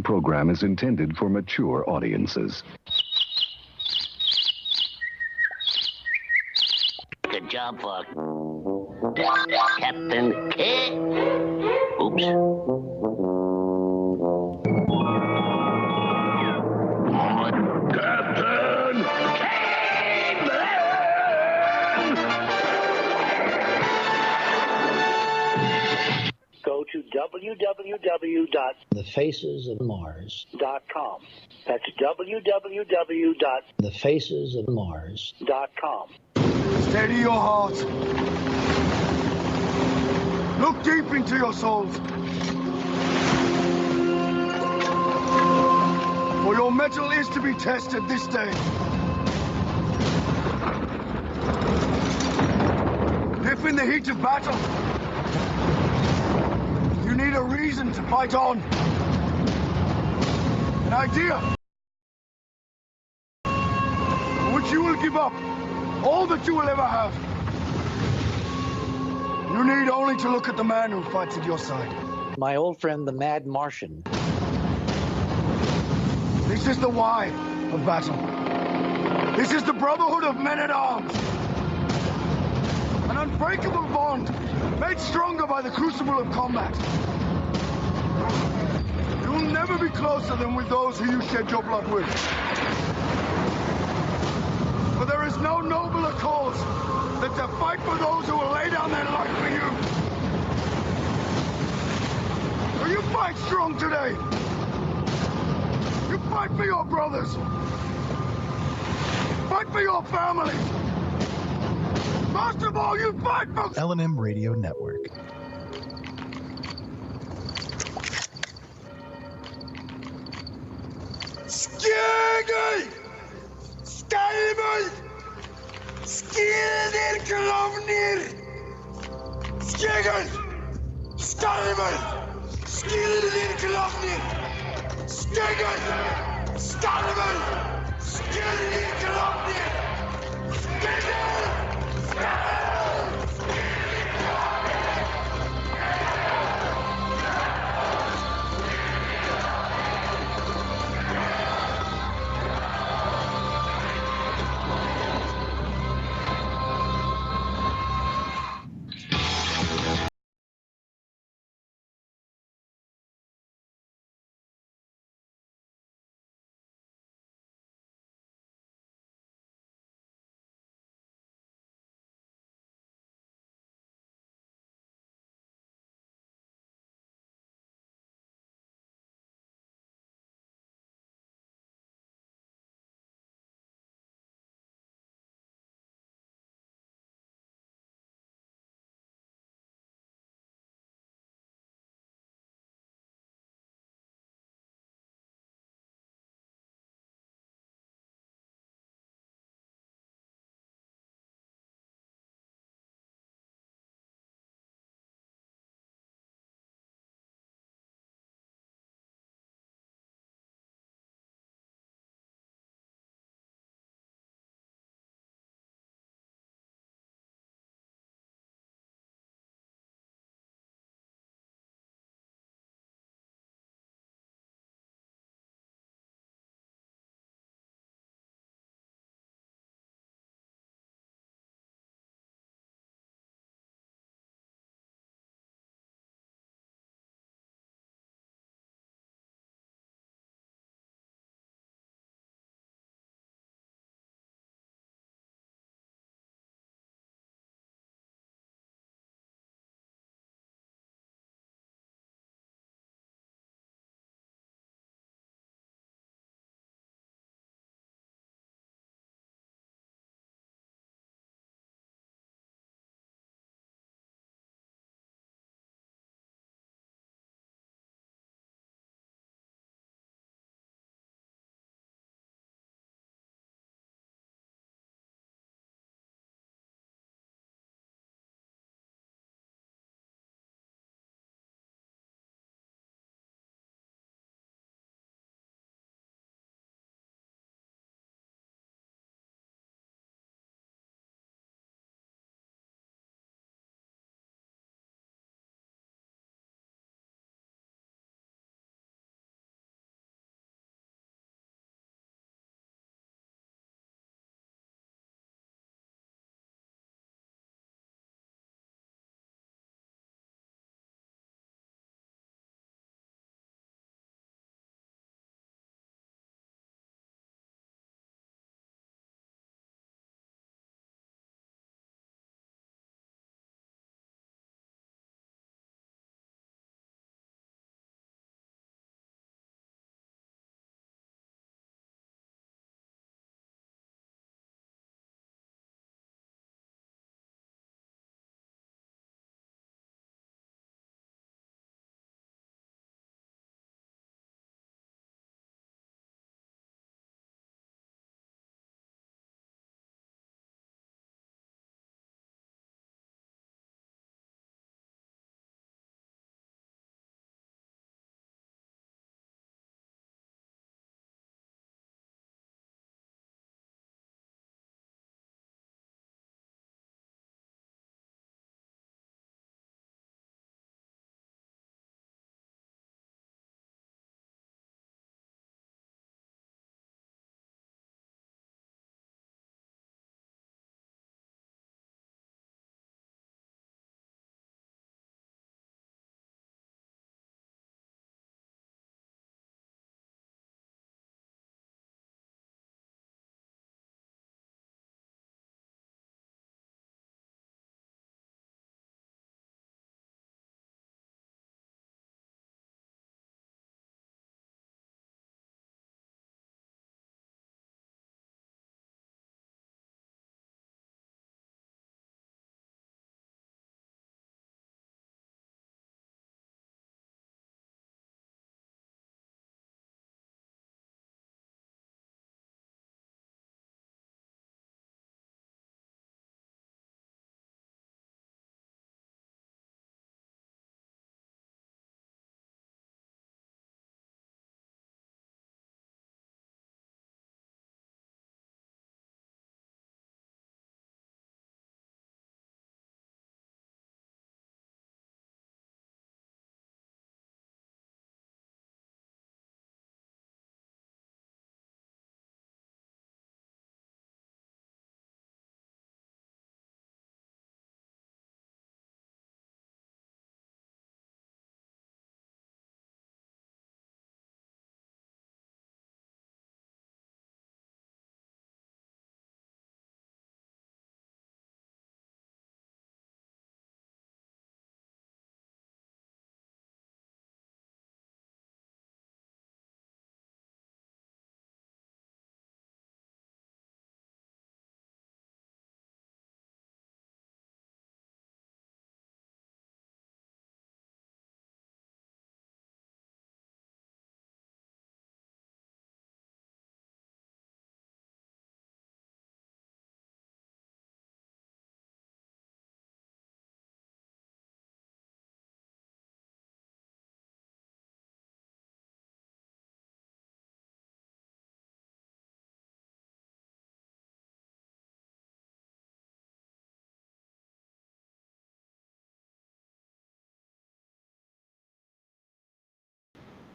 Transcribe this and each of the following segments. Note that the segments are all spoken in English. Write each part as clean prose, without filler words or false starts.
program is intended for mature audiences. Good job, Fox. Captain K. Oops. Captain Caveman! Go to www.thefacesofmars.com. That's www.thefacesofmars.com. Steady your hearts. Look deep into your souls. For your metal is to be tested this day. If in the heat of battle, you need a reason to fight on, an idea, for which you will give up all that you will ever have. You need only to look at the man who fights at your side. My old friend, the Mad Martian. This is the why of battle. This is the brotherhood of men-at-arms. An unbreakable bond, made stronger by the crucible of combat. You will never be closer than with those who you shed your blood with. For there is no nobler cause than to fight for those who will lay down their life for you. So you fight strong today. You fight for your brothers. Fight for your families. Most of all, you fight for L&M Radio Network. Skjegel! Skalmel! Skilder klovner! Skjegel! Skalmel! Skilder klovner! Skjegel! Skalmel! Skilder klovner! Skjegel!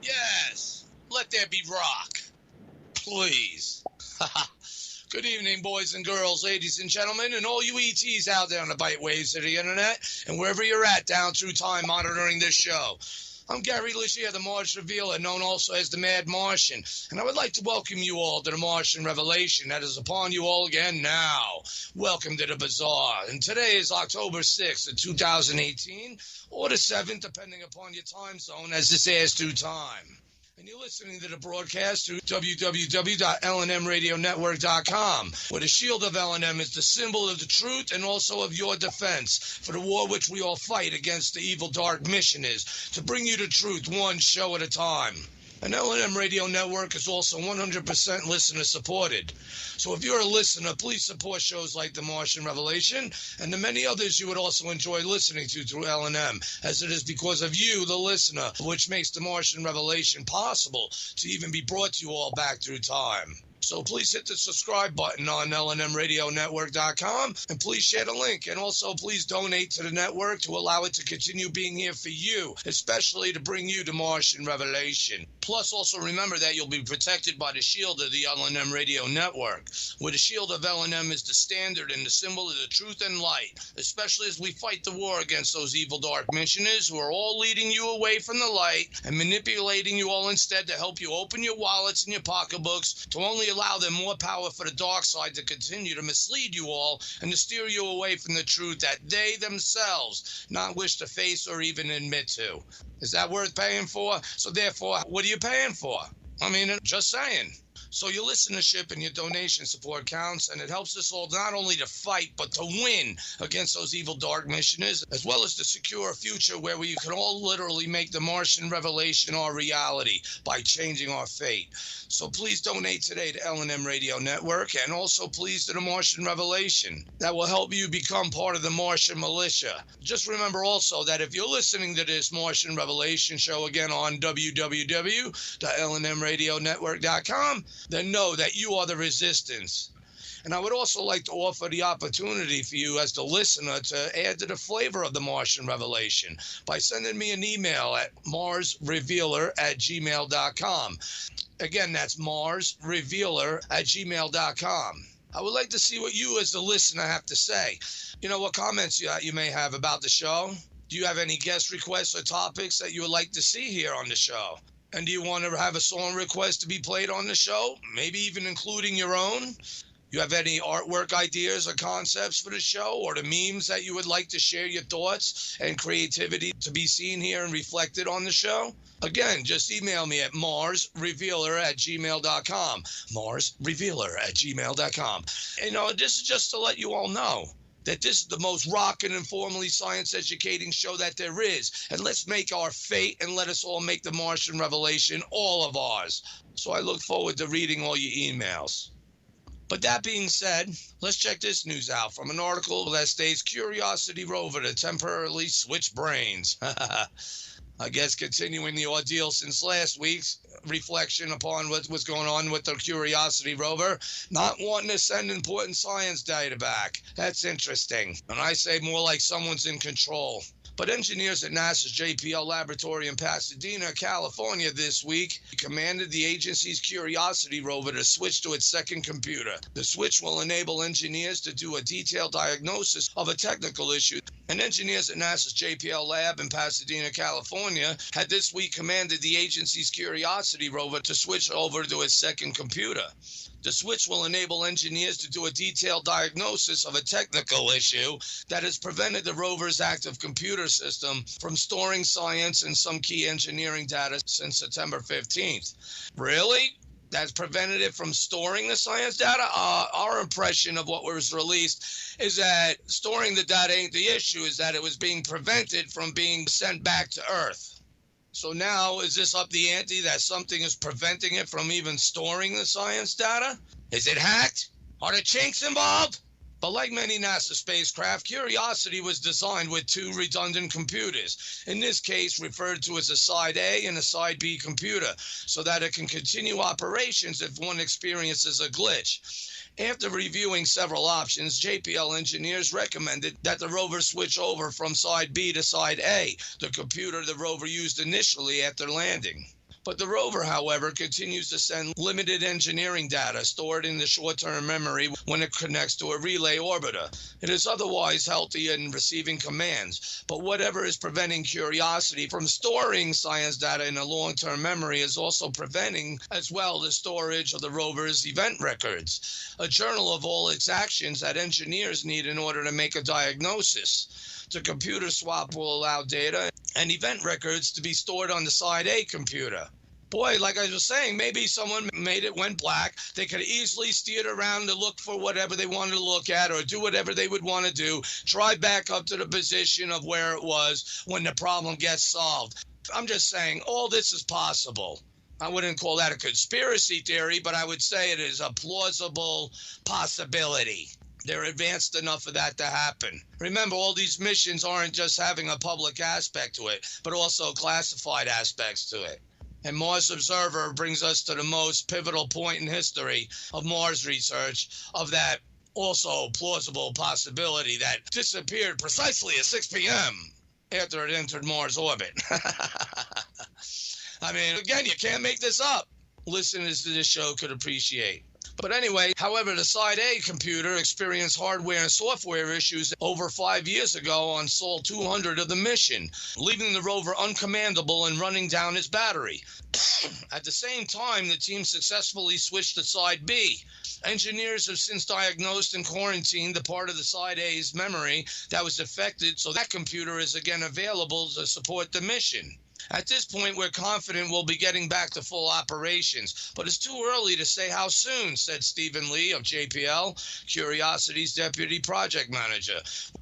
Yes, let there be rock. Please. Good evening, boys and girls, ladies and gentlemen, and all you ETs out there on the byteways of the internet, and wherever you're at down through time monitoring this show. I'm Gary Ligier, the Mars Revealer, known also as the Mad Martian, and I would like to welcome you all to the Martian Revelation that is upon you all again now. Welcome to the Bazaar, and today is October 6th of 2018, or the 7th, depending upon your time zone, as this airs through time. And you're listening to the broadcast through www.lnmradionetwork.com, where the shield of LNM is the symbol of the truth and also of your defense for the war which we all fight against the evil dark mission is to bring you the truth one show at a time. And LNM Radio Network is also 100% listener supported. So if you're a listener, please support shows like The Martian Revelation and the many others you would also enjoy listening to through LNM, as it is because of you, the listener, which makes The Martian Revelation possible to even be brought to you all back through time. So please hit the subscribe button on lnmradionetwork.com and please share the link. And also please donate to the network to allow it to continue being here for you, especially to bring you the Martian Revelation. Plus also remember that you'll be protected by the shield of the LNM Radio Network, where the shield of LNM is the standard and the symbol of the truth and light, especially as we fight the war against those evil dark missioners who are all leading you away from the light and manipulating you all instead to help you open your wallets and your pocketbooks to only allow them more power for the dark side to continue to mislead you all and to steer you away from the truth that they themselves not wish to face or even admit to. Is that worth paying for? So therefore, what are you paying for? I mean, just saying. So your listenership and your donation support counts, and it helps us all not only to fight, but to win against those evil dark missioners, as well as to secure a future where we can all literally make the Martian Revelation our reality by changing our fate. So please donate today to LNM Radio Network, and also please to the Martian Revelation. That will help you become part of the Martian militia. Just remember also that if you're listening to this Martian Revelation show again on www.lnmradionetwork.com, then know that you are the resistance. And I would also like to offer the opportunity for you as the listener to add to the flavor of the Martian Revelation by sending me an email at marsrevealer@gmail.com. Again, that's marsrevealer@gmail.com. I would like to see what you as the listener have to say. You know, what comments you may have about the show. Do you have any guest requests or topics that you would like to see here on the show? And do you want to have a song request to be played on the show? Maybe even including your own? You have any artwork ideas or concepts for the show, or the memes that you would like to share your thoughts and creativity to be seen here and reflected on the show? Again, just email me at marsrevealer@gmail.com. marsrevealer@gmail.com. You know, this is just to let you all know that this is the most rockin' and formally science educating show that there is. And let's make our fate and let us all make the Martian Revelation all of ours. So I look forward to reading all your emails. But that being said, let's check this news out from an article that states Curiosity rover to temporarily switch brains. I guess continuing the ordeal since last week's reflection upon what was going on with the Curiosity rover, not wanting to send important science data back. That's interesting. And I say more like someone's in control. But engineers at NASA's JPL laboratory in Pasadena, California this week commanded the agency's Curiosity rover to switch to its second computer. The switch will enable engineers to do a detailed diagnosis of a technical issue. And engineers at NASA's JPL lab in Pasadena, California had this week commanded the agency's Curiosity rover to switch over to its second computer. The switch will enable engineers to do a detailed diagnosis of a technical issue that has prevented the rover's active computer system from storing science and some key engineering data since September 15th. Really? That's prevented it from storing the science data? Our impression of what was released is that storing the data ain't the issue, is that it was being prevented from being sent back to Earth. So now, is this up the ante that something is preventing it from even storing the science data? Is it hacked? Are there chinks involved? But like many NASA spacecraft, Curiosity was designed with two redundant computers, in this case referred to as a Side A and a Side B computer, so that it can continue operations if one experiences a glitch. After reviewing several options, JPL engineers recommended that the rover switch over from Side B to Side A, the computer the rover used initially after landing. But the rover, however, continues to send limited engineering data stored in the short-term memory when it connects to a relay orbiter. It is otherwise healthy in receiving commands, but whatever is preventing Curiosity from storing science data in a long-term memory is also preventing as well the storage of the rover's event records, a journal of all its actions that engineers need in order to make a diagnosis. The computer swap will allow data and event records to be stored on the Side A computer. Boy, like I was saying, maybe someone made it went black. They could easily steer it around to look for whatever they wanted to look at or do whatever they would want to do, drive back up to the position of where it was when the problem gets solved. I'm just saying, all this is possible. I wouldn't call that a conspiracy theory, but I would say it is a plausible possibility. They're advanced enough for that to happen. Remember, all these missions aren't just having a public aspect to it, but also classified aspects to it. And Mars Observer brings us to the most pivotal point in history of Mars research of that also plausible possibility that disappeared precisely at 6 p.m. after it entered Mars orbit. I mean, again, you can't make this up. Listeners to this show could appreciate. But anyway, however, the Side A computer experienced hardware and software issues over 5 years ago on Sol 200 of the mission, leaving the rover uncommandable and running down its battery. At the same time, the team successfully switched to Side B. Engineers have since diagnosed and quarantined the part of the Side A's memory that was affected, so that computer is again available to support the mission. At this point, we're confident we'll be getting back to full operations, but it's too early to say how soon, said Stephen Lee of JPL, Curiosity's deputy project manager.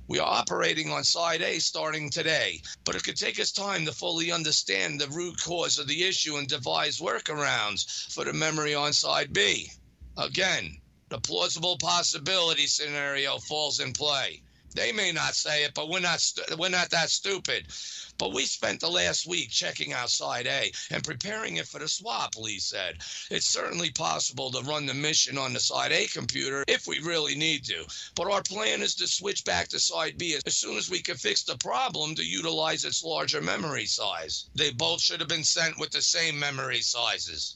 We are operating on Side A starting today, but it could take us time to fully understand the root cause of the issue and devise workarounds for the memory on Side B. Again, the plausible possibility scenario falls in play. They may not say it, but we're not that stupid. But we spent the last week checking out Side A and preparing it for the swap, Lee said. It's certainly possible to run the mission on the Side A computer if we really need to. But our plan is to switch back to Side B as soon as we can fix the problem to utilize its larger memory size. They both should have been sent with the same memory sizes.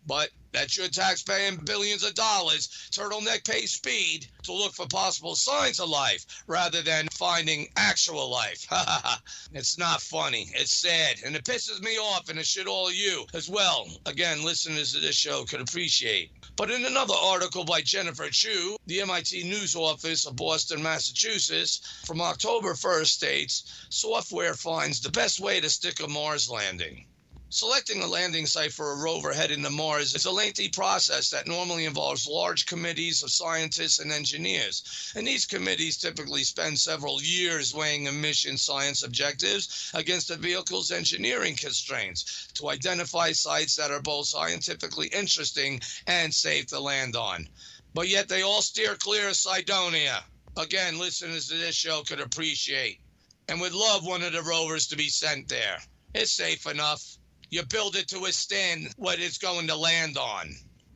But that's your tax paying billions of dollars, turtleneck pay speed to look for possible signs of life rather than finding actual life. It's not funny. It's sad. And it pisses me off, and it should all of you as well. Again, listeners to this show could appreciate. But in another article by Jennifer Chu, the MIT News Office of Boston, Massachusetts, from October 1st states, software finds the best way to stick a Mars landing. Selecting a landing site for a rover heading to Mars is a lengthy process that normally involves large committees of scientists and engineers. And these committees typically spend several years weighing a mission science objectives against the vehicle's engineering constraints to identify sites that are both scientifically interesting and safe to land on. But yet they all steer clear of Cydonia. Again, listeners to this show could appreciate and would love one of the rovers to be sent there. It's safe enough. You build it to withstand what it's going to land on.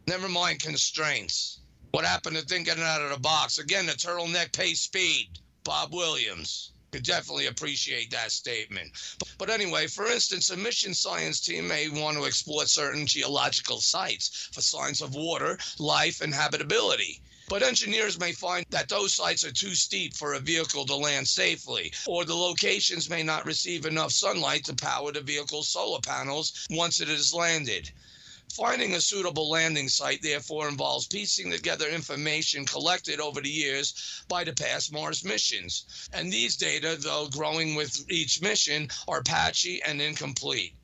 Never mind constraints. What happened to thinking out of the box? Again, the turtleneck pay speed. Bob Williams. Could definitely appreciate that statement. But anyway, for instance, a mission science team may want to explore certain geological sites for signs of water, life, and habitability. But engineers may find that those sites are too steep for a vehicle to land safely, or the locations may not receive enough sunlight to power the vehicle's solar panels once it is landed. Finding a suitable landing site, therefore, involves piecing together information collected over the years by the past Mars missions. And these data, though growing with each mission, are patchy and incomplete.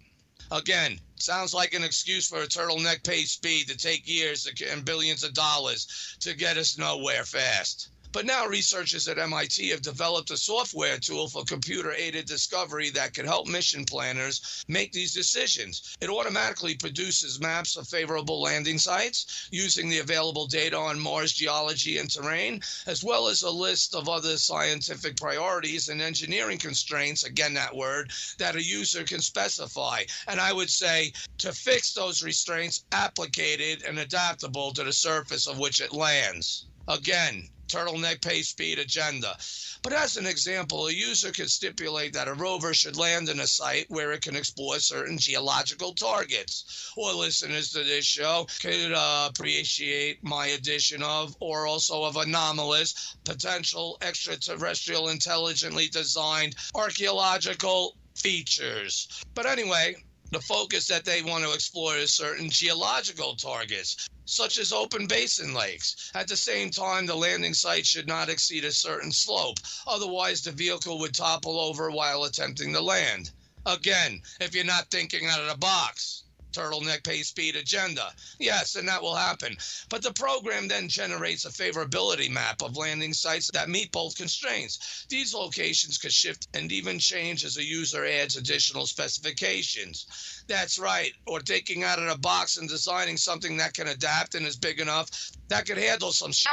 Again, sounds like an excuse for a turtleneck pay speed to take years and billions of dollars to get us nowhere fast. But now researchers at MIT have developed a software tool for computer-aided discovery that can help mission planners make these decisions. It automatically produces maps of favorable landing sites using the available data on Mars geology and terrain, as well as a list of other scientific priorities and engineering constraints, again that word, that a user can specify. And I would say to fix those restraints, applicated and adaptable to the surface of which it lands. Again, turtleneck pace speed agenda. But as an example, a user could stipulate that a rover should land in a site where it can explore certain geological targets. Or listeners to this show could appreciate my addition of, or also of anomalous, potential extraterrestrial intelligently designed archaeological features. But anyway, the focus that they want to explore is certain geological targets, such as open basin lakes. At the same time, the landing site should not exceed a certain slope, otherwise the vehicle would topple over while attempting to land. Again, if you're not thinking out of the box. Turtleneck pace speed agenda. Yes, and that will happen. But the program then generates a favorability map of landing sites that meet both constraints. These locations could shift and even change as a user adds additional specifications. That's right, or thinking out of the box and designing something that can adapt and is big enough that could handle some shit.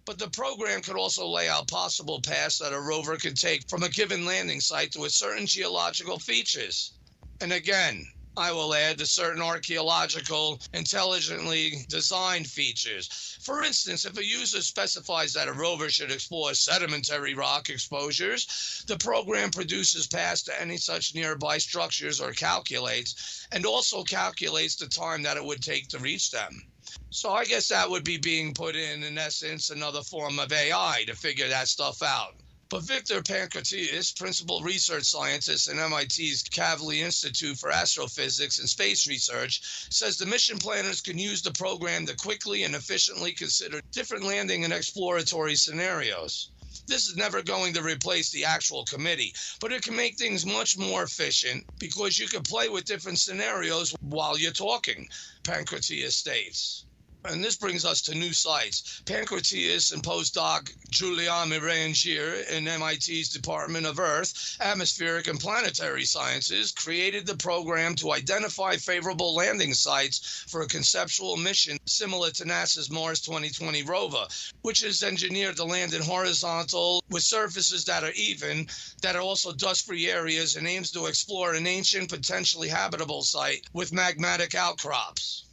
But the program could also lay out possible paths that a rover could take from a given landing site to a certain geological features. And again, I will add to certain archaeological, intelligently designed features. For instance, if a user specifies that a rover should explore sedimentary rock exposures, the program produces paths to any such nearby structures or calculates, and also calculates the time that it would take to reach them. So I guess that would be being put in essence, another form of AI to figure that stuff out. But Victor Pankratias, principal research scientist in MIT's Kavli Institute for Astrophysics and Space Research, says the mission planners can use the program to quickly and efficiently consider different landing and exploratory scenarios. This is never going to replace the actual committee, but it can make things much more efficient because you can play with different scenarios while you're talking, Pankratias states. And this brings us to new sites. Pankratias and postdoc Julian Méranger in MIT's Department of Earth, Atmospheric and Planetary Sciences created the program to identify favorable landing sites for a conceptual mission similar to NASA's Mars 2020 rover, which is engineered to land in horizontal with surfaces that are even, that are also dust-free areas, and aims to explore an ancient, potentially habitable site with magmatic outcrops.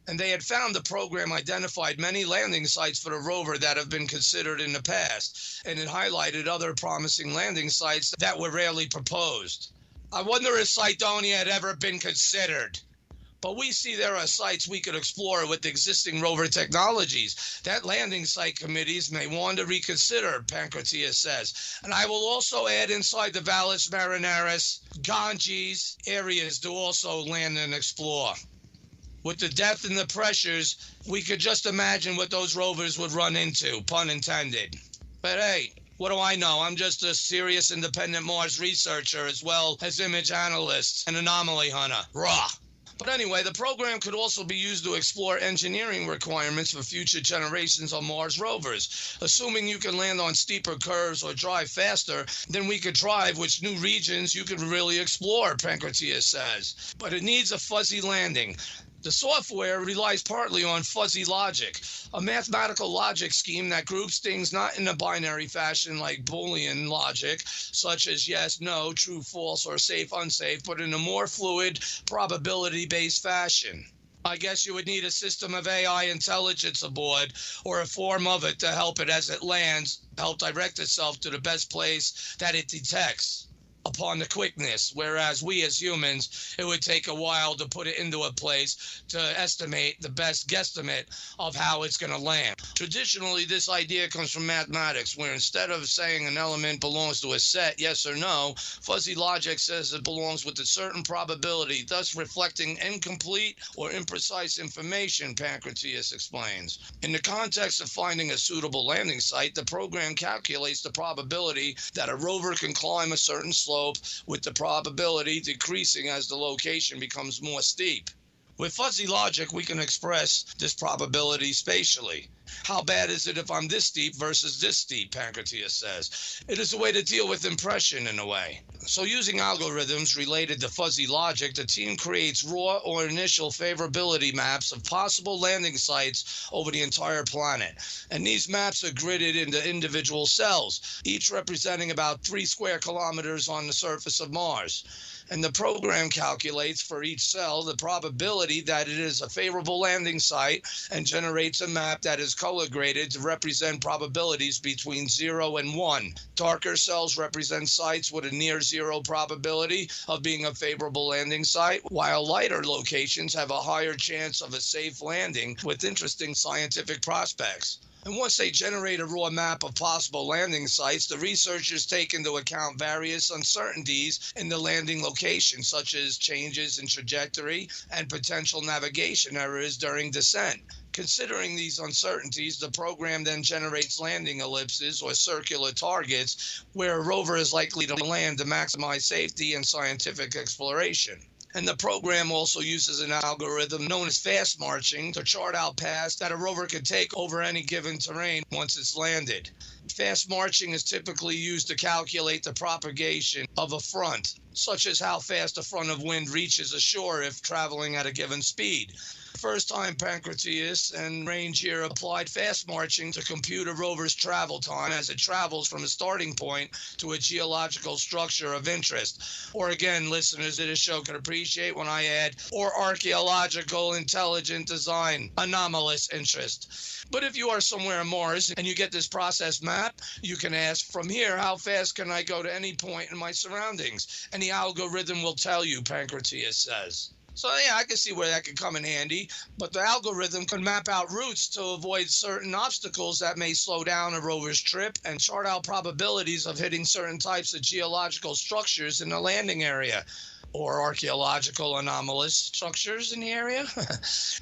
And they had found the program identified many landing sites for the rover that have been considered in the past, and it highlighted other promising landing sites that were rarely proposed. I wonder if Cydonia had ever been considered. But we see there are sites we could explore with existing rover technologies that landing site committees may want to reconsider, Pankratias says. And I will also add inside the Valles Marineris, Ganges areas to also land and explore. With the depth and the pressures, we could just imagine what those rovers would run into, pun intended. But hey, what do I know? I'm just a serious independent Mars researcher as well as image analyst and anomaly hunter. Rah! But anyway, the program could also be used to explore engineering requirements for future generations of Mars rovers. Assuming you can land on steeper curves or drive faster, then we could drive which new regions you could really explore, Pankratias says. But it needs a fuzzy landing. The software relies partly on fuzzy logic, a mathematical logic scheme that groups things not in a binary fashion like Boolean logic, such as yes, no, true, false, or safe, unsafe, but in a more fluid, probability-based fashion. I guess you would need a system of AI intelligence aboard, or a form of it to help it as it lands, help direct itself to the best place that it detects upon the quickness, whereas we as humans, it would take a while to put it into a place to estimate the best guesstimate of how it's going to land. Traditionally, this idea comes from mathematics, where instead of saying an element belongs to a set, yes or no, fuzzy logic says it belongs with a certain probability, thus reflecting incomplete or imprecise information, Pankratias explains. In the context of finding a suitable landing site, the program calculates the probability that a rover can climb a certain slope, with the probability decreasing as the location becomes more steep. With fuzzy logic, we can express this probability spatially. How bad is it if I'm this steep versus this steep, Pankratias says. It is a way to deal with impression in a way. So using algorithms related to fuzzy logic, the team creates raw or initial favorability maps of possible landing sites over the entire planet. And these maps are gridded into individual cells, each representing about 3 square kilometers on the surface of Mars. And the program calculates for each cell the probability that it is a favorable landing site and generates a map that is color graded to represent probabilities between 0 and 1. Darker cells represent sites with a near zero probability of being a favorable landing site, while lighter locations have a higher chance of a safe landing with interesting scientific prospects. And once they generate a raw map of possible landing sites, the researchers take into account various uncertainties in the landing location, such as changes in trajectory and potential navigation errors during descent. Considering these uncertainties, the program then generates landing ellipses or circular targets where a rover is likely to land to maximize safety and scientific exploration. And the program also uses an algorithm known as fast marching to chart out paths that a rover can take over any given terrain once it's landed. Fast marching is typically used to calculate the propagation of a front, such as how fast a front of wind reaches a shore if traveling at a given speed. First time Pancratius and Ranger applied fast marching to compute a rover's travel time as it travels from a starting point to a geological structure of interest. Or again, listeners of this show can appreciate when I add, or archaeological intelligent design, anomalous interest. But if you are somewhere on Mars and you get this process map, you can ask, from here, how fast can I go to any point in my surroundings? And the algorithm will tell you, Pancratius says. So yeah, I can see where that could come in handy, but the algorithm can map out routes to avoid certain obstacles that may slow down a rover's trip and chart out probabilities of hitting certain types of geological structures in the landing area. Or archaeological anomalous structures in the area.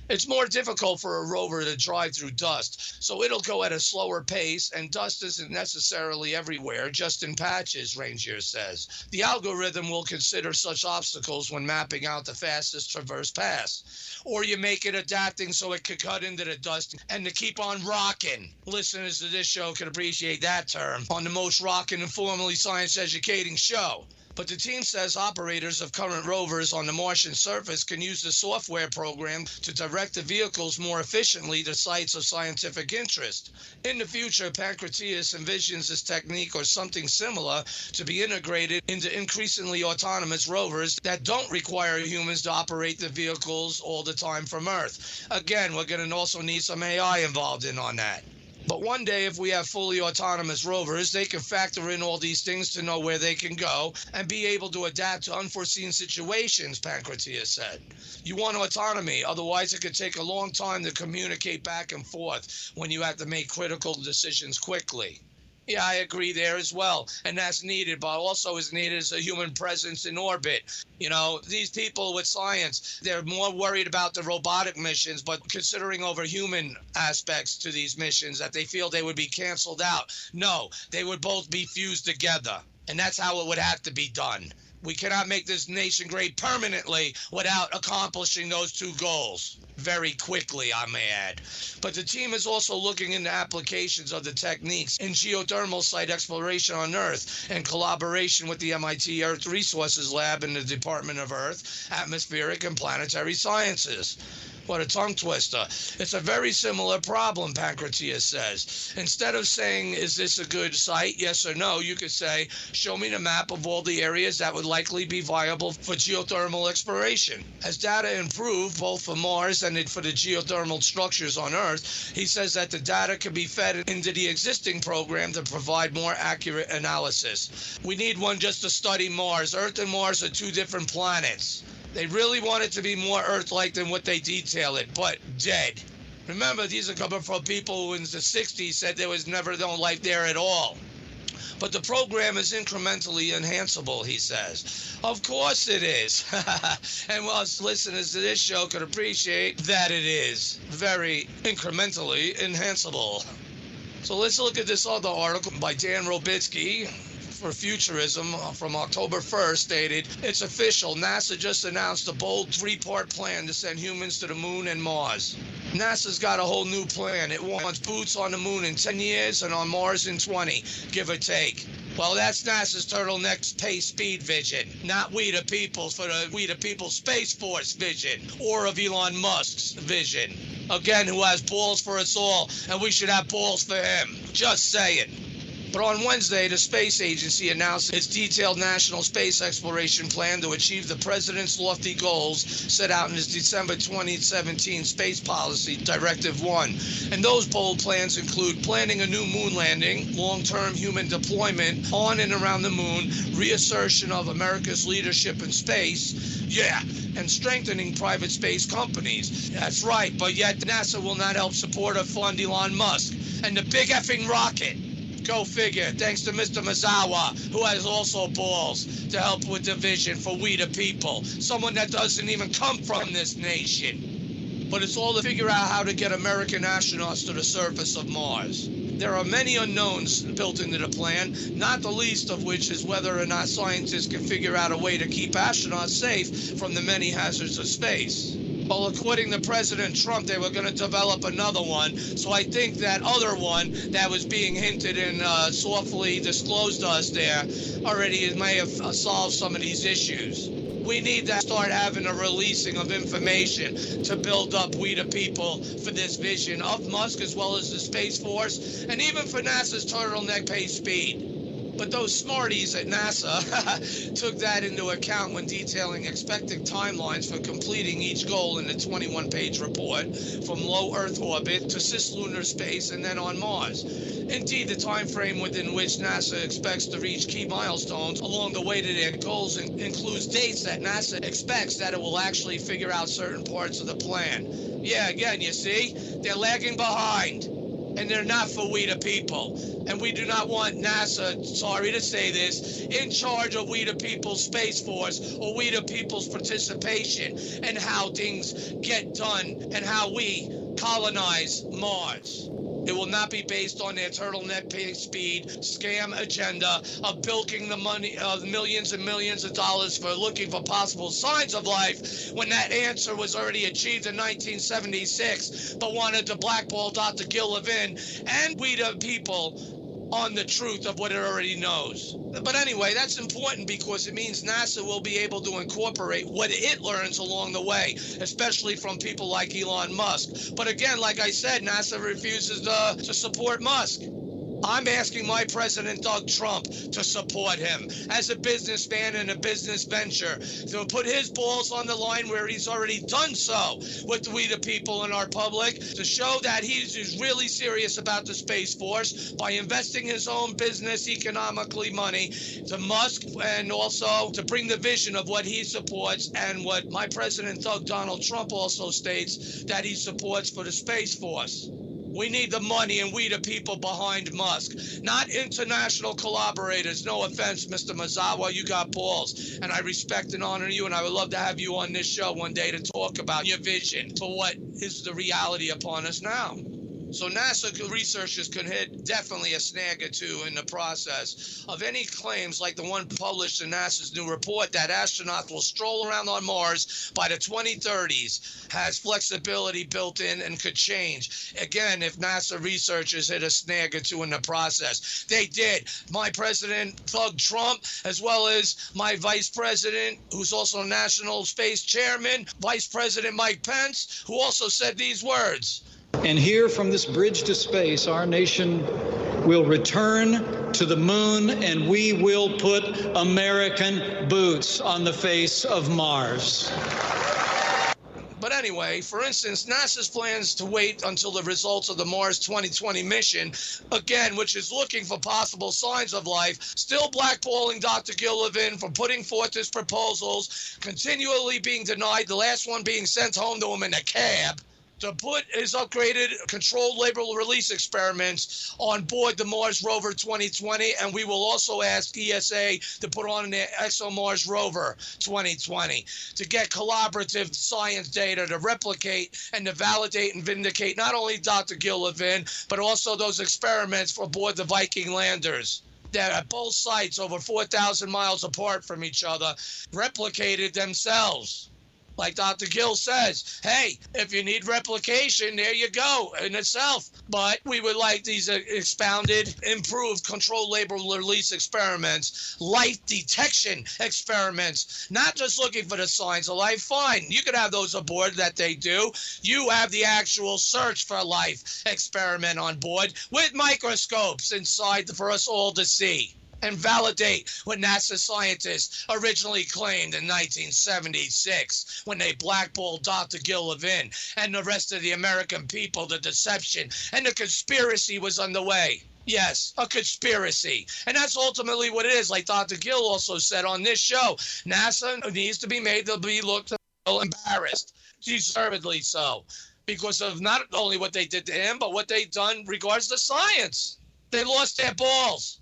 It's more difficult for a rover to drive through dust, so it'll go at a slower pace, and dust isn't necessarily everywhere, just in patches, Ranger says. The algorithm will consider such obstacles when mapping out the fastest traverse paths. Or you make it adapting so it could cut into the dust and to keep on rocking. Listeners to this show can appreciate that term on the most rocking and formally science educating show. But the team says operators of current rovers on the Martian surface can use the software program to direct the vehicles more efficiently to sites of scientific interest. In the future, Pancratius envisions this technique or something similar to be integrated into increasingly autonomous rovers that don't require humans to operate the vehicles all the time from Earth. Again, we're going to also need some AI involved in on that. But one day, if we have fully autonomous rovers, they can factor in all these things to know where they can go and be able to adapt to unforeseen situations, Pancratius said. You want autonomy, otherwise it could take a long time to communicate back and forth when you have to make critical decisions quickly. Yeah, I agree there as well. And that's needed, but also is needed as a human presence in orbit. You know, these people with science, they're more worried about the robotic missions, but considering over human aspects to these missions that they feel they would be canceled out. No, they would both be fused together. And that's how it would have to be done. We cannot make this nation great permanently without accomplishing those two goals. Very quickly, I may add. But the team is also looking into applications of the techniques in geothermal site exploration on Earth in collaboration with the MIT Earth Resources Lab in the Department of Earth, Atmospheric and Planetary Sciences. What a tongue twister. It's a very similar problem, Pancratius says. Instead of saying, is this a good site, yes or no, you could say, show me the map of all the areas that would likely be viable for geothermal exploration. As data improve, both for Mars and for the geothermal structures on Earth, he says that the data can be fed into the existing program to provide more accurate analysis. We need one just to study Mars. Earth and Mars are two different planets. They really want it to be more Earth-like than what they detail it, but dead. Remember, these are coming from people who in the 60s said there was never no life there at all. But the program is incrementally enhanceable, he says. Of course it is. And us listeners to this show can appreciate that it is very incrementally enhanceable. So let's look at this other article by Dan Robitsky for Futurism from October 1st stated, it's official, NASA just announced a bold 3-part plan to send humans to the moon and Mars. NASA's got a whole new plan. It wants boots on the moon in 10 years and on Mars in 20, give or take. Well, that's NASA's turtleneck space speed vision, not we the people for the we the people Space Force vision, or of Elon Musk's vision. Again, who has balls for us all, and we should have balls for him. Just saying. But on Wednesday, the space agency announced its detailed national space exploration plan to achieve the president's lofty goals set out in his December 2017 Space Policy Directive 1. And those bold plans include planning a new moon landing, long-term human deployment on and around the moon, reassertion of America's leadership in space, and strengthening private space companies. That's right, but yet NASA will not help support or fund Elon Musk and the big effing rocket. Go figure, thanks to Mr. Mazawa, who has also balls to help with the vision for we the people, someone that doesn't even come from this nation. But it's all to figure out how to get American astronauts to the surface of Mars. There are many unknowns built into the plan, not the least of which is whether or not scientists can figure out a way to keep astronauts safe from the many hazards of space. Well, according to President Trump, they were going to develop another one. So I think that other one that was being hinted and softly disclosed to us there already may have solved some of these issues. We need to start having a releasing of information to build up we the people for this vision of Musk as well as the Space Force and even for NASA's turtleneck pace speed. But those smarties at NASA took that into account when detailing expected timelines for completing each goal in the 21-page report, from low Earth orbit to cislunar space and then on Mars. Indeed, the time frame within which NASA expects to reach key milestones along the way to their goals includes dates that NASA expects that it will actually figure out certain parts of the plan. Yeah, again, you see, they're lagging behind. And they're not for we the people. And we do not want NASA, sorry to say this, in charge of we the people's Space Force or we the people's participation and how things get done and how we colonize Mars. It will not be based on their turtleneck pace speed scam agenda of bilking the money of millions and millions of dollars for looking for possible signs of life when that answer was already achieved in 1976, but wanted to blackball Dr. Gil Levin and we the people on the truth of what it already knows. But anyway, that's important because it means NASA will be able to incorporate what it learns along the way, especially from people like Elon Musk. But again, like I said, NASA refuses to support Musk. I'm asking my President Doug Trump to support him as a businessman and a business venture, to put his balls on the line where he's already done so with we the people in our public, to show that he's really serious about the Space Force by investing his own business economically money to Musk, and also to bring the vision of what he supports and what my President Donald Trump also states that he supports for the Space Force. We need the money and we the people behind Musk, not international collaborators. No offense, Mr. Mazawa, you got balls, and I respect and honor you, and I would love to have you on this show one day to talk about your vision for what is the reality upon us now. So NASA researchers could hit definitely a snag or two in the process of any claims like the one published in NASA's new report that astronauts will stroll around on Mars by the 2030s, has flexibility built in and could change. Again, if NASA researchers hit a snag or two in the process. They did. My President, Doug Trump, as well as my Vice President, who's also National Space Chairman, Vice President Mike Pence, who also said these words. And here from this bridge to space, our nation will return to the moon and we will put American boots on the face of Mars. But anyway, for instance, NASA's plans to wait until the results of the Mars 2020 mission, again, which is looking for possible signs of life, still blackballing Dr. Gil Levin from putting forth his proposals, continually being denied, the last one being sent home to him in a cab, to put his upgraded controlled label release experiments on board the Mars Rover 2020, and we will also ask ESA to put on the ExoMars Rover 2020 to get collaborative science data to replicate and to validate and vindicate not only Dr. Gil Levin, but also those experiments aboard the Viking landers that at both sites over 4,000 miles apart from each other replicated themselves. Like Dr. Gill says, hey, if you need replication, there you go in itself. But we would like these expounded, improved controlled labor release experiments, life detection experiments, not just looking for the signs of life. Fine, you could have those aboard that they do. You have the actual search for life experiment on board with microscopes inside for us all to see and validate what NASA scientists originally claimed in 1976 when they blackballed Dr. Gil Levin and the rest of the American people. The deception and the conspiracy was underway. Yes, a conspiracy. And that's ultimately what it is. Like Dr. Gill also said on this show, NASA needs to be made to be looked embarrassed, deservedly so, because of not only what they did to him, but what they've done regards to science. They lost their balls.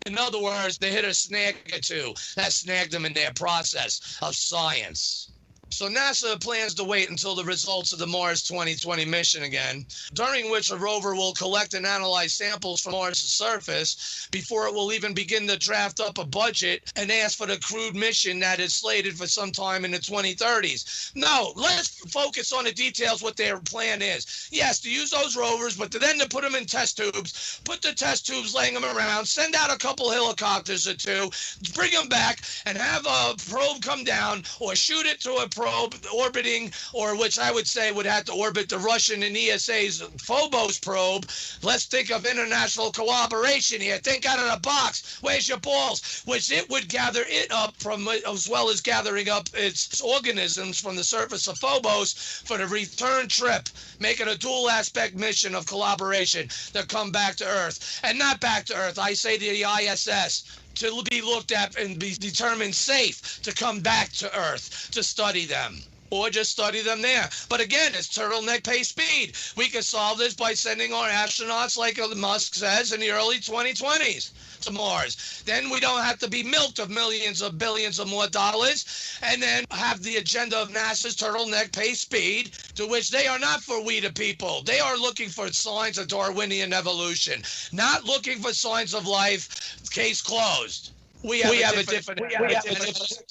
In other words, they hit a snag or two that snagged them in their process of science. So NASA plans to wait until the results of the Mars 2020 mission again, during which a rover will collect and analyze samples from Mars' surface before it will even begin to draft up a budget and ask for the crewed mission that is slated for sometime in the 2030s. No, let's focus on the details, what their plan is. Yes, to use those rovers, but then to put them in test tubes, put the test tubes, laying them around, send out a couple helicopters or two, bring them back, and have a probe come down or shoot it to a probe orbiting, or which I would say would have to orbit the Russian and ESA's Phobos probe. Let's think of international cooperation here. Think out of the box. Where's your balls? Which it would gather it up from, as well as gathering up its organisms from the surface of Phobos for the return trip, making a dual aspect mission of collaboration to come back to Earth. And not back to Earth, I say to the ISS, to be looked at and be determined safe to come back to Earth to study them. Or just study them there. But again, it's turtleneck pace speed. We could solve this by sending our astronauts, like Musk says, in the early 2020s to Mars. Then we don't have to be milked of millions of billions of more dollars, and then have the agenda of NASA's turtleneck pace speed, to which they are not for we the people. They are looking for signs of Darwinian evolution, not looking for signs of life. Case closed. We have a different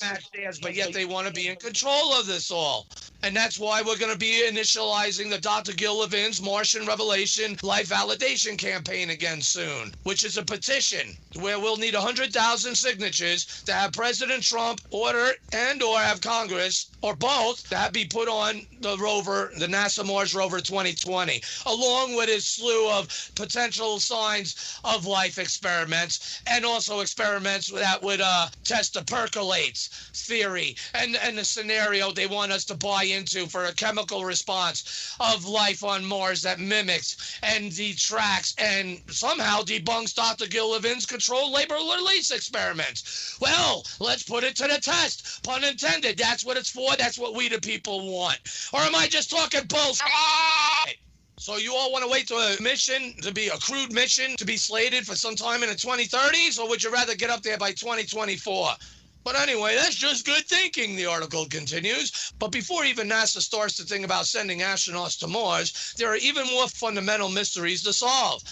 match theirs, but yet they want to be in control of this all. And that's why we're going to be initializing the Dr. Gil Levin's Martian Revelation Life Validation Campaign again soon, which is a petition where we'll need 100,000 signatures to have President Trump order and or have Congress, or both, that be put on the rover, the NASA Mars Rover 2020, along with its slew of potential signs of life experiments, and also experiments that would test the percolates theory and the scenario they want us to buy into for a chemical response of life on Mars that mimics and detracts and somehow debunks Dr. Gil Levin's controlled labor release experiments. Well, let's put it to the test. Pun intended. That's what it's for. That's what we the people want. Or am I just talking bullshit? So you all want to wait to a mission, to be a crewed mission, to be slated for sometime in the 2030s? Or would you rather get up there by 2024? But anyway, that's just good thinking, the article continues. But before even NASA starts to think about sending astronauts to Mars, there are even more fundamental mysteries to solve.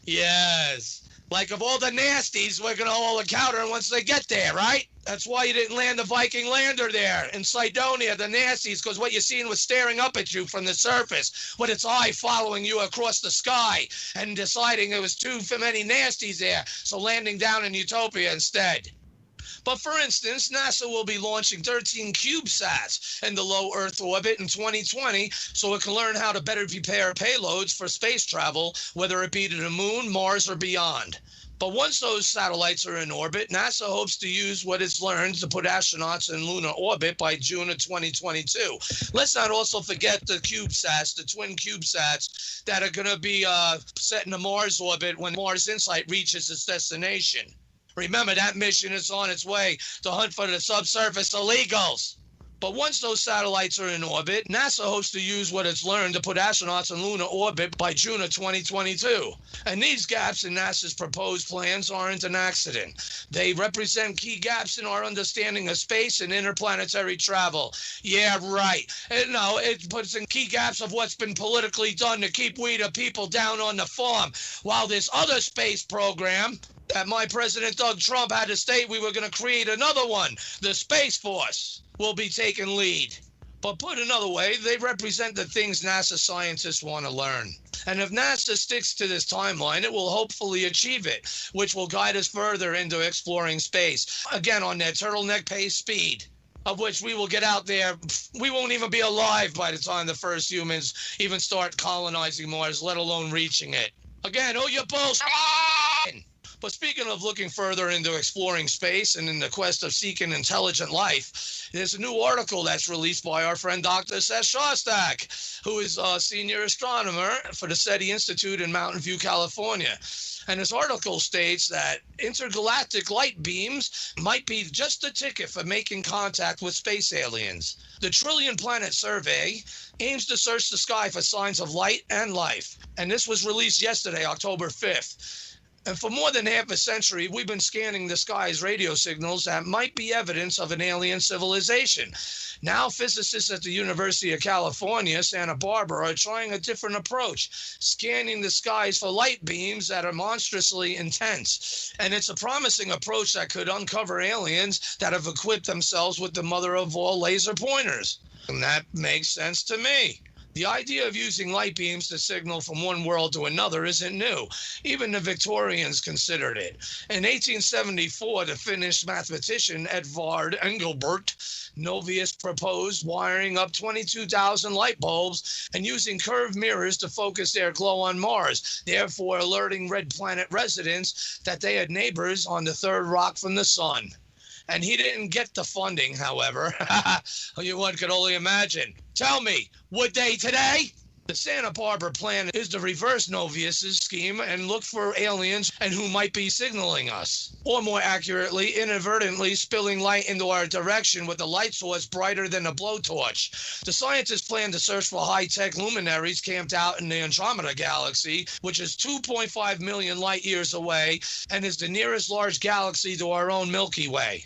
Yes. Like of all the nasties we're going to all encounter once they get there, right? That's why you didn't land the Viking lander there in Cydonia, the nasties, because what you seen was staring up at you from the surface with its eye following you across the sky and deciding there was too many nasties there, so landing down in Utopia instead. But for instance, NASA will be launching 13 CubeSats in the low Earth orbit in 2020 so it can learn how to better prepare payloads for space travel, whether it be to the moon, Mars, or beyond. But once those satellites are in orbit, NASA hopes to use what it's learned to put astronauts in lunar orbit by June of 2022. Let's not also forget the CubeSats, the twin CubeSats that are going to be set in the Mars orbit when Mars InSight reaches its destination. Remember, that mission is on its way to hunt for the subsurface illegals. But once those satellites are in orbit, NASA hopes to use what it's learned to put astronauts in lunar orbit by June of 2022. And these gaps in NASA's proposed plans aren't an accident. They represent key gaps in our understanding of space and interplanetary travel. Yeah, right. No, it puts in key gaps of what's been politically done to keep we the people down on the farm, while this other space program that my President Doug Trump had to state we were going to create another one, the Space Force, will be taking lead. But put another way, they represent the things NASA scientists want to learn. And if NASA sticks to this timeline, it will hopefully achieve it, which will guide us further into exploring space. Again, on that turtleneck pace speed, of which we will get out there. We won't even be alive by the time the first humans even start colonizing Mars, let alone reaching it. Again, oh, you bullshit! But speaking of looking further into exploring space and in the quest of seeking intelligent life, there's a new article that's released by our friend Dr. Seth Shostak, who is a senior astronomer for the SETI Institute in Mountain View, California. And this article states that intergalactic light beams might be just the ticket for making contact with space aliens. The Trillion Planet Survey aims to search the sky for signs of light and life. And this was released yesterday, October 5th. And for more than half a century, we've been scanning the sky's radio signals that might be evidence of an alien civilization. Now, physicists at the University of California, Santa Barbara, are trying a different approach, scanning the skies for light beams that are monstrously intense. And it's a promising approach that could uncover aliens that have equipped themselves with the mother of all laser pointers. And that makes sense to me. The idea of using light beams to signal from one world to another isn't new. Even the Victorians considered it. In 1874, the Finnish mathematician Edvard Engelbert Novius proposed wiring up 22,000 light bulbs and using curved mirrors to focus their glow on Mars, therefore alerting Red Planet residents that they had neighbors on the third rock from the sun. And he didn't get the funding, however. One could only imagine. Tell me, would they today? The Santa Barbara plan is to reverse Novius's scheme and look for aliens and who might be signaling us. Or more accurately, inadvertently spilling light into our direction with a light source brighter than a blowtorch. The scientists plan to search for high-tech luminaries camped out in the Andromeda galaxy, which is 2.5 million light years away and is the nearest large galaxy to our own Milky Way.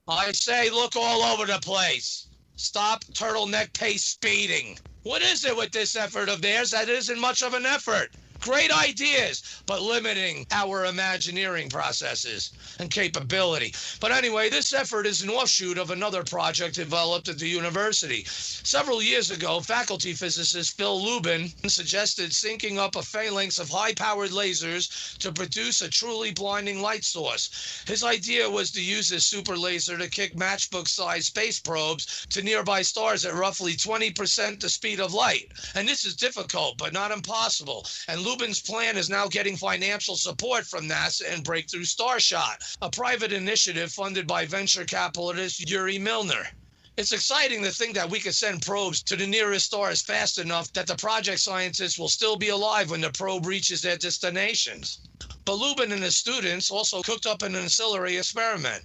I say look all over the place. Stop turtleneck pace speeding. What is it with this effort of theirs that isn't much of an effort? Great ideas, but limiting our imagineering processes and capability. But anyway, this effort is an offshoot of another project developed at the university. Several years ago, faculty physicist Phil Lubin suggested syncing up a phalanx of high-powered lasers to produce a truly blinding light source. His idea was to use this super laser to kick matchbook-sized space probes to nearby stars at roughly 20% the speed of light. And this is difficult, but not impossible. And Lubin's plan is now getting financial support from NASA and Breakthrough Starshot, a private initiative funded by venture capitalist Yuri Milner. It's exciting to think that we could send probes to the nearest stars fast enough that the project scientists will still be alive when the probe reaches their destinations. But Lubin and his students also cooked up an ancillary experiment,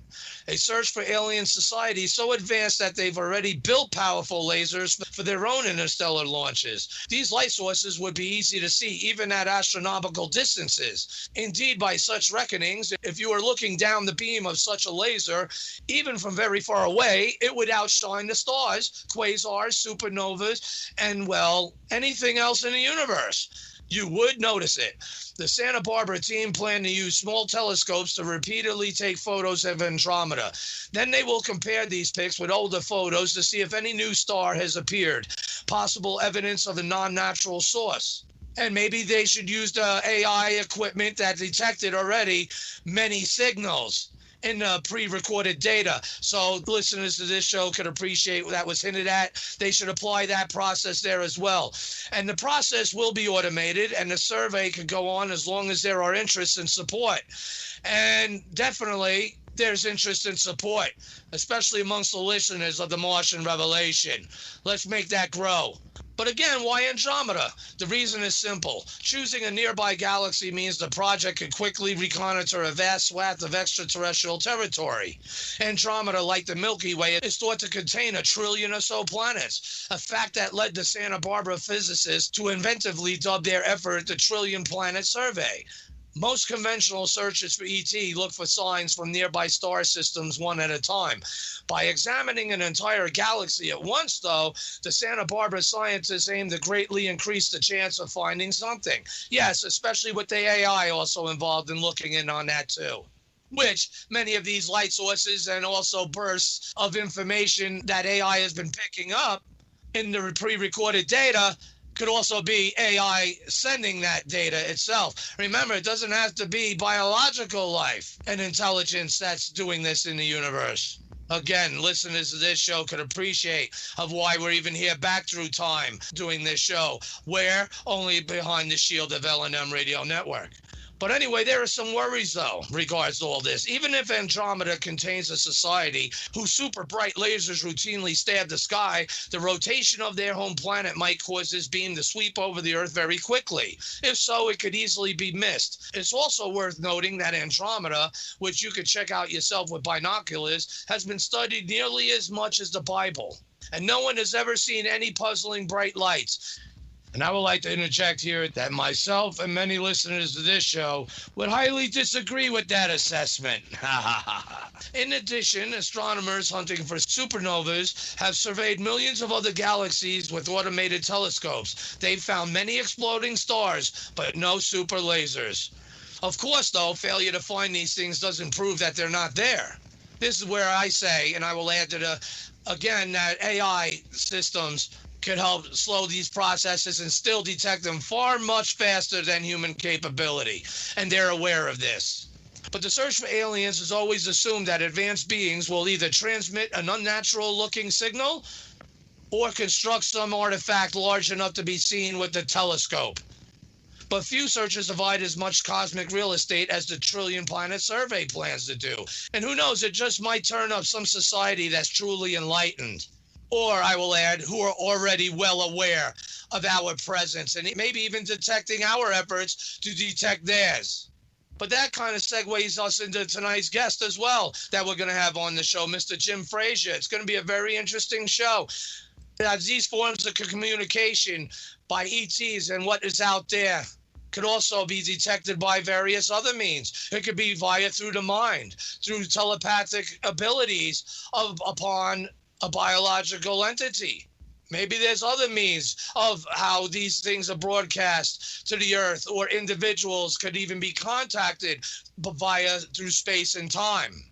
a search for alien societies so advanced that they've already built powerful lasers for their own interstellar launches. These light sources would be easy to see even at astronomical distances. Indeed, by such reckonings, if you were looking down the beam of such a laser, even from very far away, it would outshine the stars, quasars, supernovas, and, well, anything else in the universe. You would notice it. The Santa Barbara team plan to use small telescopes to repeatedly take photos of Andromeda. Then they will compare these pics with older photos to see if any new star has appeared, possible evidence of a non-natural source. And maybe they should use the AI equipment that detected already many signals in pre-recorded data. So listeners to this show could appreciate that was hinted at. They should apply that process there as well. And the process will be automated, and the survey could go on as long as there are interests and support. And definitely there's interest and support, especially amongst the listeners of the Martian Revelation. Let's make that grow. But again, why Andromeda? The reason is simple. Choosing a nearby galaxy means the project could quickly reconnoiter a vast swath of extraterrestrial territory. Andromeda, like the Milky Way, is thought to contain 1 trillion or so planets, a fact that led the Santa Barbara physicists to inventively dub their effort the Trillion Planet Survey. Most conventional searches for ET look for signs from nearby star systems one at a time. By examining an entire galaxy at once, though, the Santa Barbara scientists aim to greatly increase the chance of finding something. Yes, especially with the AI also involved in looking in on that too. Which many of these light sources and also bursts of information that AI has been picking up in the pre-recorded data could also be AI sending that data itself. Remember, it doesn't have to be biological life and intelligence that's doing this in the universe. Again, listeners to this show could appreciate of why we're even here back through time doing this show, where only behind the shield of L&M Radio Network. But anyway, there are some worries, though, regards to all this. Even if Andromeda contains a society whose super bright lasers routinely stab the sky, the rotation of their home planet might cause this beam to sweep over the Earth very quickly. If so, it could easily be missed. It's also worth noting that Andromeda, which you could check out yourself with binoculars, has been studied nearly as much as the Bible. And no one has ever seen any puzzling bright lights. And I would like to interject here that myself and many listeners to this show would highly disagree with that assessment. In addition, astronomers hunting for supernovas have surveyed millions of other galaxies with automated telescopes. They've found many exploding stars, but no super lasers. Of course, though, failure to find these things doesn't prove that they're not there. This is where I say, and I will add to that AI systems could help slow these processes and still detect them far much faster than human capability. And they're aware of this. But the search for aliens has always assumed that advanced beings will either transmit an unnatural looking signal or construct some artifact large enough to be seen with the telescope. But few searchers divide as much cosmic real estate as the Trillion Planet Survey plans to do. And who knows, it just might turn up some society that's truly enlightened. Or, I will add, who are already well aware of our presence and maybe even detecting our efforts to detect theirs. But that kind of segues us into tonight's guest as well that we're going to have on the show, Mr. Jim Frazier. It's going to be a very interesting show. As these forms of communication by ETs and what is out there could also be detected by various other means. It could be through the mind, through telepathic abilities upon a biological entity. Maybe there's other means of how these things are broadcast to the Earth, or individuals could even be contacted through space and time,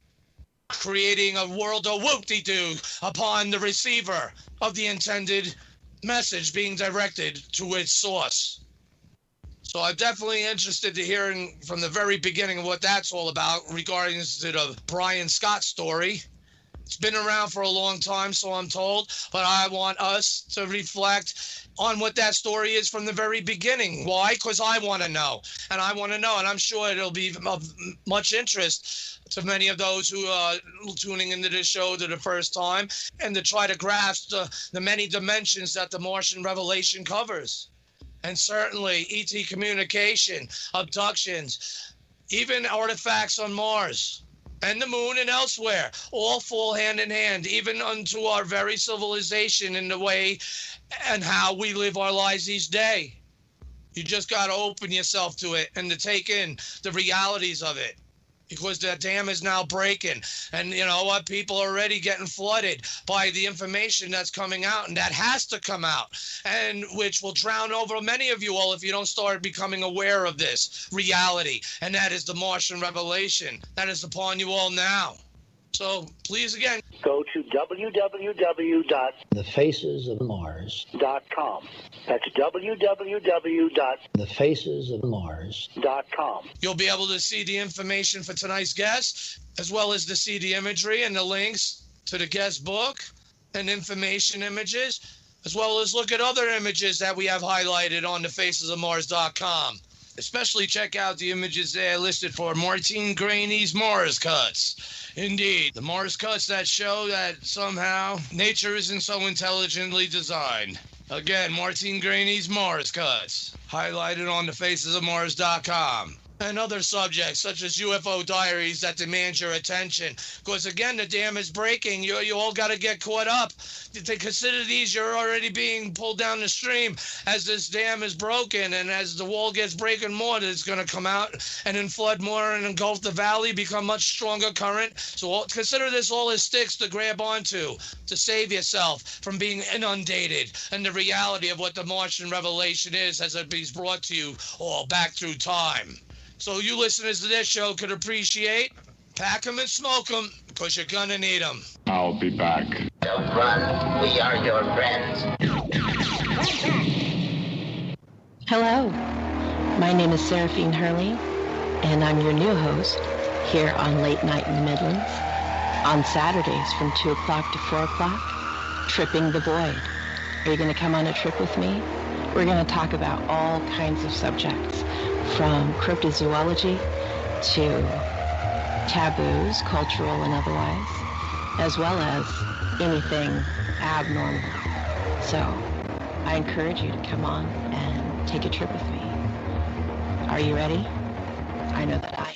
creating a world of whoop-de-doo upon the receiver of the intended message being directed to its source. So I'm definitely interested to hearing from the very beginning of what that's all about regarding to the Brian Scott story. It's been around for a long time, so I'm told, but I want us to reflect on what that story is from the very beginning. Why? Because I want to know, and I'm sure it'll be of much interest to many of those who are tuning into this show to the first time, and to try to grasp the many dimensions that the Martian revelation covers. And certainly ET communication, abductions, even artifacts on Mars and the moon and elsewhere, all fall hand in hand, even unto our very civilization in the way and how we live our lives each day. You just got to open yourself to it and to take in the realities of it, because the dam is now breaking. And you know what? People are already getting flooded by the information that's coming out, and that has to come out, and which will drown over many of you all if you don't start becoming aware of this reality. And that is the Martian revelation that is upon you all now. So please, again, go to www.thefacesofmars.com. That's www.thefacesofmars.com. You'll be able to see the information for tonight's guest, as well as to see the imagery and the links to the guest book and information images, as well as look at other images that we have highlighted on thefacesofmars.com. Especially check out the images there listed for Martin Graney's Mars Cuts. Indeed, the Mars Cuts that show that somehow nature isn't so intelligently designed. Again, Martin Graney's Mars Cuts, highlighted on thefacesofmars.com. And other subjects such as UFO diaries that demand your attention. Because again, the dam is breaking. You all got to get caught up. To consider these, you're already being pulled down the stream as this dam is broken, and as the wall gets breaking more, it's going to come out and then flood more and engulf the valley, become much stronger current. So consider this all as sticks to grab onto to save yourself from being inundated and the reality of what the Martian revelation is as it is brought to you all back through time. So you listeners to this show could appreciate, pack them and smoke them, because you're going to need them. I'll be back. Don't run. We are your friends. Hello, my name is Seraphine Hurley, and I'm your new host here on Late Night in the Midlands on Saturdays from 2 o'clock to 4 o'clock, Tripping the Void. Are you going to come on a trip with me? We're going to talk about all kinds of subjects, from cryptozoology to taboos, cultural and otherwise, as well as anything abnormal. So I encourage you to come on and take a trip with me. Are you ready? I know that I am.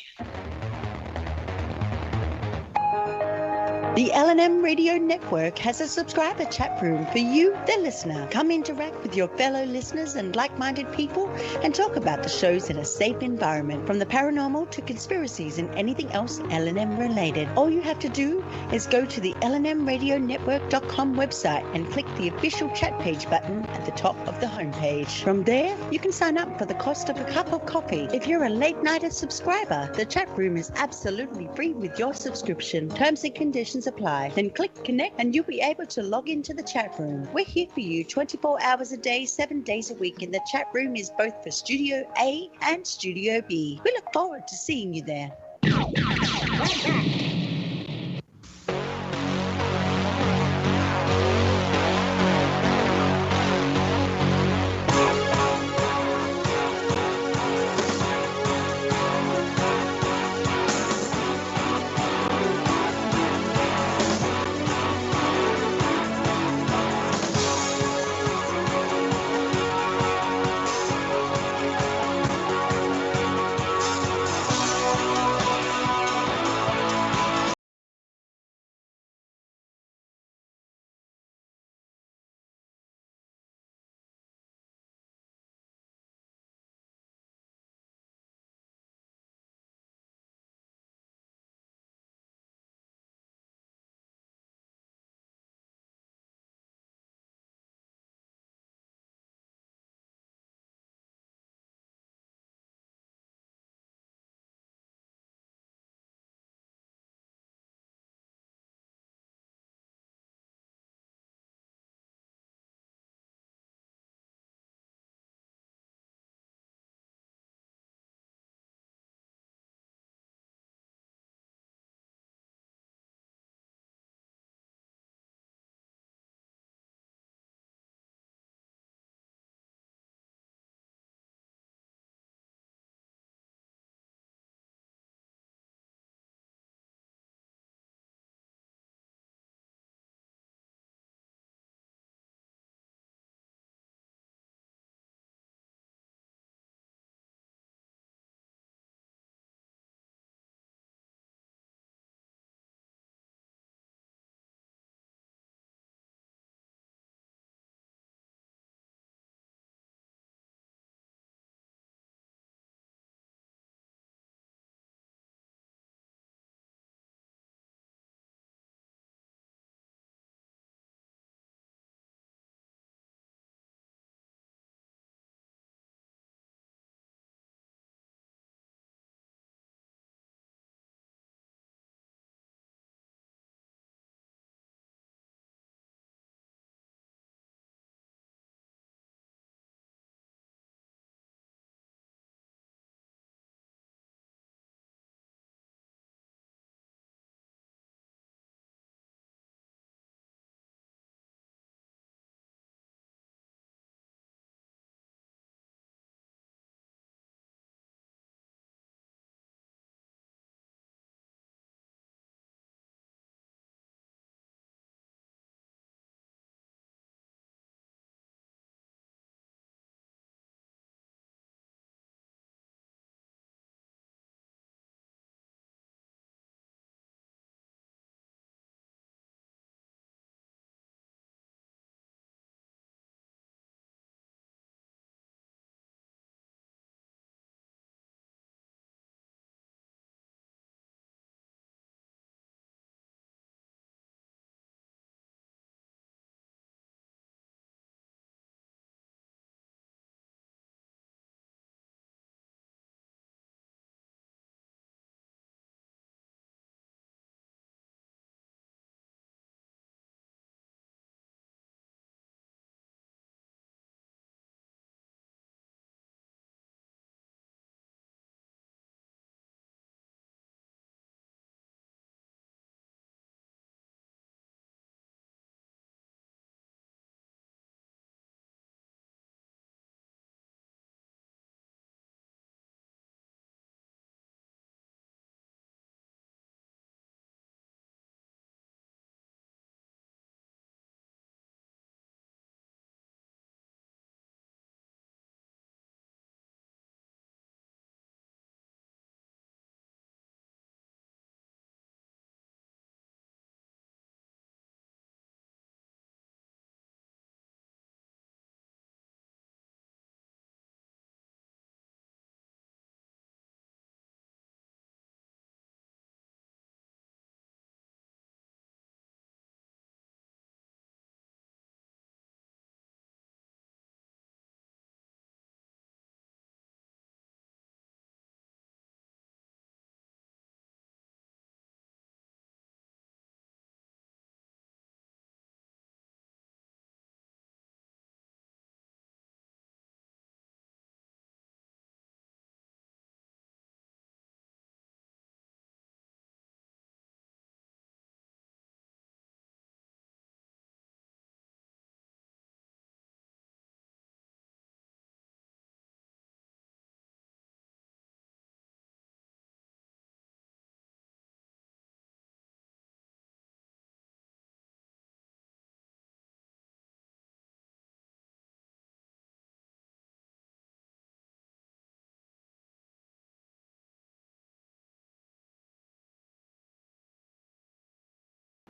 The L&M Radio Network has a subscriber chat room for you, the listener. Come interact with your fellow listeners and like-minded people and talk about the shows in a safe environment, from the paranormal to conspiracies and anything else L&M related. All you have to do is go to the lnmradionetwork.com website and click the official chat page button at the top of the homepage. From there, you can sign up for the cost of a cup of coffee. If you're a late-nighter subscriber, the chat room is absolutely free with your subscription. Terms and conditions apply. Then click connect and you'll be able to log into the chat room. We're here for you 24 hours a day, 7 days a week, and the chat room is both for Studio A and Studio B. We look forward to seeing you there.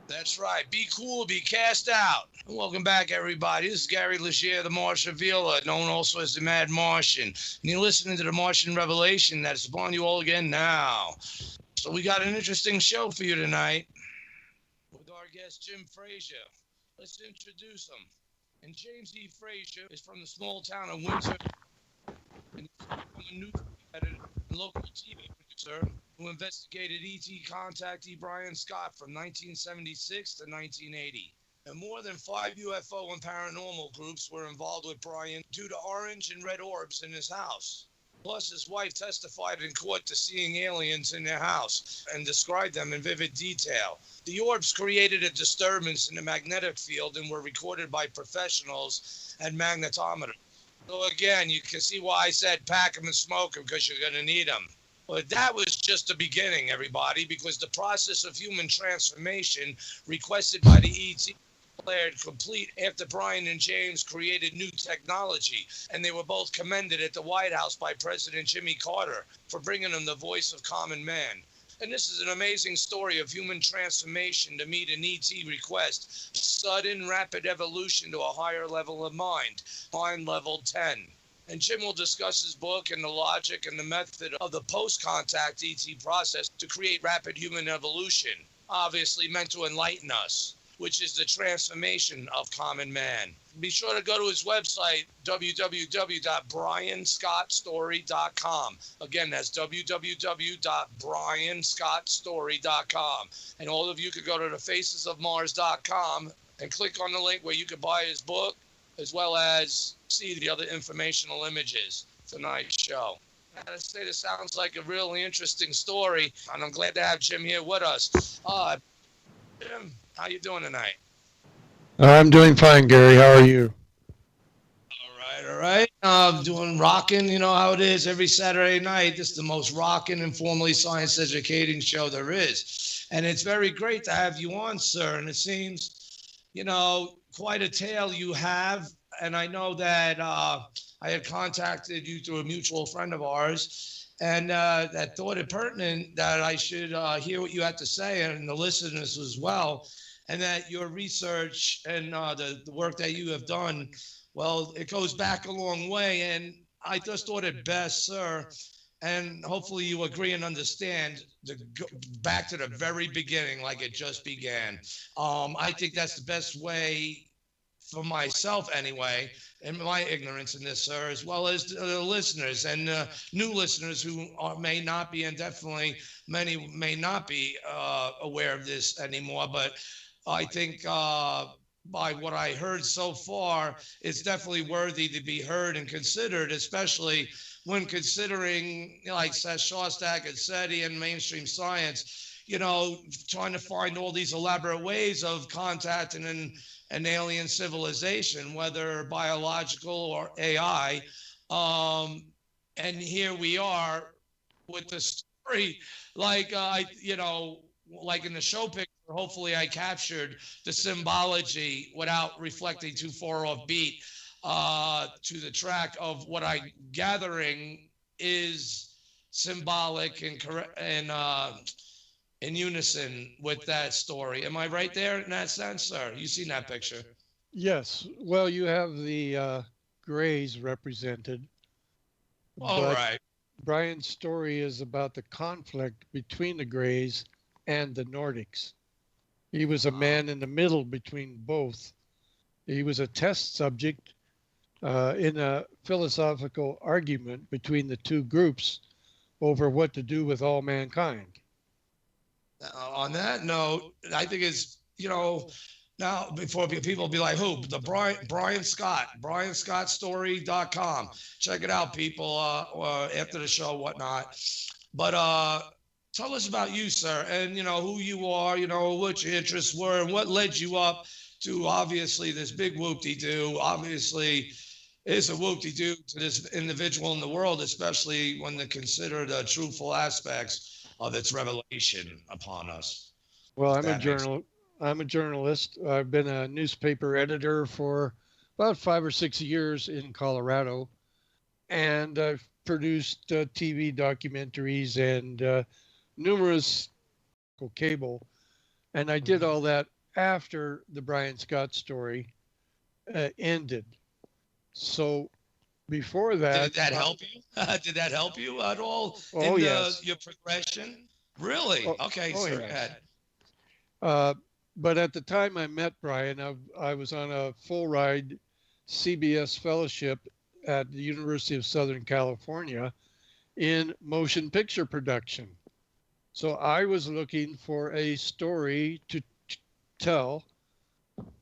That's right. Be cool, be cast out. And welcome back, everybody. This is Gary Leger, the Martian Villa, known also as the Mad Martian. And you're listening to the Martian Revelation that's upon you all again now. So we got an interesting show for you tonight with our guest, Jim Frazier. Let's introduce him. And James E. Frazier is from the small town of Windsor, and he's a news editor and local TV producer who investigated E.T. contactee Brian Scott from 1976 to 1980. And more than 5 UFO and paranormal groups were involved with Brian due to orange and red orbs in his house. Plus, his wife testified in court to seeing aliens in their house and described them in vivid detail. The orbs created a disturbance in the magnetic field and were recorded by professionals and magnetometers. So again, you can see why I said pack them and smoke them, because you're going to need them. But that was just the beginning, everybody, because the process of human transformation requested by the ET declared complete after Brian and James created new technology, and they were both commended at the White House by President Jimmy Carter for bringing them the voice of common man. And this is an amazing story of human transformation to meet an ET request, sudden rapid evolution to a higher level of mind level 10. And Jim will discuss his book and the logic and the method of the post-contact ET process to create rapid human evolution, obviously meant to enlighten us, which is the transformation of common man. Be sure to go to his website, www.brianscottstory.com. Again, that's www.brianscottstory.com. And all of you could go to thefacesofmars.com and click on the link where you could buy his book, as well as see the other informational images for tonight's show. I gotta say, this sounds like a really interesting story, and I'm glad to have Jim here with us. Jim, how you doing tonight? I'm doing fine, Gary. How are you? All right. Doing rocking, you know how it is every Saturday night. This is the most rocking, informally science educating show there is. And it's very great to have you on, sir. And it seems, quite a tale you have. And I know that I had contacted you through a mutual friend of ours, and that thought it pertinent that I should hear what you had to say, and the listeners as well, and that your research and the work that you have done, well, it goes back a long way. And I just thought it best, sir, and hopefully you agree and understand, to go back to the very beginning, like it just began. I think that's the best way for myself anyway, and my ignorance in this, sir, as well as the listeners and new listeners who may not be, and definitely many may not be aware of this anymore. But I think by what I heard so far, it's definitely worthy to be heard and considered, especially when considering, like Seth Shostak and SETI and mainstream science, trying to find all these elaborate ways of contacting an alien civilization, whether biological or AI. And here we are with the story, like like in the show picture. Hopefully I captured the symbology without reflecting too far off beat to the track of what I'm gathering is symbolic and correct and in unison with that story. Am I right there in that sense, sir? You seen that picture? Yes. Well, you have the Greys represented. All right. Brian's story is about the conflict between the Greys and the Nordics. He was a man in the middle between both. He was a test subject in a philosophical argument between the two groups over what to do with all mankind. On that note, I think it's, now before people be like, who? The Brian Scott, BrianScottStory.com. Check it out, people, after the show, whatnot. But tell us about you, sir, and, who you are, what your interests were, and what led you up to, obviously, this big whoop-de-doo. Obviously, is a whoop-de-doo to this individual in the world, especially when they consider the truthful aspects of its revelation upon us. Well, I'm a journalist. I've been a newspaper editor for about 5 or 6 years in Colorado, and I've produced TV documentaries and numerous cable, and I did all that after the Brian Scott story ended. So before that, Did that help you? Did that help you at all oh in yes, your progression? Really? Okay, oh sir. Go yes. ahead. But at the time I met Brian, I was on a full ride CBS fellowship at the University of Southern California in motion picture production. So I was looking for a story to tell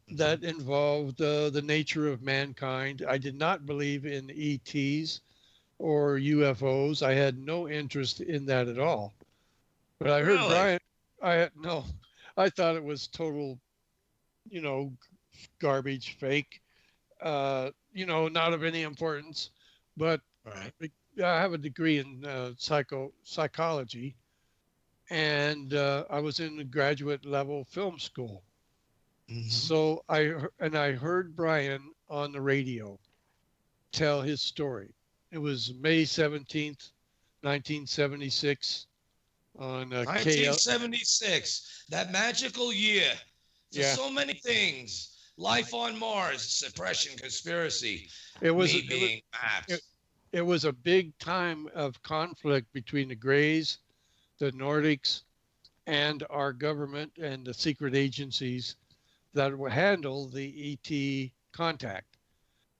that involved the nature of mankind. I did not believe in ETs or UFOs. I had no interest in that at all. But I heard Really? Brian, no, I thought it was total, you know, garbage, fake, not of any importance. But Right. I have a degree in psychology, and I was in the graduate level film school. So I heard Brian on the radio tell his story. It was May 17th, 1976 on KL. 1976, that magical year for Yeah, so many things. Life on Mars, suppression, conspiracy, it was me it was being mapped. it was a big time of conflict between the Greys, the Nordics, and our government and the secret agencies that will handle the ET contact.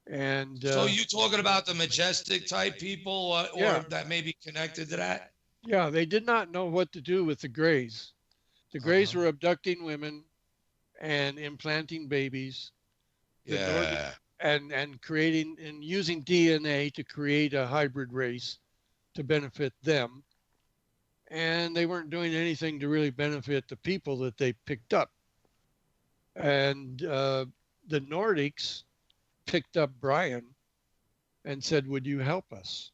And So you talking about the majestic type people, or yeah, that may be connected to that? yeah, they did not know what to do with the Greys. The Greys were abducting women and implanting babies. The Nordic Yeah. and creating and using DNA to create a hybrid race to benefit them. And they weren't doing anything to really benefit the people that they picked up. And the Nordics picked up Brian and said, "Would you help us?"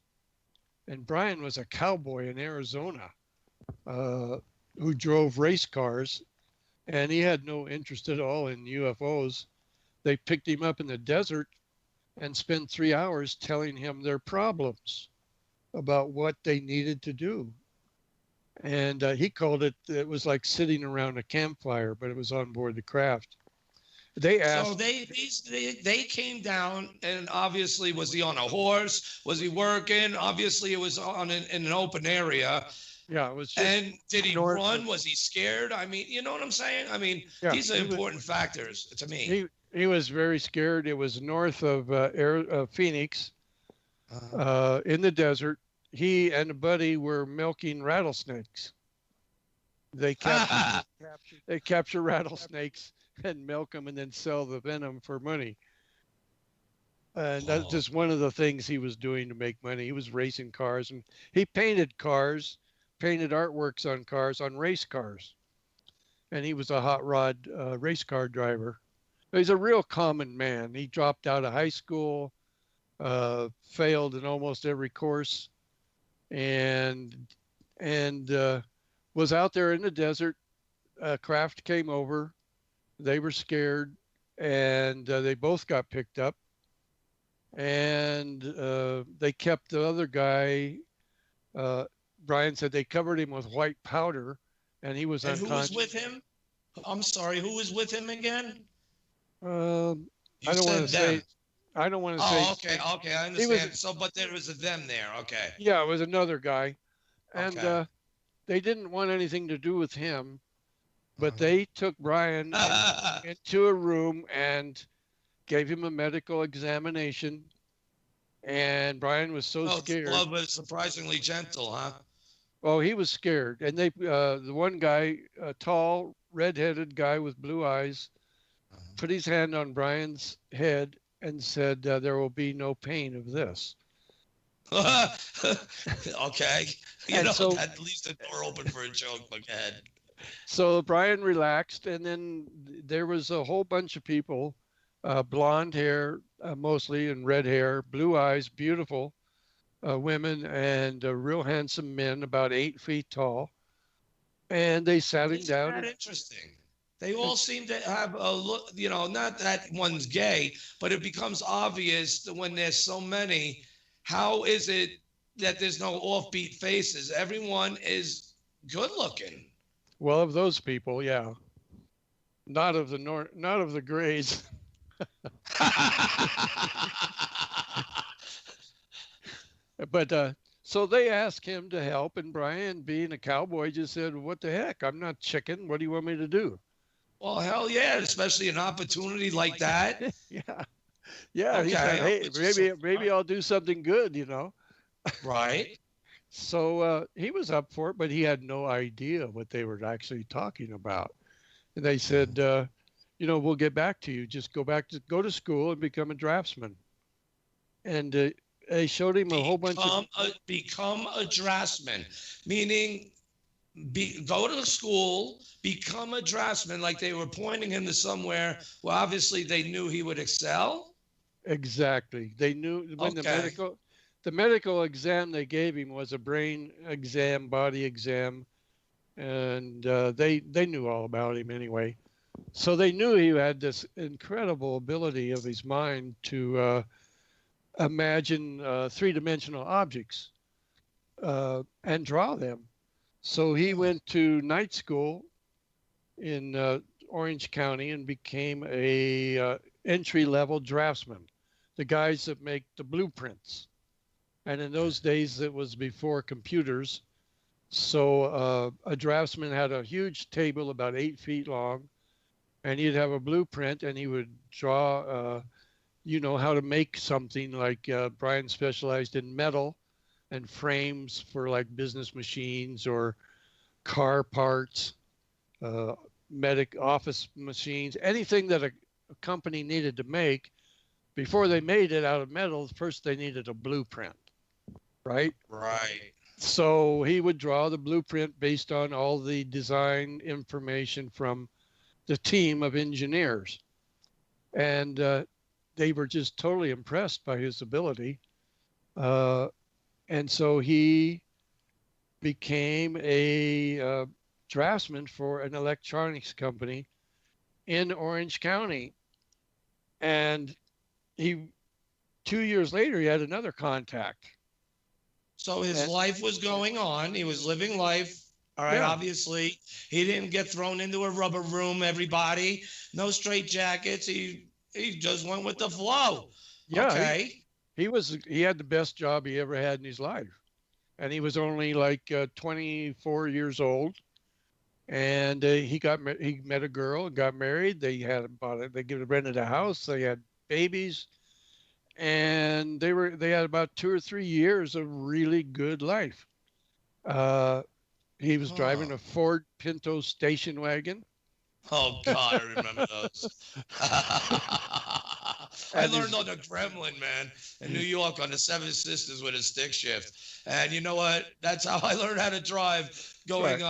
And Brian was a cowboy in Arizona who drove race cars, and he had no interest at all in UFOs. They picked him up in the desert and spent 3 hours telling him their problems about what they needed to do. And he called it was like sitting around a campfire, but it was on board the craft. They asked. So they came down, and obviously, was he on a horse? Was he working? Obviously, it was in an open area. Yeah, it was just. And did he run? Was he scared? I mean, you know what I'm saying? I mean, yeah, these are important factors to me. He was very scared. It was north of Phoenix, in the desert. He and a buddy were milking rattlesnakes. They capture rattlesnakes and milk them and then sell the venom for money. And that's just one of the things he was doing to make money. He was racing cars, and he painted cars, painted artworks on cars, on race cars. And he was a hot rod race car driver. He's a real common man. He dropped out of high school, failed in almost every course, and was out there in the desert. A craft came over. They were scared, and they both got picked up. And they kept the other guy. Brian said they covered him with white powder, and he was unconscious. Who was with him? I'm sorry, who was with him again? I don't want to say. I don't want to say. Oh, okay, I understand. But there was a them there. Okay. Yeah, it was another guy, and they didn't want anything to do with him, but they took Brian into a room and gave him a medical examination, and Brian was so scared. Love was surprisingly gentle, huh? Oh, he was scared, and the one guy, a tall, red-headed guy with blue eyes, put his hand on Brian's head and said, "There will be no pain of this." Okay. That leaves the door open for a joke, but go ahead. So Brian relaxed, and then there was a whole bunch of people, blonde hair mostly, and red hair, blue eyes, beautiful women, and real handsome men, about 8 feet tall. And they sat him down. Isn't that interesting? They all seem to have a look, not that one's gay, but it becomes obvious that when there's so many, how is it that there's no offbeat faces? Everyone is good looking. Well, of those people, yeah. not of the not of the Greys. But so they asked him to help, and Brian, being a cowboy, just said, "What the heck? I'm not chicken. What do you want me to do?" Well, hell yeah, especially an opportunity like that. Yeah, yeah. He Okay, said, I'll "Hey, put you some. maybe I'll do something good, you know." Right. So he was up for it, but he had no idea what they were actually talking about. And they said, "We'll get back to you. Just go to school and become a draftsman." And they showed him a whole bunch of Become a draftsman, meaning go to school, become a draftsman, like they were pointing him to somewhere where obviously they knew he would excel. exactly. They knew when Okay. the medical exam they gave him was a brain exam, body exam, and they knew all about him anyway. So they knew he had this incredible ability of his mind to imagine three-dimensional objects and draw them. So he went to night school in Orange County and became a entry-level draftsman, the guys that make the blueprints. And in those days, it was before computers. So a draftsman had a huge table about 8 feet long, and he'd have a blueprint, and he would draw, how to make something. Like Brian specialized in metal and frames for like business machines or car parts, medic office machines, anything that a company needed to make. Before they made it out of metal, first they needed a blueprint, right? Right. So he would draw the blueprint based on all the design information from the team of engineers. And they were just totally impressed by his ability. And so he became a draftsman for an electronics company in Orange County. And 2 years later, he had another contact. So his life was going on. He was living life. All right. Yeah. Obviously, he didn't get thrown into a rubber room. Everybody, no straight jackets. He just went with the flow. Yeah. Okay. He had the best job he ever had in his life, and he was only like 24 years old. And he met a girl and got married. They rented a house. They had babies. And they had about 2 or 3 years of really good life. He was driving a Ford Pinto station wagon. Oh God, I remember those. I learned on the Gremlin, man, in New York on the Seven Sisters with a stick shift. And you know what? That's how I learned how to drive, going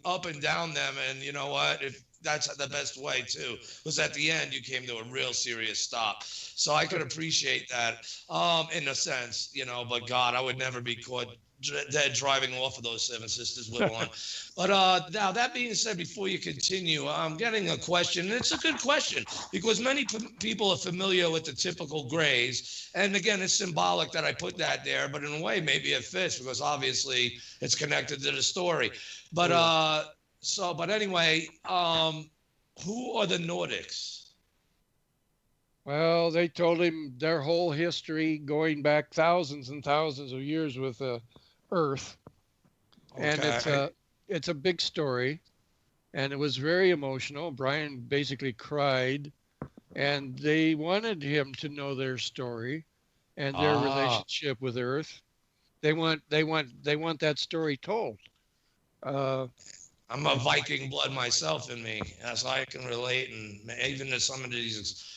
up and down them. And you know what? That's the best way too, was at the end you came to a real serious stop. So I could appreciate that in a sense, but God, I would never be caught dead driving off of those Seven Sisters with one. But now that being said, before you continue, I'm getting a question, and it's a good question because many people are familiar with the typical Greys. And again, it's symbolic that I put that there, but in a way, maybe it fits because obviously it's connected to the story. But anyway, who are the Nordics? Well, they told him their whole history going back thousands and thousands of years with the Earth. Okay. And it's a big story, and it was very emotional. Brian basically cried, and they wanted him to know their story and their relationship with Earth. They want that story told. I'm a Viking blood myself in me, as I can relate, and even to some of these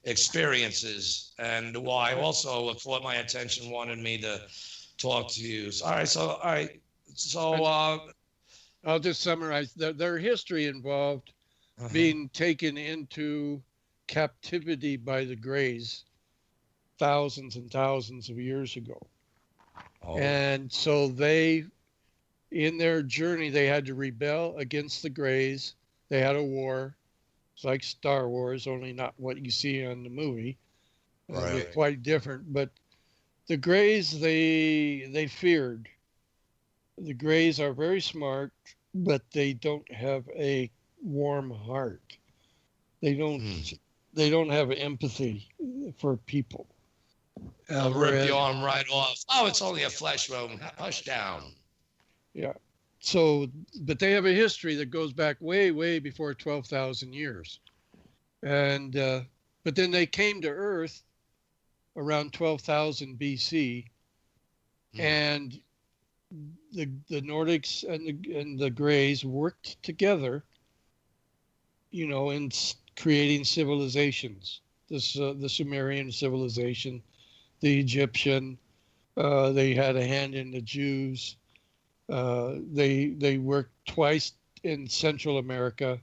experiences, and why also caught my attention, wanted me to talk to you. All right. I'll just summarize. Their history involved being taken into captivity by the Greys thousands and thousands of years ago. And so in their journey, they had to rebel against the Greys. They had a war. It's like Star Wars, only not what you see on the movie. They're quite different. But the Greys, they feared. The Greys are very smart, but they don't have a warm heart. They don't have empathy for people. They'll rip your arm right off. Oh, it's only a flesh wound. Hush down. Yeah. So, but they have a history that goes back way, way before 12,000 years. And, but then they came to Earth around 12,000 BC, and the Nordics and the Greys worked together, you know, in creating civilizations. The Sumerian civilization, the Egyptian, they had a hand in the Jews. They worked twice in Central America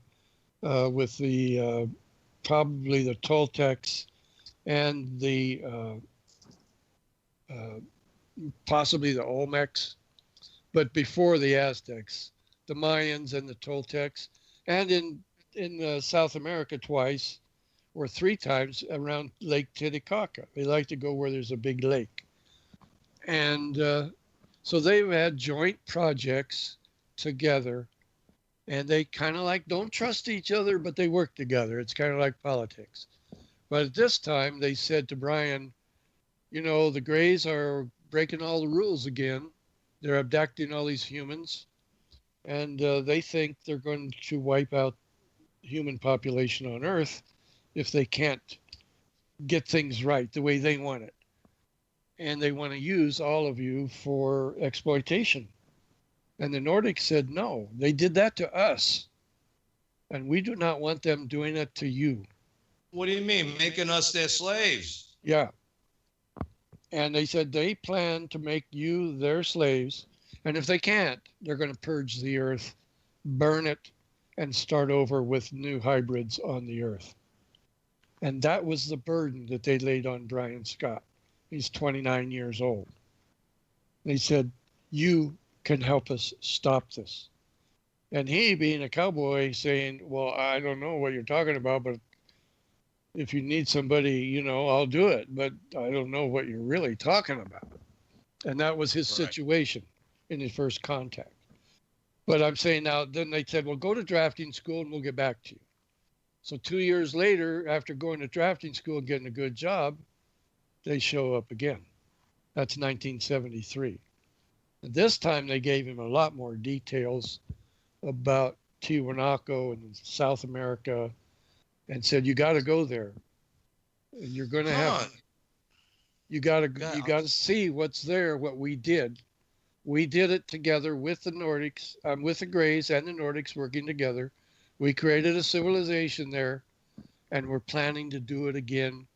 with the probably the Toltecs and the possibly the Olmecs, but before the Aztecs, the Mayans and the Toltecs, and in South America twice or three times around Lake Titicaca. They like to go where there's a big lake. And so they've had joint projects together, and they kind of like don't trust each other, but they work together. It's kind of like politics. But at this time, they said to Brian, you know, the Greys are breaking all the rules again. They're abducting all these humans, and they think they're going to wipe out human population on Earth if they can't get things right the way they want it. And they want to use all of you for exploitation. And the Nordics said, no, they did that to us. And we do not want them doing it to you. What do you mean, making us their slaves? Yeah. And they said they plan to make you their slaves. And if they can't, they're going to purge the Earth, burn it, and start over with new hybrids on the Earth. And that was the burden that they laid on Brian Scott. He's 29 years old. They said, you can help us stop this. And he, being a cowboy, saying, well, I don't know what you're talking about, but if you need somebody, you know, I'll do it. But I don't know what you're really talking about. And that was his situation in his first contact. But I'm saying now, then they said, well, go to drafting school and we'll get back to you. So 2 years later, after going to drafting school and getting a good job, they show up again. That's 1973. And this time they gave him a lot more details about Tiwanaku and South America, and said, you got to go there. And you're going to have, you got to see what's there, what we did. We did it together with the Nordics, with the Greys and the Nordics working together. We created a civilization there, and we're planning to do it again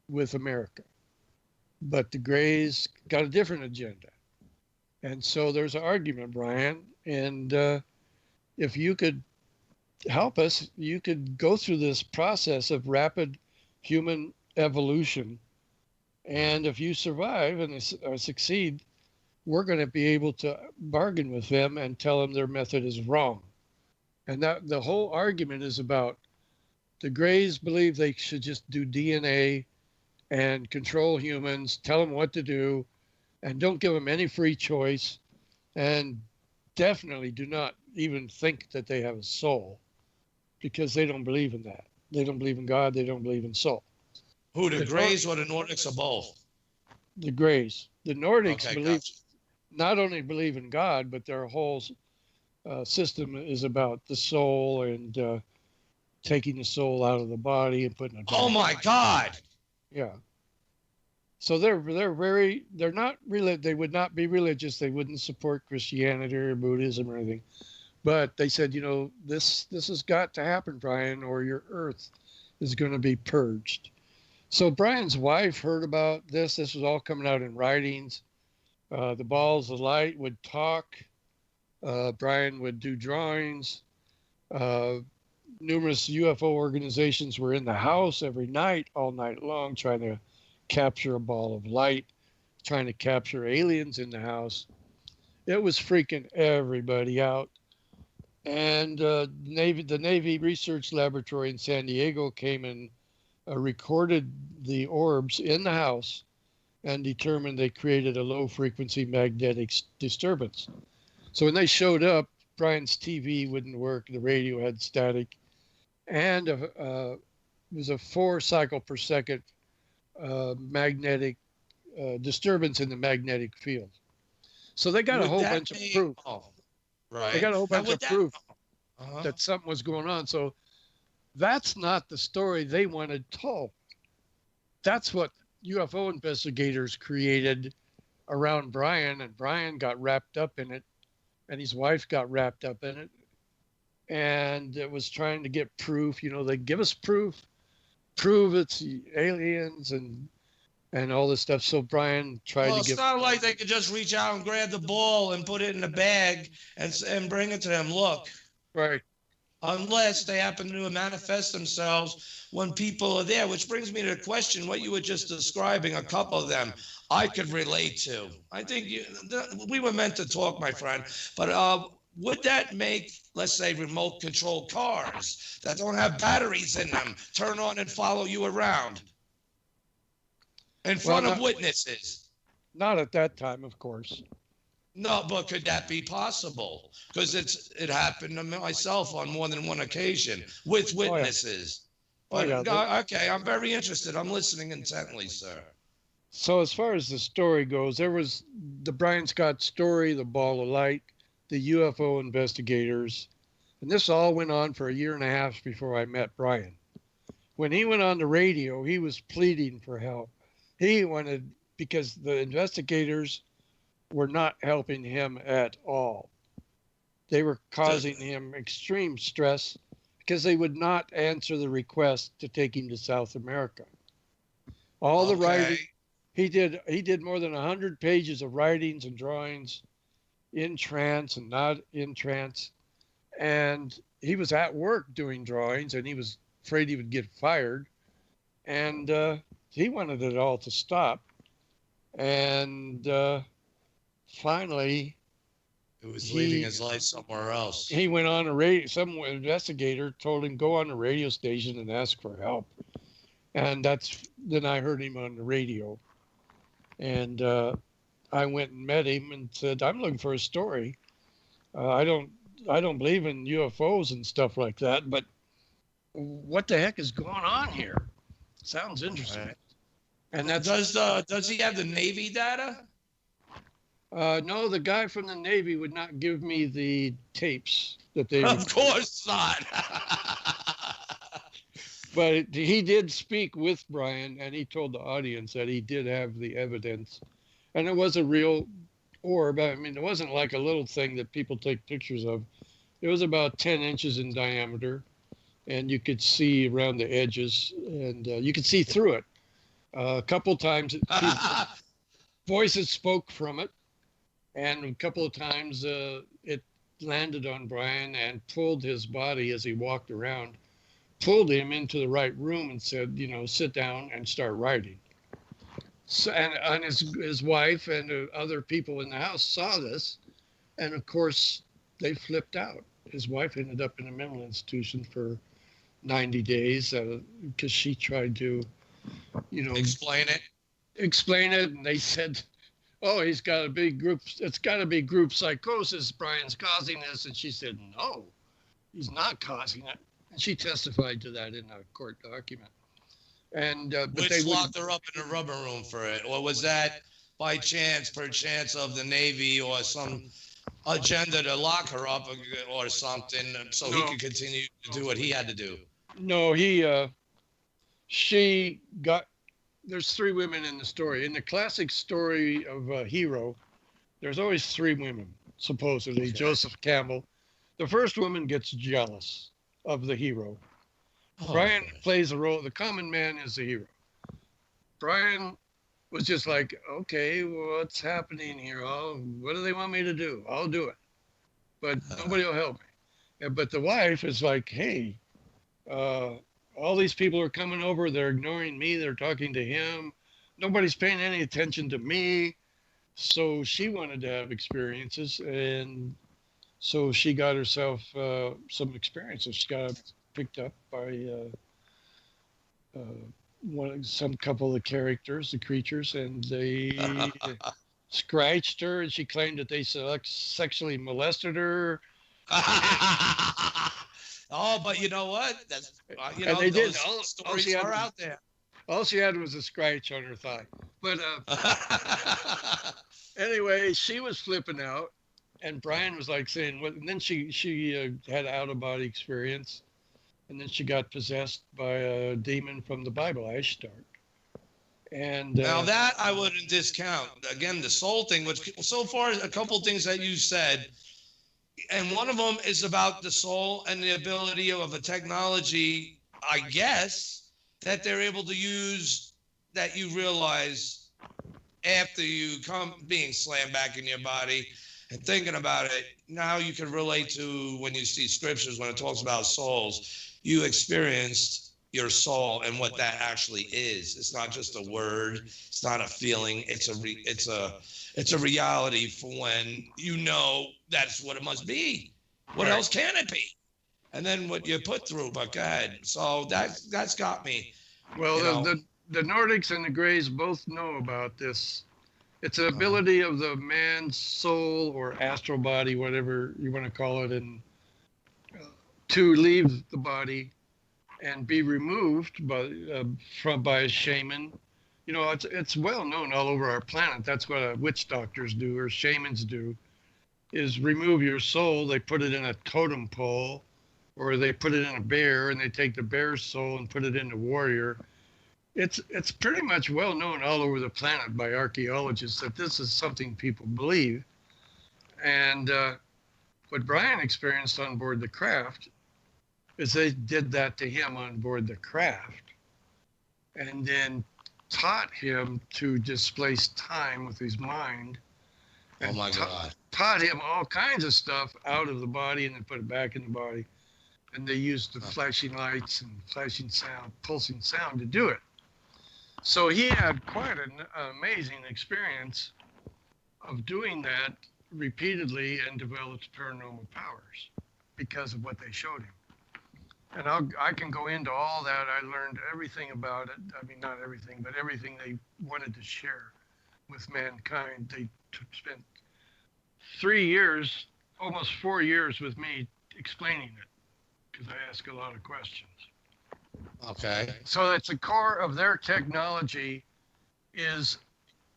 with America. But the Greys got a different agenda. And so there's an argument, Brian. And if you could help us, you could go through this process of rapid human evolution. And if you survive and succeed, we're going to be able to bargain with them and tell them their method is wrong. And that the whole argument is about the Greys believe they should just do DNA and control humans, tell them what to do, and don't give them any free choice, and definitely do not even think that they have a soul, because they don't believe in that. They don't believe in God. They don't believe in soul. Who, the Greys or the Nordics or both? The Greys. The Nordics not only believe in God, but their whole system is about the soul and taking the soul out of the body and putting it back. Oh my God! Yeah. So they would not be religious. They wouldn't support Christianity or Buddhism or anything. But they said, you know, this has got to happen, Brian, or your Earth is going to be purged. So Brian's wife heard about this. This was all coming out in writings. The balls of light would talk. Brian would do drawings. Numerous UFO organizations were in the house every night, all night long, trying to capture a ball of light, trying to capture aliens in the house. It was freaking everybody out. And the Navy Research Laboratory in San Diego came and recorded the orbs in the house and determined they created a low frequency magnetic disturbance. So when they showed up, Brian's TV wouldn't work, the radio had static, and was a 4 cycle per second magnetic disturbance in the magnetic field. So they got a whole bunch of proof. Oh, right. They got a whole bunch of proof Uh-huh. that something was going on. So that's not the story they wanted told. That's what UFO investigators created around Brian, and Brian got wrapped up in it, and his wife got wrapped up in it. And it was trying to get proof. You know, they give us proof it's aliens and all this stuff. So Brian tried to It's get. not like they could just reach out and grab the ball and put it in a bag and bring it to them. Look, Right. unless they happen to manifest themselves when people are there, which brings me to the question, what you were just describing, a couple of them I could relate to. I think we were meant to talk, my friend, but would that make, let's say, remote control cars that don't have batteries in them turn on and follow you around in front of witnesses? Not at that time, of course. No, but could that be possible? Because it happened to myself on more than one occasion with witnesses. But okay, I'm very interested. I'm listening intently, sir. So as far as the story goes, there was the Brian Scott story, the ball of light, the UFO investigators, and this all went on for 1.5 years before I met Brian. When he went on the radio, he was pleading for help. He wanted, because the investigators were not helping him at all. They were causing him extreme stress because they would not answer the request to take him to South America. All the writing, he did more than 100 pages of writings and drawings in trance and not in trance. And he was at work doing drawings, and he was afraid he would get fired. And he wanted it all to stop. And finally, it was leading his life somewhere else. He went on a radio. Some investigator told him, go on the radio station and ask for help. And then I heard him on the radio. And I went and met him and said, I'm looking for a story. I don't believe in UFOs and stuff like that, but what the heck is going on here? Sounds interesting. Right. And that does he have the Navy data? No, the guy from the Navy would not give me the tapes that they. Of course not. But he did speak with Brian, and he told the audience that he did have the evidence, and it was a real orb. I mean, it wasn't like a little thing that people take pictures of. It was about 10 inches in diameter, and you could see around the edges, and you could see through it. A couple of times, voices spoke from it, and a couple of times it landed on Brian and pulled his body as he walked around, pulled him into the right room and said, sit down and start writing. So, and his wife and other people in the house saw this, and of course they flipped out. His wife ended up in a mental institution for 90 days because she tried to, explain it. And they said, oh, he's got a big group. It's got to be group psychosis. Brian's causing this. And she said, no, he's not causing it. And she testified to that in a court document. And but they locked her up in the rubber room for it, or was that by chance, perchance of the Navy or some agenda to lock her up or something, so he could continue to do what he had to do? No, she got. There's 3 women in the story. In the classic story of a hero, there's always 3 women, supposedly. Okay. Joseph Campbell. The first woman gets jealous of the hero. Oh, Brian plays a role. The common man is the hero. Brian was just like, okay, well, what's happening here? What do they want me to do? I'll do it. But nobody will help me. But the wife is like, hey, all these people are coming over. They're ignoring me. They're talking to him. Nobody's paying any attention to me. So she wanted to have experiences. And so she got herself some experiences. She got picked up by some couple of the characters, the creatures, and they scratched her, and she claimed that they sexually molested her. Oh, but you know what? That's And they did. those All stories she had are was- out there. All she had was a scratch on her thigh. But anyway, she was flipping out, and Brian was like saying, "What?" And then she had an out of body experience, and then she got possessed by a demon from the Bible, Ashtar. And Now that I wouldn't discount. Again, the soul thing, which so far a couple things that you said, and one of them is about the soul and the ability of a technology, I guess, that they're able to use that you realize after you come being slammed back in your body and thinking about it. Now you can relate to when you see scriptures when it talks about souls. You experienced your soul and what that actually is. It's not just a word. It's not a feeling. It's a reality for when you know that's what it must be. What else can it be? And then what you put through. But go ahead. So that's got me. Well, the Nordics and the Greys both know about this. It's an ability of the man's soul or astral body, whatever you want to call it, and to leave the body and be removed by a shaman. You know, it's well known all over our planet. That's what witch doctors do or shamans do, is remove your soul. They put it in a totem pole, or they put it in a bear, and they take the bear's soul and put it in the warrior. It's pretty much well known all over the planet by archaeologists that this is something people believe. And what Brian experienced on board the craft is they did that to him on board the craft, and then taught him to displace time with his mind. Oh my God. Taught him all kinds of stuff out of the body and then put it back in the body. And they used the flashing lights and flashing sound, pulsing sound to do it. So he had quite an amazing experience of doing that repeatedly and developed paranormal powers because of what they showed him. And I can go into all that. I learned everything about it. I mean, not everything, but everything they wanted to share with mankind. They spent 3 years, almost 4 years with me explaining it, because I ask a lot of questions. Okay. So it's the core of their technology is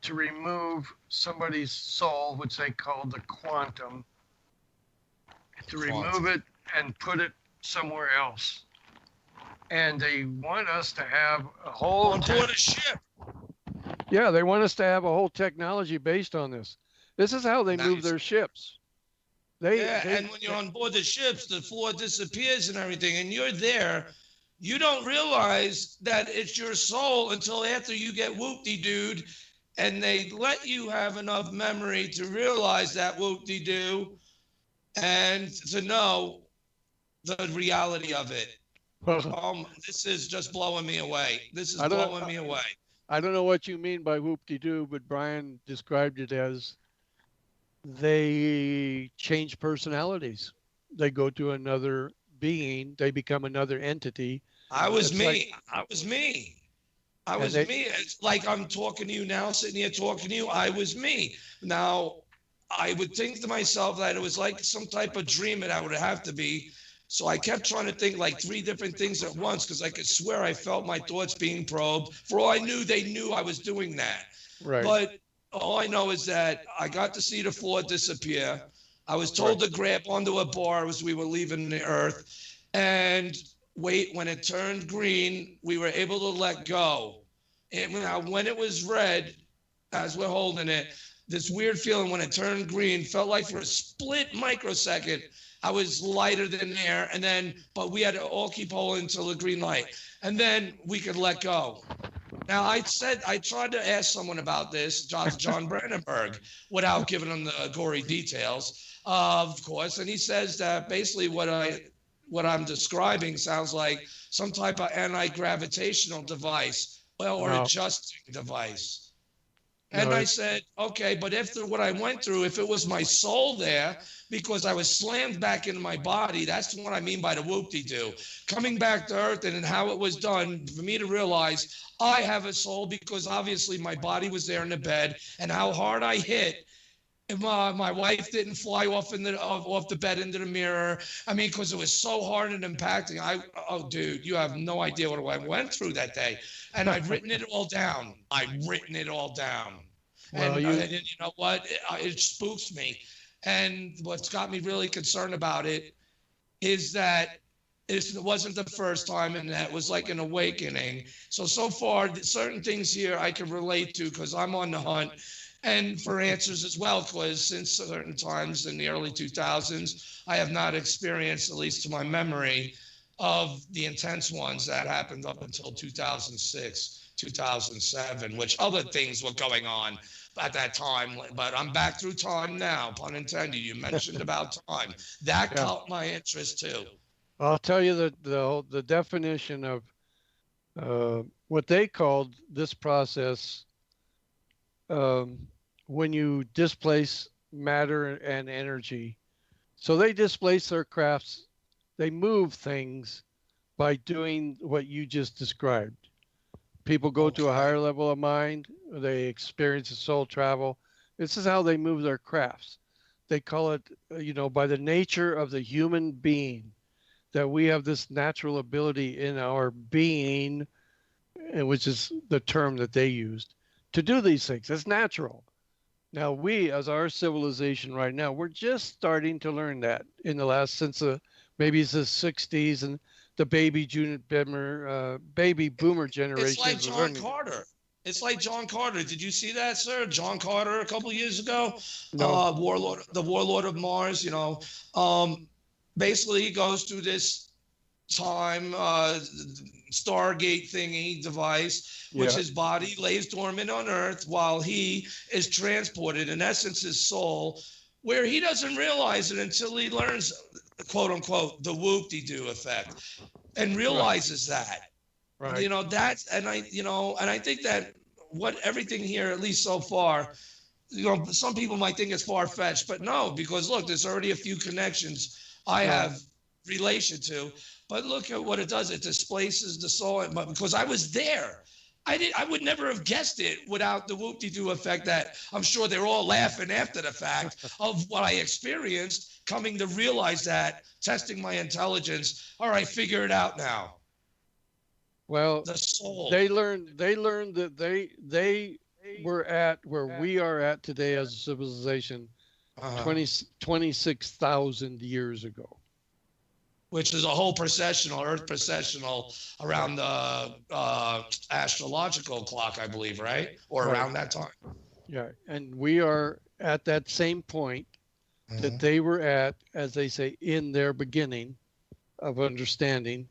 to remove somebody's soul, which they call the quantum, to remove it and put it somewhere else. And they want us to have a whole... On board a ship. Yeah, they want us to have a whole technology based on this. This is how they move their ships. And when you're on board the ships, the floor disappears and everything, and you're there. You don't realize that it's your soul until after you get whoop-de-dooed, and they let you have enough memory to realize that whoop-de-doo and to know the reality of it. This is just blowing me away. This is blowing me away. I don't know what you mean by whoop-de-doo, but Brian described it as they change personalities. They go to another being. They become another entity. I was me. It's like I'm talking to you now, sitting here talking to you. I was me. Now, I would think to myself that it was like some type of dream that I would have to be. So I kept trying to think like 3 different things at once because I could swear I felt my thoughts being probed. For all I knew, they knew I was doing that. Right. But all I know is that I got to see the floor disappear. I was told to grab onto a bar as we were leaving the earth. And wait, when it turned green, we were able to let go. And now when it was red, as we're holding it, this weird feeling when it turned green felt like for a split microsecond, I was lighter than air. And then, but we had to all keep holding until the green light. And then we could let go. Now, I tried to ask someone about this, John Brandenburg, without giving him the gory details, of course. And he says that basically what I'm describing sounds like some type of anti-gravitational device or adjusting device. And I said, okay, but after what I went through, if it was my soul there, because I was slammed back into my body, that's what I mean by the whoop-de-doo. Coming back to earth and how it was done, for me to realize I have a soul because obviously my body was there in the bed and how hard I hit My wife didn't fly off the bed into the mirror. I mean, because it was so hard and impacting. Oh, dude, you have no idea what I went through that day. And I've written it all down. Well, And you know what? It spooks me. And what's got me really concerned about it is that it wasn't the first time, and that was like an awakening. So far, certain things here I can relate to because I'm on the hunt and for answers as well, because since certain times in the early 2000s, I have not experienced, at least to my memory, of the intense ones that happened up until 2006, 2007, which other things were going on at that time. But I'm back through time now, pun intended. You mentioned about time. That caught my interest too. I'll tell you the definition of what they called this process when you displace matter and energy. So they displace their crafts, they move things by doing what you just described. People go to a higher level of mind, they experience a soul travel. This is how they move their crafts. They call it, by the nature of the human being, that we have this natural ability in our being, which is the term that they used, to do these things. It's natural. Now, we, as our civilization right now, we're just starting to learn that in the last, since maybe it's the 60s and the baby boomer generation. It's like John Carter. It's like John Carter. Did you see that, sir? John Carter a couple of years ago? No. The warlord of Mars, basically he goes through this time Stargate thingy device, which his body lays dormant on Earth while he is transported, in essence, his soul, where he doesn't realize it until he learns, quote unquote, the whoop-de-doo effect, and realizes that. Right. I think that what everything here, at least so far, some people might think it's far-fetched, but no, because look, there's already a few connections I have relation to, but look at what it does. It displaces the soul, because I was there. I would never have guessed it without the whoop-de-doo effect that I'm sure they're all laughing after the fact of what I experienced, coming to realize that, testing my intelligence. All right, figure it out now. Well, the soul. They learned that they were at where we are at today as a civilization 26,000 years ago. Which is a whole Earth processional around the astrological clock, I believe, right? Or around that time. Yeah, and we are at that same point that they were at, as they say, in their beginning of understanding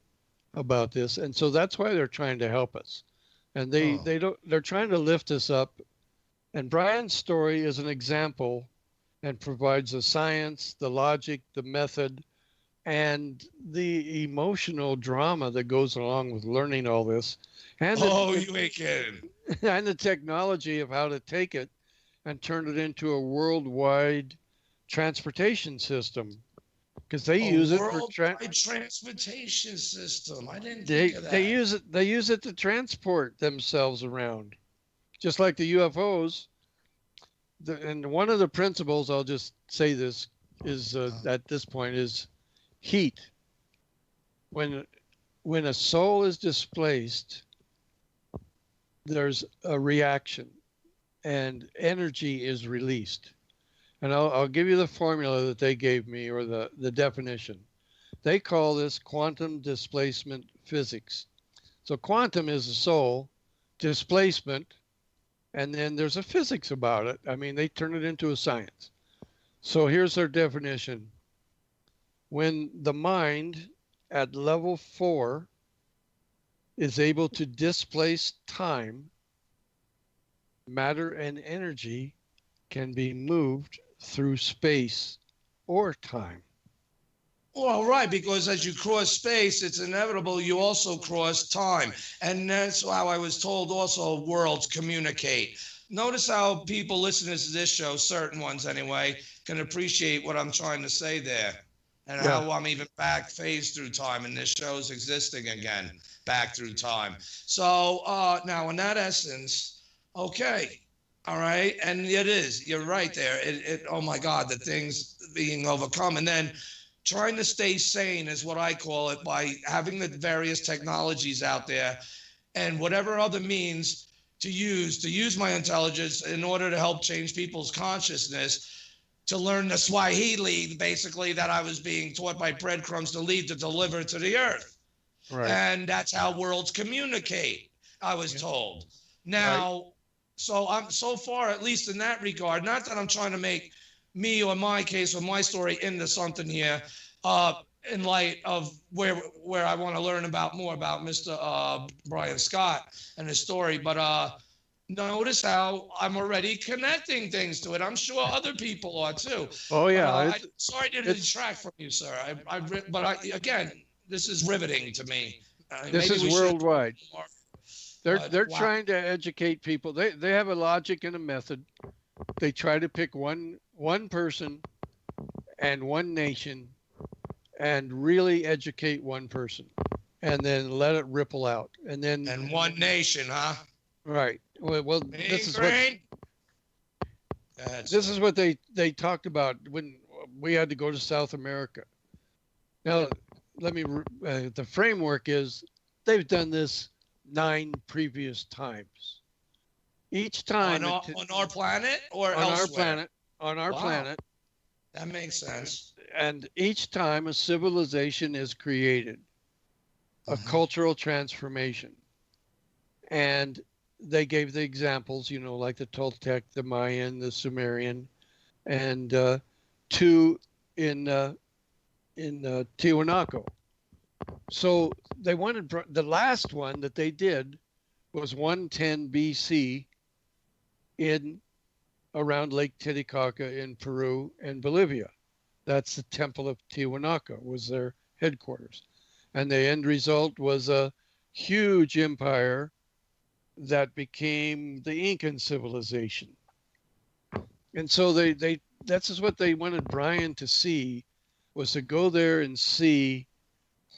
about this. And so that's why they're trying to help us. And they're trying to lift us up. And Brian's story is an example and provides the science, the logic, the method, and the emotional drama that goes along with learning all this. And you ain't kidding. And the technology of how to take it and turn it into a worldwide transportation system. Because they use it for transportation system. I didn't think of that. They use it to transport themselves around, just like the UFOs. And one of the principles, I'll just say this, is at this point is heat. When a soul is displaced, there's a reaction, and energy is released. And I'll give you the formula that they gave me, or the definition. They call this quantum displacement physics. So quantum is the soul, displacement, and then there's a physics about it. I mean, they turn it into a science. So here's their definition. When the mind at level 4 is able to displace time, matter and energy can be moved through space or time. Well, right, because as you cross space, it's inevitable you also cross time. And that's how I was told also worlds communicate. Notice how people listening to this show, certain ones anyway, can appreciate what I'm trying to say there. And how I'm even back phased through time, and this show's existing again, back through time. So now in that essence, okay, All right. And it is. You're right there. Oh my God, the things being overcome. And then trying to stay sane is what I call it, by having the various technologies out there and whatever other means to use my intelligence in order to help change people's consciousness, to learn the Swahili, basically, that I was being taught by breadcrumbs to lead to deliver to the earth. Right. And that's how worlds communicate, I was told. Now, right. So I'm so far, at least in that regard, not that I'm trying to make me or my case or my story into something here, in light of where I want to learn about more about Mr. Brian Scott and his story, but notice how I'm already connecting things to it. I'm sure other people are too. Oh yeah. But, sorry to detract from you, sir. Again, this is riveting to me. This is worldwide. They're trying to educate people. They have a logic and a method. They try to pick one person and one nation and really educate one person and then let it ripple out. And one nation, huh? Right. Well, this is what they talked about when we had to go to South America. Now, the framework is they've done this 9 previous times. Each time on our planet or on elsewhere? On our planet. That makes sense. And each time a civilization is created, a cultural transformation. And they gave the examples, like the Toltec, the Mayan, the Sumerian, and 2 in Tiwanaku. So they wanted, the last one that they did was 110 BC around Lake Titicaca in Peru and Bolivia. That's the Temple of Tiwanaku was their headquarters. And the end result was a huge empire that became the Incan civilization. And so that's what they wanted Brian to see, was to go there and see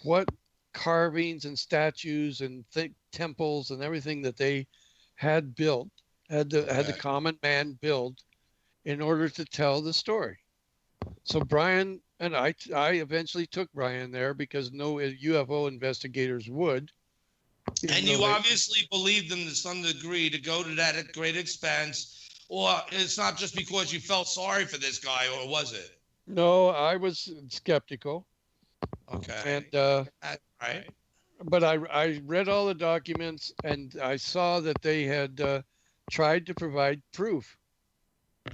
what carvings and statues and temples and everything that they had built, had the common man build in order to tell the story. So Brian and I eventually took Brian there because no UFO investigators would. And you obviously believed them to some degree to go to that at great expense, or it's not just because you felt sorry for this guy, or was it? No, I was skeptical. Okay. And right. But I read all the documents and I saw that they had tried to provide proof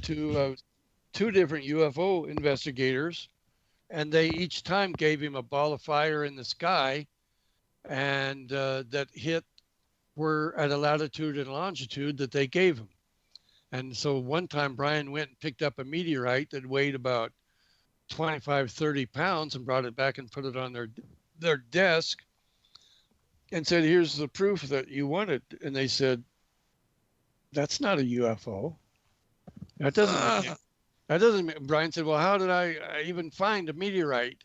to 2 different UFO investigators, and they each time gave him a ball of fire in the sky, and that were at a latitude and longitude that they gave him. And so one time Brian went and picked up a meteorite that weighed about 25, 30 pounds and brought it back and put it on their desk and said, "Here's the proof that you wanted." And they said, "That's not a UFO. That doesn't." Brian said, "Well, how did I even find a meteorite?"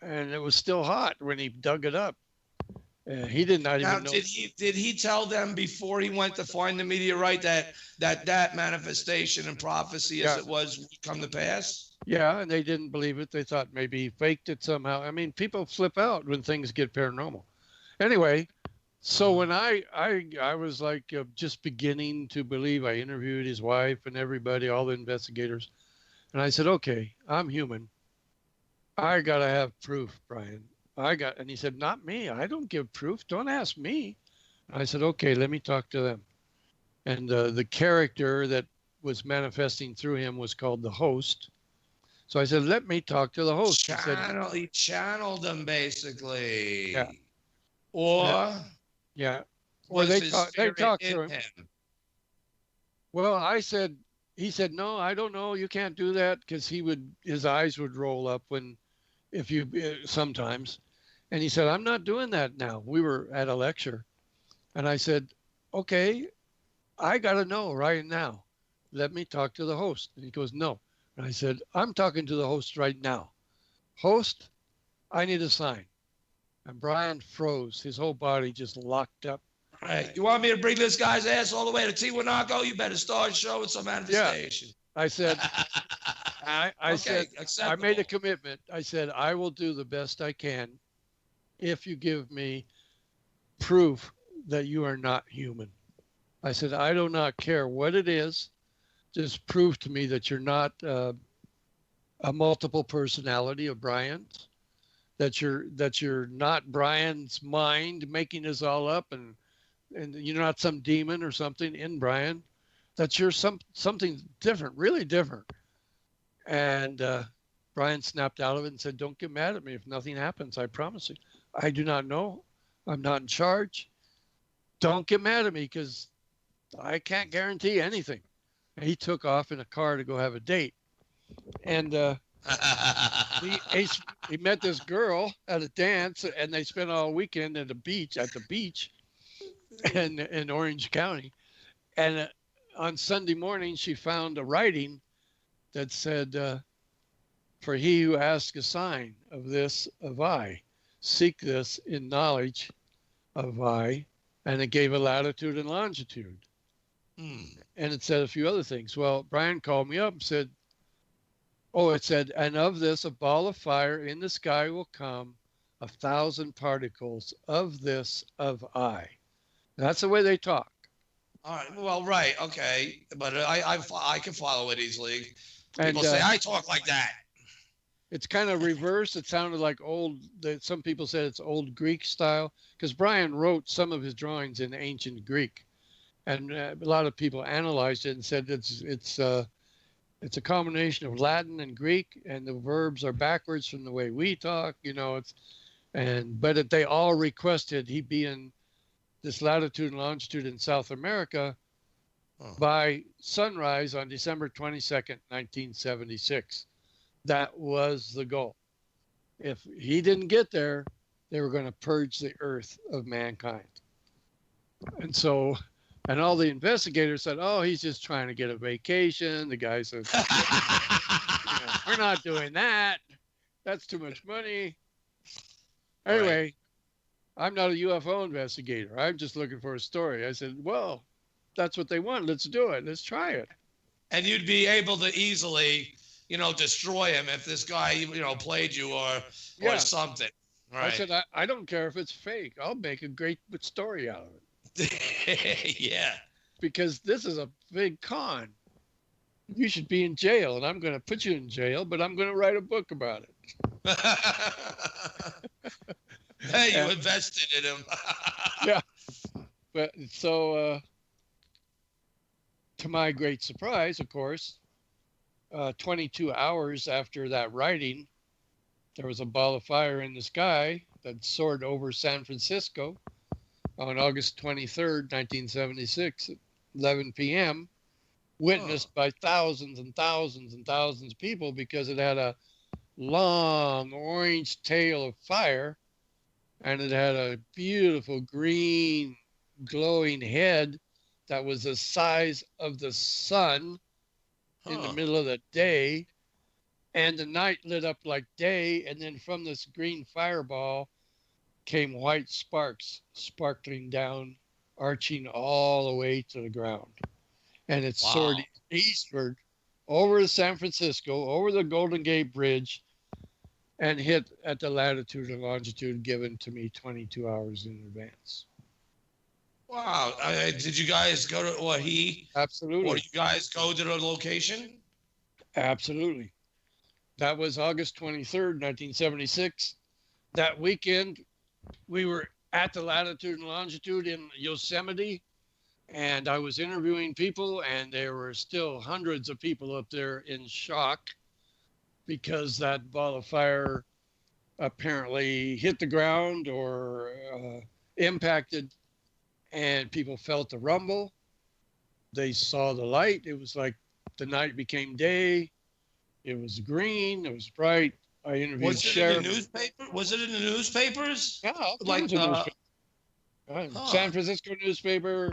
And it was still hot when he dug it up. He did not even know. Did he tell them before he went to find the meteorite that manifestation and prophecy as it was would come to pass? Yeah, and they didn't believe it. They thought maybe he faked it somehow. I mean, people flip out when things get paranormal. Anyway, so when I was like just beginning to believe, I interviewed his wife and everybody, all the investigators, and I said, "Okay, I'm human. I gotta have proof, Brian. And he said, "Not me. I don't give proof. Don't ask me." I said, "Okay, let me talk to them." And the character that was manifesting through him was called the host. So I said, "Let me talk to the host." He channeled them basically. Yeah. Or they talked to him. Well, he said, "No, I don't know. You can't do that," because his eyes would roll up sometimes. And he said, "I'm not doing that now." We were at a lecture. And I said, "Okay, I got to know right now. Let me talk to the host." And he goes, "No." And I said, "I'm talking to the host right now. Host, I need a sign." And Brian froze. His whole body just locked up. Hey, you want me to bring this guy's ass all the way to Tiwanaku? You better start showing some manifestation. I said, I Okay, said, I acceptable. made a commitment. I said, I will do the best I can if you give me proof that you are not human. I said, I do not care what it is. Just prove to me that you're not a multiple personality of Brian's, that you're not Brian's mind making this all up, and you're not some demon or something in Brian, that you're something different, really different. And Brian snapped out of it and said, don't get mad at me if nothing happens. I promise you. I do not know. I'm not in charge. Don't get mad at me because I can't guarantee anything. And he took off in a car to go have a date. And he met this girl at a dance, and they spent all weekend at the beach in Orange County. And on Sunday morning, she found a writing that said, for he who asks a sign of this of I, seek this in knowledge of I, and it gave a latitude and longitude. And it said a few other things. Well, Brian called me up and said, it said, and of this, a ball of fire in the sky will come, 1,000 particles of this of I. That's the way they talk. All right. Well, right. Okay. But I can follow it easily. People And, say I talk like that. It's kind of reversed. It sounded like some people said it's old Greek style, because Brian wrote some of his drawings in ancient Greek. And a lot of people analyzed it and said it's a combination of Latin and Greek, and the verbs are backwards from the way we talk. But they all requested he be in this latitude and longitude in South America by sunrise on December 22nd, 1976. That was the goal. If he didn't get there, they were going to purge the earth of mankind. And all the investigators said, he's just trying to get a vacation. The guy said, we're not doing that. That's too much money. Anyway, right. I'm not a UFO investigator. I'm just looking for a story. I said, well, that's what they want. Let's do it. Let's try it. And you'd be able to easily, destroy him if this guy, played you or something. Right. I said, I don't care if it's fake. I'll make a great story out of it. Yeah. Because this is a big con. You should be in jail, and I'm going to put you in jail, but I'm going to write a book about it. Hey, you invested in him. Yeah. But so, to my great surprise, of course, 22 hours after that writing, there was a ball of fire in the sky that soared over San Francisco on August 23rd, 1976, at 11 p.m., witnessed by thousands and thousands and thousands of people because it had a long orange tail of fire, and it had a beautiful green glowing head that was the size of the sun in the middle of the day, and the night lit up like day, and then from this green fireball came white sparks sparkling down, arching all the way to the ground. And it soared eastward over San Francisco, over the Golden Gate Bridge, and hit at the latitude and longitude given to me 22 hours in advance. Wow. Did you guys go to, or he? Absolutely. Or you guys go to the location? Absolutely. That was August 23rd, 1976. That weekend, we were at the latitude and longitude in Yosemite, and I was interviewing people, and there were still hundreds of people up there in shock because that ball of fire apparently hit the ground or impacted, and people felt the rumble. They saw the light. It was like the night became day. It was green. It was bright. I interviewed sheriff. In the newspaper? Was it in the newspapers? Yeah, like San Francisco newspaper,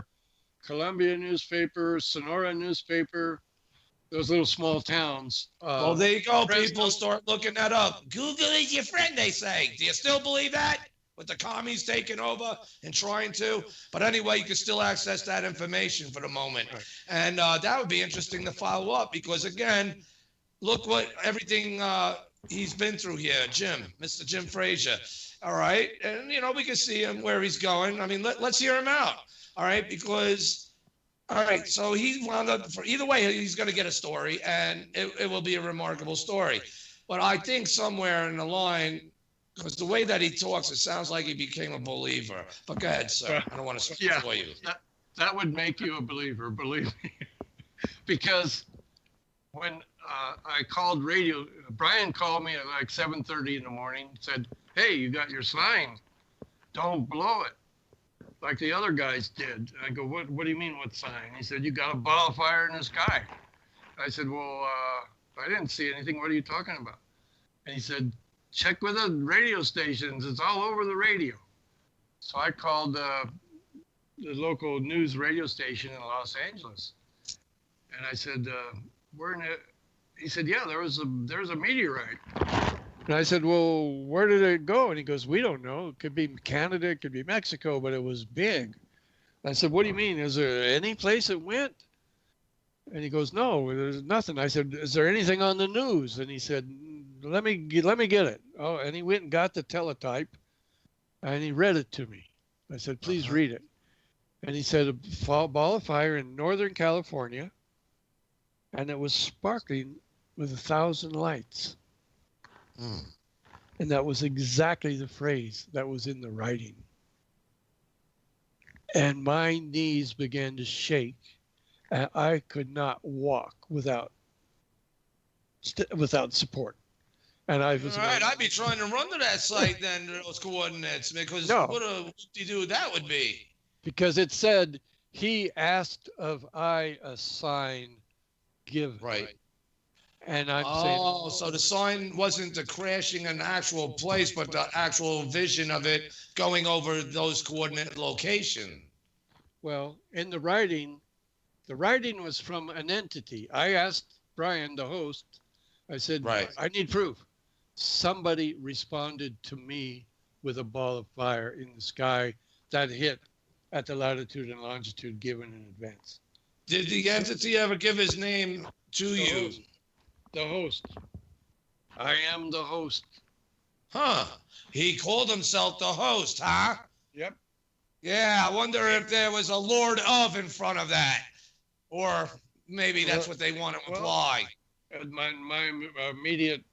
Columbia newspaper, Sonora newspaper. Those little small towns. Well, there you go. People start looking that up. Google is your friend, they say. Do you still believe that? with the commies taking over and trying to. But anyway, you can still access that information for the moment. And that would be interesting to follow up because, again, look what everything he's been through here, Mr. Jim Frazier. All right. And, we can see him where he's going. I mean, let's hear him out. All right. Because, all right. So he wound up, for either way, he's going to get a story and it will be a remarkable story. But I think somewhere in the line, because the way that he talks, it sounds like he became a believer. But go ahead, sir. I don't want to speak for you. That would make you a believer, believe me. Because when I called radio, Brian called me at like 7:30 in the morning, said, "Hey, you got your sign. Don't blow it like the other guys did." I go, what do you mean, what sign? He said, "You got a ball of fire in the sky." I said, "Well, I didn't see anything. What are you talking about?" And he said, "Check with the radio stations. It's all over the radio." So I called the local news radio station in Los Angeles. And I said, he said, "Yeah, there's a meteorite." And I said, "Well, where did it go?" And he goes, "We don't know. It could be Canada, it could be Mexico, but it was big." And I said, "What do you mean? Is there any place it went?" And he goes, "No, there's nothing." I said, "Is there anything on the news?" And he said, let me get it. Oh, and he went and got the teletype and he read it to me. I said, "Please read it." And he said, "A ball of fire in Northern California, and it was sparkling with 1,000 lights." And that was exactly the phrase that was in the writing. And my knees began to shake, and I could not walk without support. And I was all right. I'd be trying to run to that site then, those coordinates, because what a whoop-de-doo that would be. Because it said, "He asked of I a sign given." Right. And I'm saying, so the sign wasn't the crashing an actual place, but the actual vision of it going over those coordinate location. Well, in the writing was from an entity. I asked Brian, the host, I said, "I need proof." Somebody responded to me with a ball of fire in the sky that hit at the latitude and longitude given in advance. Did the entity ever give his name to you? The host. I am the host. Huh. He called himself the host, huh? Yep. Yeah, I wonder if there was a Lord of in front of that. Or maybe that's what they want to imply. My immediate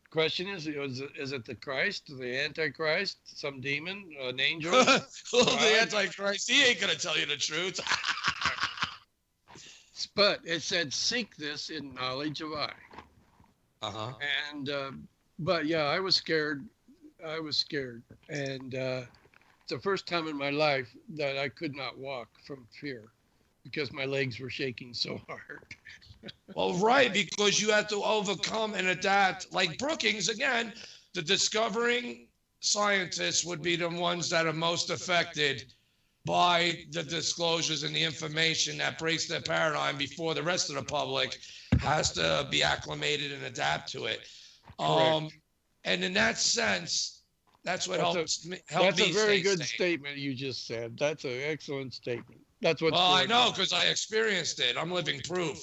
question is it the Christ, the Antichrist, some demon, an angel? The Antichrist, he ain't going to tell you the truth. But it said, "Seek this in knowledge of I." And, but yeah, I was scared. And it's the first time in my life that I could not walk from fear because my legs were shaking so hard. Well, right, because you have to overcome and adapt. Like Brookings, again, the discovering scientists would be the ones that are most affected by the disclosures and the information that breaks their paradigm before the rest of the public has to be acclimated and adapt to it. And in that sense, that's what helps me. That's a very good statement you just said. That's an excellent statement. That's what. Well, I know because I experienced it. I'm living proof.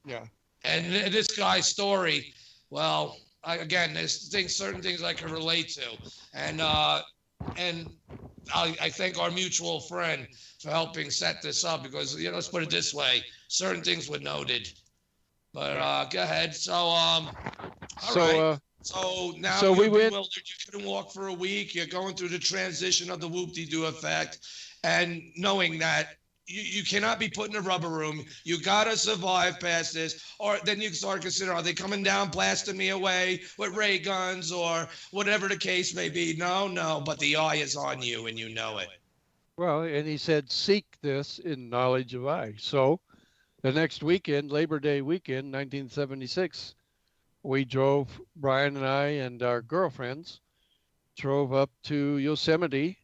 Yeah. And this guy's story, well, there's certain things I can relate to, and I thank our mutual friend for helping set this up because let's put it this way, certain things were noted. But go ahead. So all right. So now you're bewildered. You couldn't walk for a week. You're going through the transition of the whoop-de-doo effect, and knowing that you cannot be put in a rubber room. You got to survive past this. Or then you start considering, are they coming down, blasting me away with ray guns or whatever the case may be? No. But the eye is on you and you know it. Well, and he said, "Seek this in knowledge of I." So the next weekend, Labor Day weekend, 1976, we drove, Brian and I and our girlfriends drove up to Yosemite,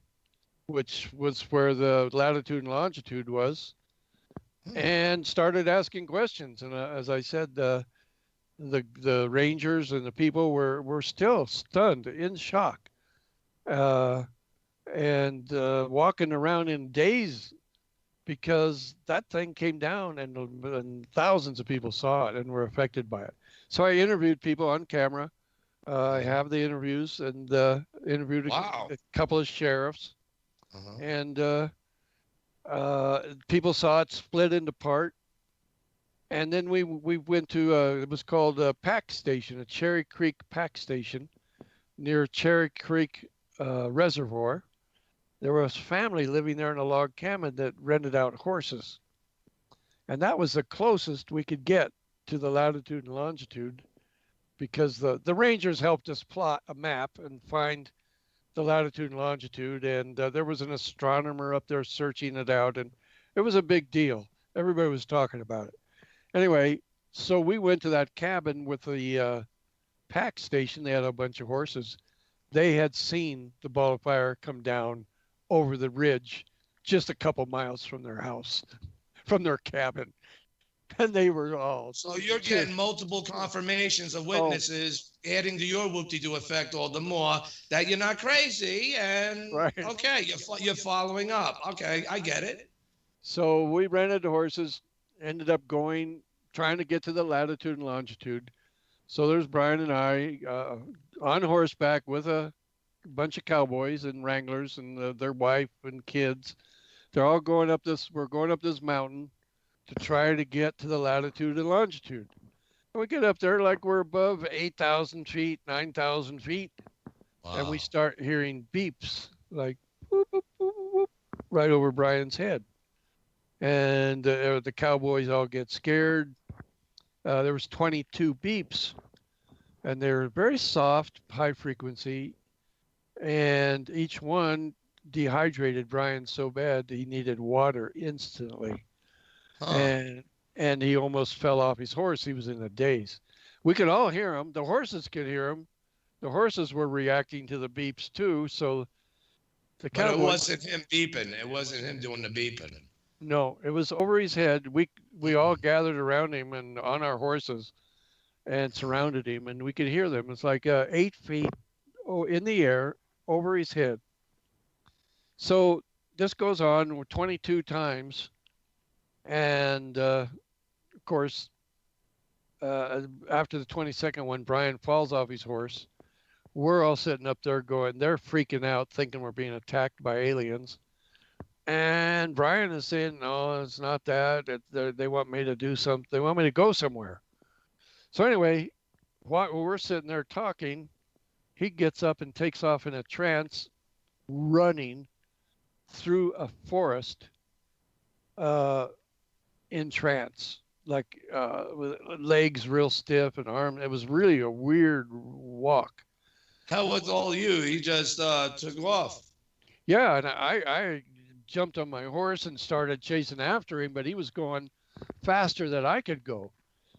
which was where the latitude and longitude was, and started asking questions. And as I said, the rangers and the people were still stunned, in shock. and walking around in daze because that thing came down and thousands of people saw it and were affected by it. So I interviewed people on camera. I have the interviews and interviewed a couple of sheriffs, and people saw it split into part. And then we went to it was called a pack station, a Cherry Creek pack station near Cherry Creek Reservoir. There was a family living there in a log cabin that rented out horses. And that was the closest we could get to the latitude and longitude because the rangers helped us plot a map and find the latitude and longitude. And there was an astronomer up there searching it out. And it was a big deal. Everybody was talking about it. Anyway, so we went to that cabin with the pack station. They had a bunch of horses. They had seen the ball of fire come down over the ridge just a couple miles from their house, from their cabin. And they were all. So you're getting multiple confirmations of witnesses, adding to your whoop-de-doo effect all the more that you're not crazy. And okay, you're following up. Okay, I get it. So we rented the horses, ended up trying to get to the latitude and longitude. So there's Brian and I on horseback with a bunch of cowboys and wranglers and their wife and kids. They're all going up we're going up this mountain to try to get to the latitude and longitude. And we get up there like we're above 8,000 feet, 9,000 feet. Wow. And we start hearing beeps like whoop, whoop, whoop, whoop, right over Brian's head. And the cowboys all get scared. There was 22 beeps, and they're very soft, high frequency, and each one dehydrated Brian so bad that he needed water instantly. And he almost fell off his horse. He was in a daze. We could all hear him. The horses could hear him. The horses were reacting to the beeps too. So the cowboy. But it wasn't him beeping. It wasn't him doing the beeping. No, it was over his head. We all gathered around him and on our horses and surrounded him, and we could hear them. It's like 8 feet in the air over his head. So this goes on 22 times. And of course, after the 22nd one, Brian falls off his horse. We're all sitting up there going, they're freaking out, thinking we're being attacked by aliens. And Brian is saying, no, it's not that. They want me to do something. They want me to go somewhere. So anyway, while we're sitting there talking, he gets up and takes off in a trance, running through a forest in trance, like with legs real stiff and arms. It was really a weird walk. How was all you? He just took off. Yeah, and I jumped on my horse and started chasing after him, but he was going faster than I could go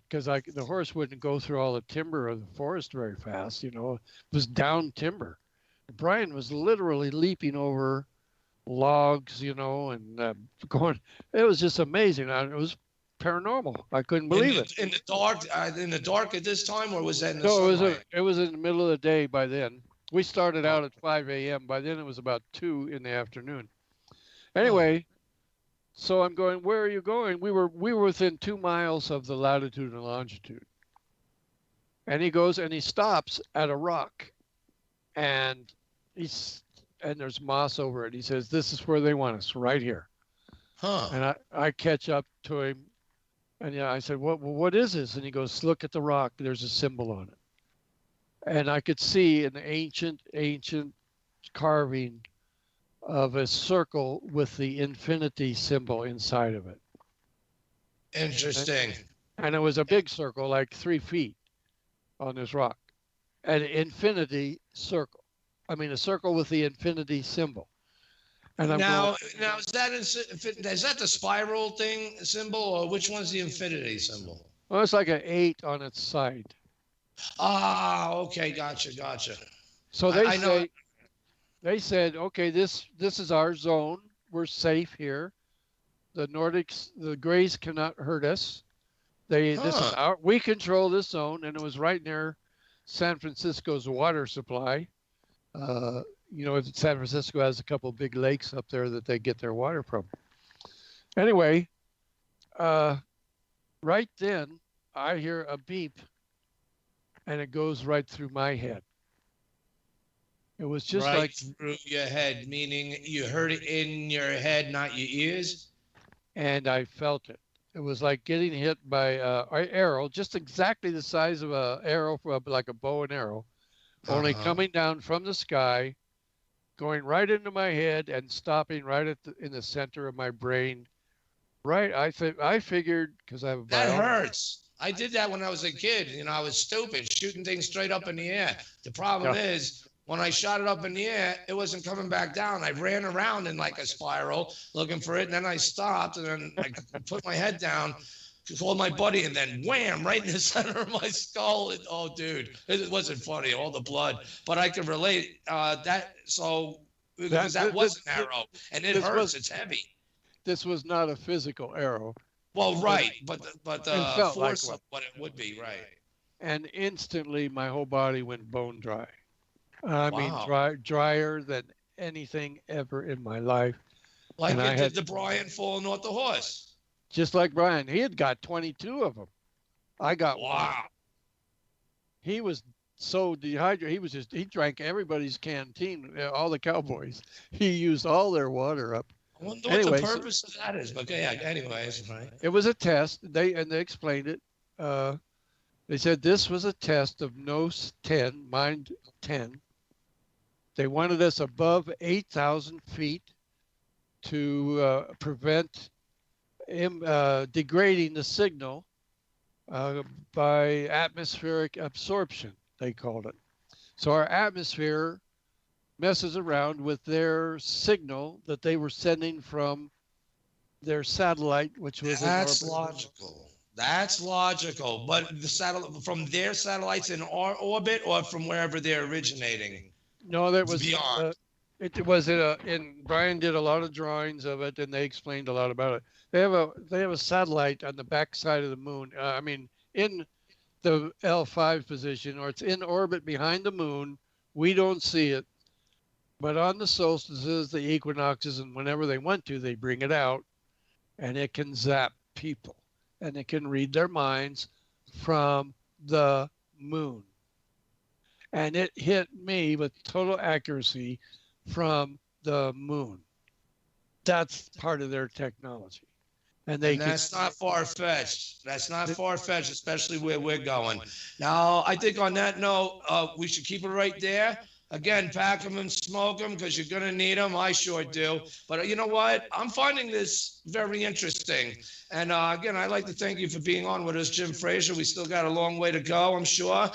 because the horse wouldn't go through all the timber of the forest very fast. It was down timber. Brian was literally leaping over logs, and going. It was just amazing. It was paranormal. I couldn't believe it. In the dark at this time, or was that in the sunlight? No, it was in the middle of the day by then. We started out at 5 a.m. By then it was about 2 in the afternoon. Anyway, so I'm going, where are you going? We were within 2 miles of the latitude and longitude. And he goes and he stops at a rock. And there's moss over it. He says, this is where they want us, right here. And I catch up to him. And I said, what is this? And he goes, look at the rock. There's a symbol on it. And I could see an ancient carving of a circle with the infinity symbol inside of it. Interesting. And it was a big circle, like 3 feet on this rock. An infinity circle. I mean, a circle with the infinity symbol. And now is that the spiral thing symbol, or which one's the infinity symbol? Well, it's like an 8 on its side. Ah, okay, gotcha. So they said, okay, this is our zone. We're safe here. The Nordics, the Greys cannot hurt us. We control this zone, and it was right near San Francisco's water supply. San Francisco has a couple of big lakes up there that they get their water from. Anyway, right then I hear a beep, and it goes right through my head. It was just right like through your head, meaning you heard it in your head, not your ears. And I felt it. It was like getting hit by an arrow, just exactly the size of an arrow, like a bow and arrow, only coming down from the sky, going right into my head and stopping right in the center of my brain. Right, I figured, because I have a That hurts. I did that when I was a kid. I was stupid, shooting things straight up in the air. The problem is, when I shot it up in the air, it wasn't coming back down. I ran around in like a spiral looking for it, and then I stopped, and then I put my head down, called my buddy, and then wham, right in the center of my skull. Oh, dude, it wasn't funny, all the blood. But I can relate because that was an arrow, and it hurts. It's heavy. This was not a physical arrow. Well, right, but the force like of what it would be, right. And instantly, my whole body went bone dry. I mean, drier than anything ever in my life. Like it did to Brian falling off the horse. Just like Brian. He had got 22 of them. I got one. He was so dehydrated. He drank everybody's canteen, all the cowboys. He used all their water up. I wonder what the purpose of that is. But yeah, anyways, right. It was a test. They explained it. They said this was a test of NOS 10, mind 10. They wanted us above 8,000 feet to prevent degrading the signal by atmospheric absorption, they called it. So our atmosphere messes around with their signal that they were sending from their satellite, which was That's logical. That's logical. But the satellite from their satellites in our orbit, or from wherever they're originating? No, that was beyond. It was and Brian did a lot of drawings of it, and they explained a lot about it. They have a satellite on the back side of the moon. In the L5 position, or it's in orbit behind the moon. We don't see it, but on the solstices, the equinoxes, and whenever they want to, they bring it out, and it can zap people, and it can read their minds from the moon. And it hit me with total accuracy from the moon. That's part of their technology. And that's not far-fetched. That's not far-fetched, especially where we're going. Now, I think on that note, we should keep it right there. Again, pack them and smoke them because you're going to need them. I sure do. But you know what? I'm finding this very interesting. And again, I'd like to thank you for being on with us, Jim Frazier. We still got a long way to go, I'm sure.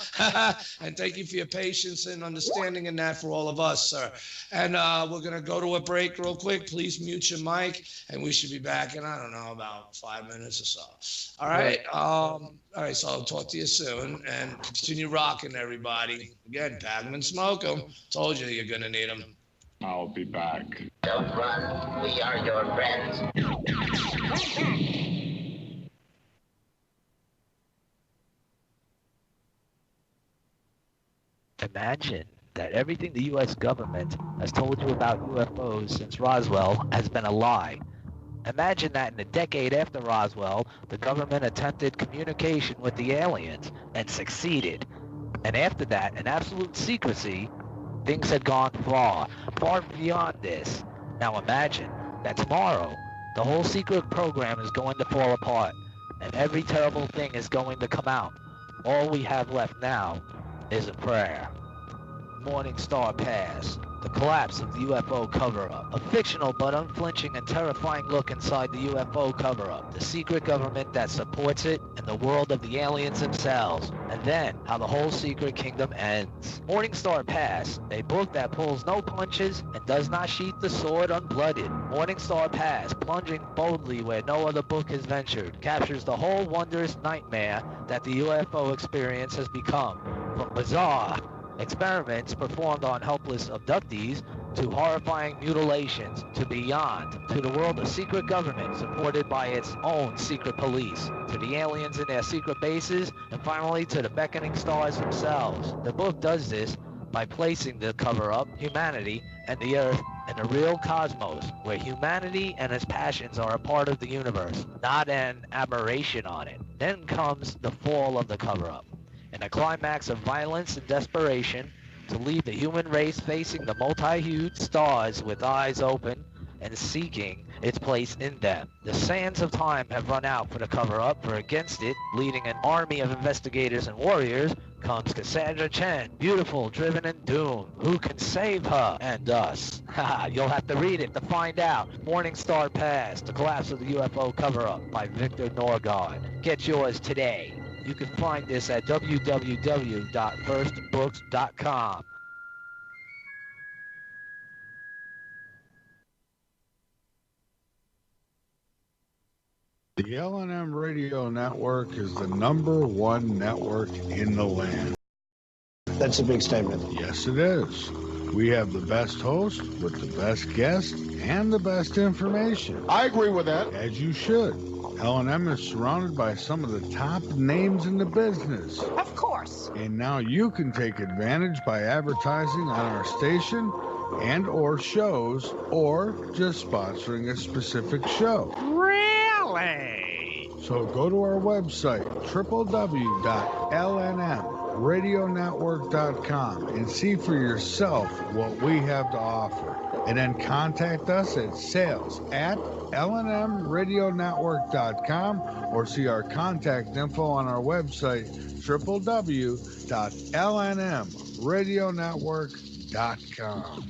And thank you for your patience and understanding in that for all of us, sir. And we're going to go to a break real quick. Please mute your mic. And we should be back in, I don't know, about 5 minutes or so. All right. All right. So I'll talk to you soon. And continue rocking, everybody. Again, pack them and smoke them. Told you you're going to need them. I'll be back. Don't run. We are your friends. Imagine that everything the U.S. government has told you about UFOs since Roswell has been a lie. Imagine that in a decade after Roswell, the government attempted communication with the aliens and succeeded. And after that, in absolute secrecy, things had gone far, far beyond this. Now imagine that tomorrow, the whole secret program is going to fall apart, and every terrible thing is going to come out. All we have left now is a prayer. Morning Star Pass, the collapse of the UFO cover-up, a fictional but unflinching and terrifying look inside the UFO cover-up, the secret government that supports it, and the world of the aliens themselves, and then how the whole secret kingdom ends. Morning Star Pass, a book that pulls no punches and does not sheath the sword unblooded. Morning Star Pass, plunging boldly where no other book has ventured, captures the whole wondrous nightmare that the UFO experience has become, from bizarre experiments performed on helpless abductees, to horrifying mutilations, to beyond, to the world of secret government supported by its own secret police, to the aliens in their secret bases, and finally to the beckoning stars themselves. The book does this by placing the cover-up, humanity, and the Earth in a real cosmos where humanity and its passions are a part of the universe, not an aberration on it. Then comes the fall of the cover-up. In a climax of violence and desperation, to leave the human race facing the multi-hued stars with eyes open and seeking its place in them. The sands of time have run out for the cover-up, for against it, leading an army of investigators and warriors, comes Cassandra Chen, beautiful, driven, and doomed. Who can save her and us? Haha, you'll have to read it to find out. Morning Star Pass, The Collapse of the UFO Cover-Up by Victor Norgard. Get yours today. You can find this at www.firstbooks.com. The L&M Radio Network is the #1 network in the land. That's a big statement. Yes, it is. We have the best host with the best guests and the best information. I agree with that. As you should. L&M is surrounded by some of the top names in the business. Of course. And now you can take advantage by advertising on our station and or shows, or just sponsoring a specific show. Really? So go to our website, www.lnmradionetwork.com, and see for yourself what we have to offer. And then contact us at sales@lnmradionetwork.com, or see our contact info on our website, www.lnmradionetwork.com.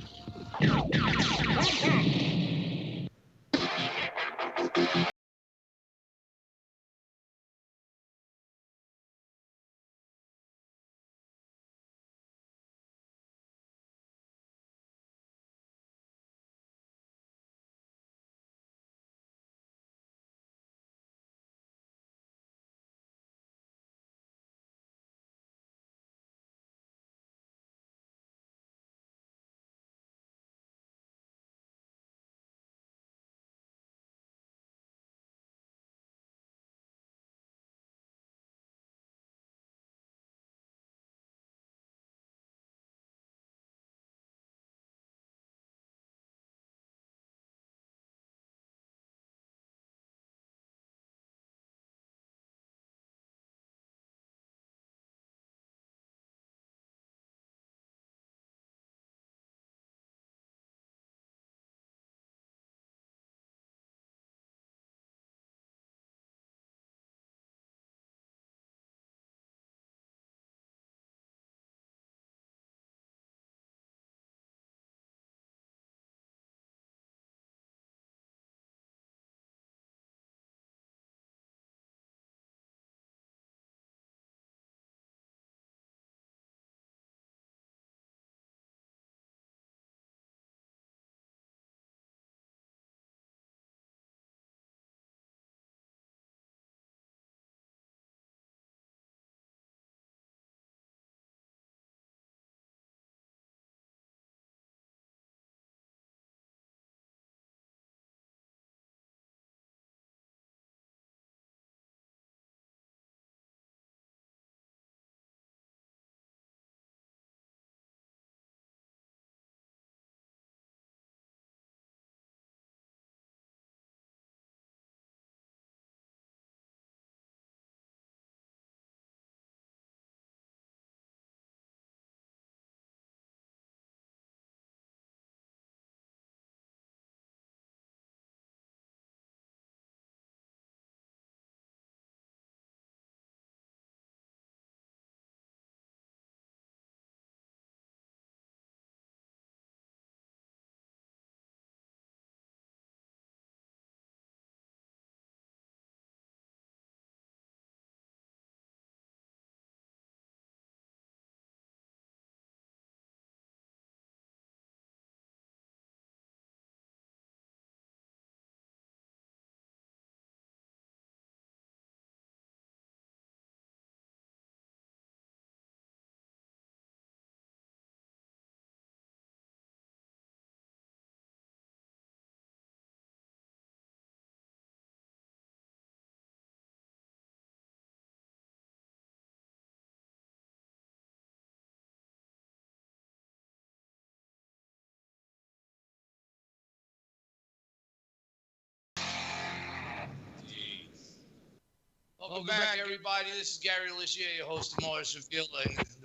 Welcome back, everybody. This is Gary Lichier, your host of Mars Revealed,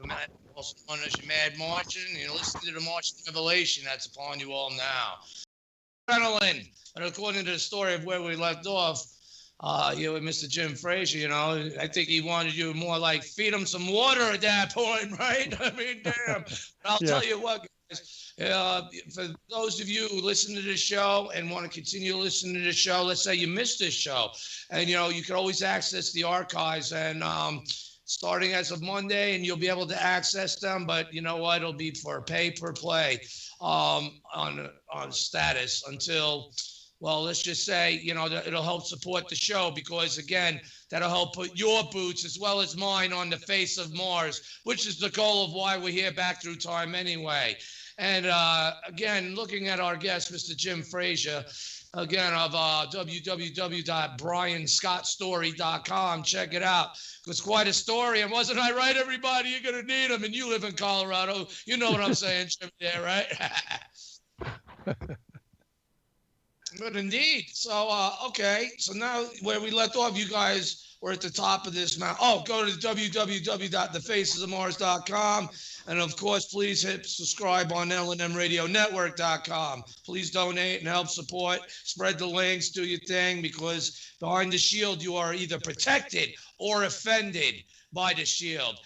the man also known as your Mad Martian. You're listening to the Martian Revelation that's upon you all now. Adrenaline. And according to the story of where we left off, you with Mr. Jim Frazier, you know, I think he wanted you more like feed him some water at that point, right? I mean, damn. But I'll tell you what, guys. For those of you who listen to this show and want to continue listening to this show, let's say you missed this show, and you know you can always access the archives, and starting as of Monday, and you'll be able to access them. But you know what? It'll be for pay per play on status until. Well, let's just say, you know, it'll help support the show because, again, that'll help put your boots as well as mine on the face of Mars, which is the goal of why we're here back through time anyway. And, again, looking at our guest, Mr. Jim Frazier, again, of www.brianscottstory.com. Check it out. It's quite a story. And wasn't I right, everybody? You're going to need them. And you live in Colorado. You know what I'm saying, Jim, there, right? Good indeed. So, okay. So now where we left off, you guys were at the top of this mountain. Oh, go to www.thefacesofmars.com. And, of course, please hit subscribe on LNMRadioNetwork.com. Please donate and help support. Spread the links. Do your thing because behind the shield, you are either protected or offended by the shield.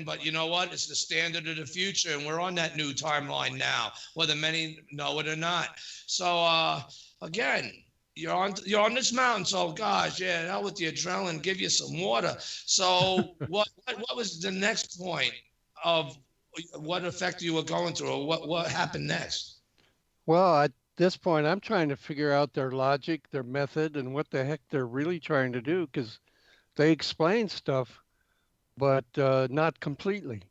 But you know what? It's the standard of the future, and we're on that new timeline now, whether many know it or not. So, again, you're on this mountain, so gosh, yeah, hell with the adrenaline, give you some water. So what was the next point of what effect you were going through, or what happened next? Well, at this point, I'm trying to figure out their logic, their method, and what the heck they're really trying to do, because they explain stuff, but not completely.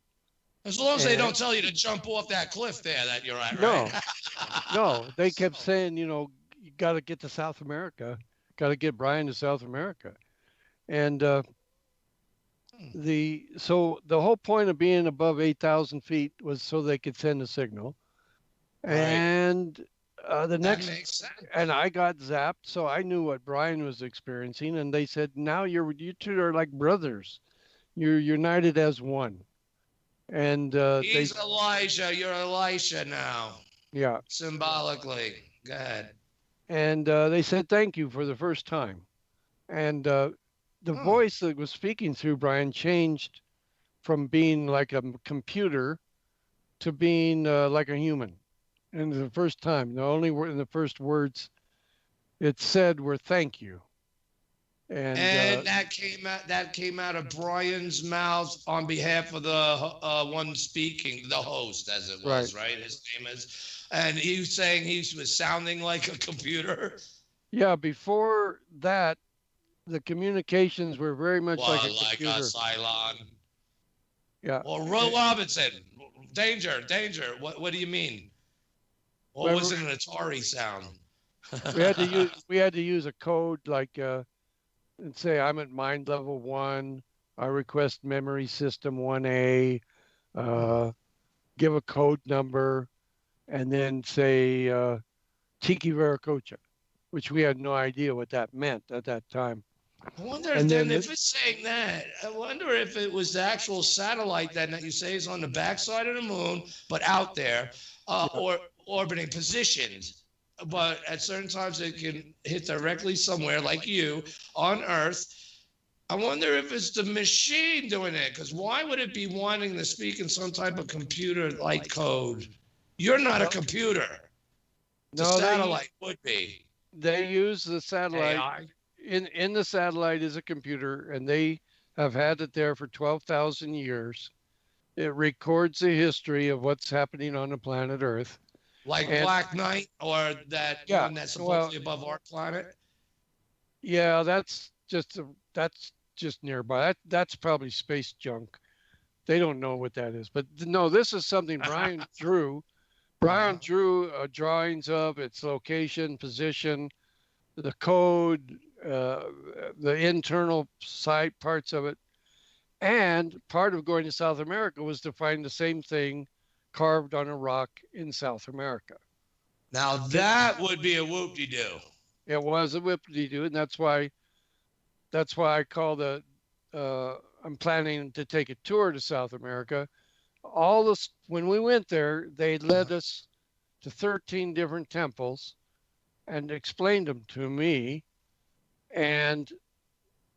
As long as they don't tell you to jump off that cliff there that you're at, right? No, they kept saying, you know, you got to get to South America, got to get Brian to South America. And the whole point of being above 8,000 feet was so they could send a signal. Right. And the next, that makes sense. And I got zapped, so I knew what Brian was experiencing. And they said, now you two are like brothers. You're united as one. And he's Elijah. You're Elisha now. Yeah. Symbolically. Go ahead. And they said thank you for the first time. And the voice that was speaking through Brian changed from being like a computer to being like a human. And the first time, the only word in the first words it said were thank you. And that came out of Brian's mouth on behalf of the one speaking, the host, as it was, right? His name is. And he was saying he was sounding like a computer. Yeah, before that, the communications were very much like a computer. Like a Cylon. Yeah. Well, Roy Robinson, danger. What do you mean? What was an Atari sound? we had to use a code like and say I'm at mind level 1. I request memory system 1A. Give a code number. And then say Tiki Viracocha, which we had no idea what that meant at that time. I wonder if it's saying that. I wonder if it was the actual satellite that you say is on the backside of the moon, but out there, or orbiting positioned. But at certain times it can hit directly somewhere, like you, on Earth. I wonder if it's the machine doing it, because why would it be wanting to speak in some type of computer-like code? You're not a computer. The satellite would be. They use the satellite. AI. In the satellite is a computer, and they have had it there for 12,000 years. It records the history of what's happening on the planet Earth. Like Black Knight, or that one that's supposedly above our planet? Yeah, that's just nearby. That's probably space junk. They don't know what that is. But no, this is something Brian drew. Brian drew drawings of its location, position, the code, the internal site parts of it. And part of going to South America was to find the same thing carved on a rock in South America. Now that would be a whoop-de-doo. It was a whoop-de-doo, and that's why I call the I'm planning to take a tour to South America. When we went there, they led us to 13 different temples and explained them to me, and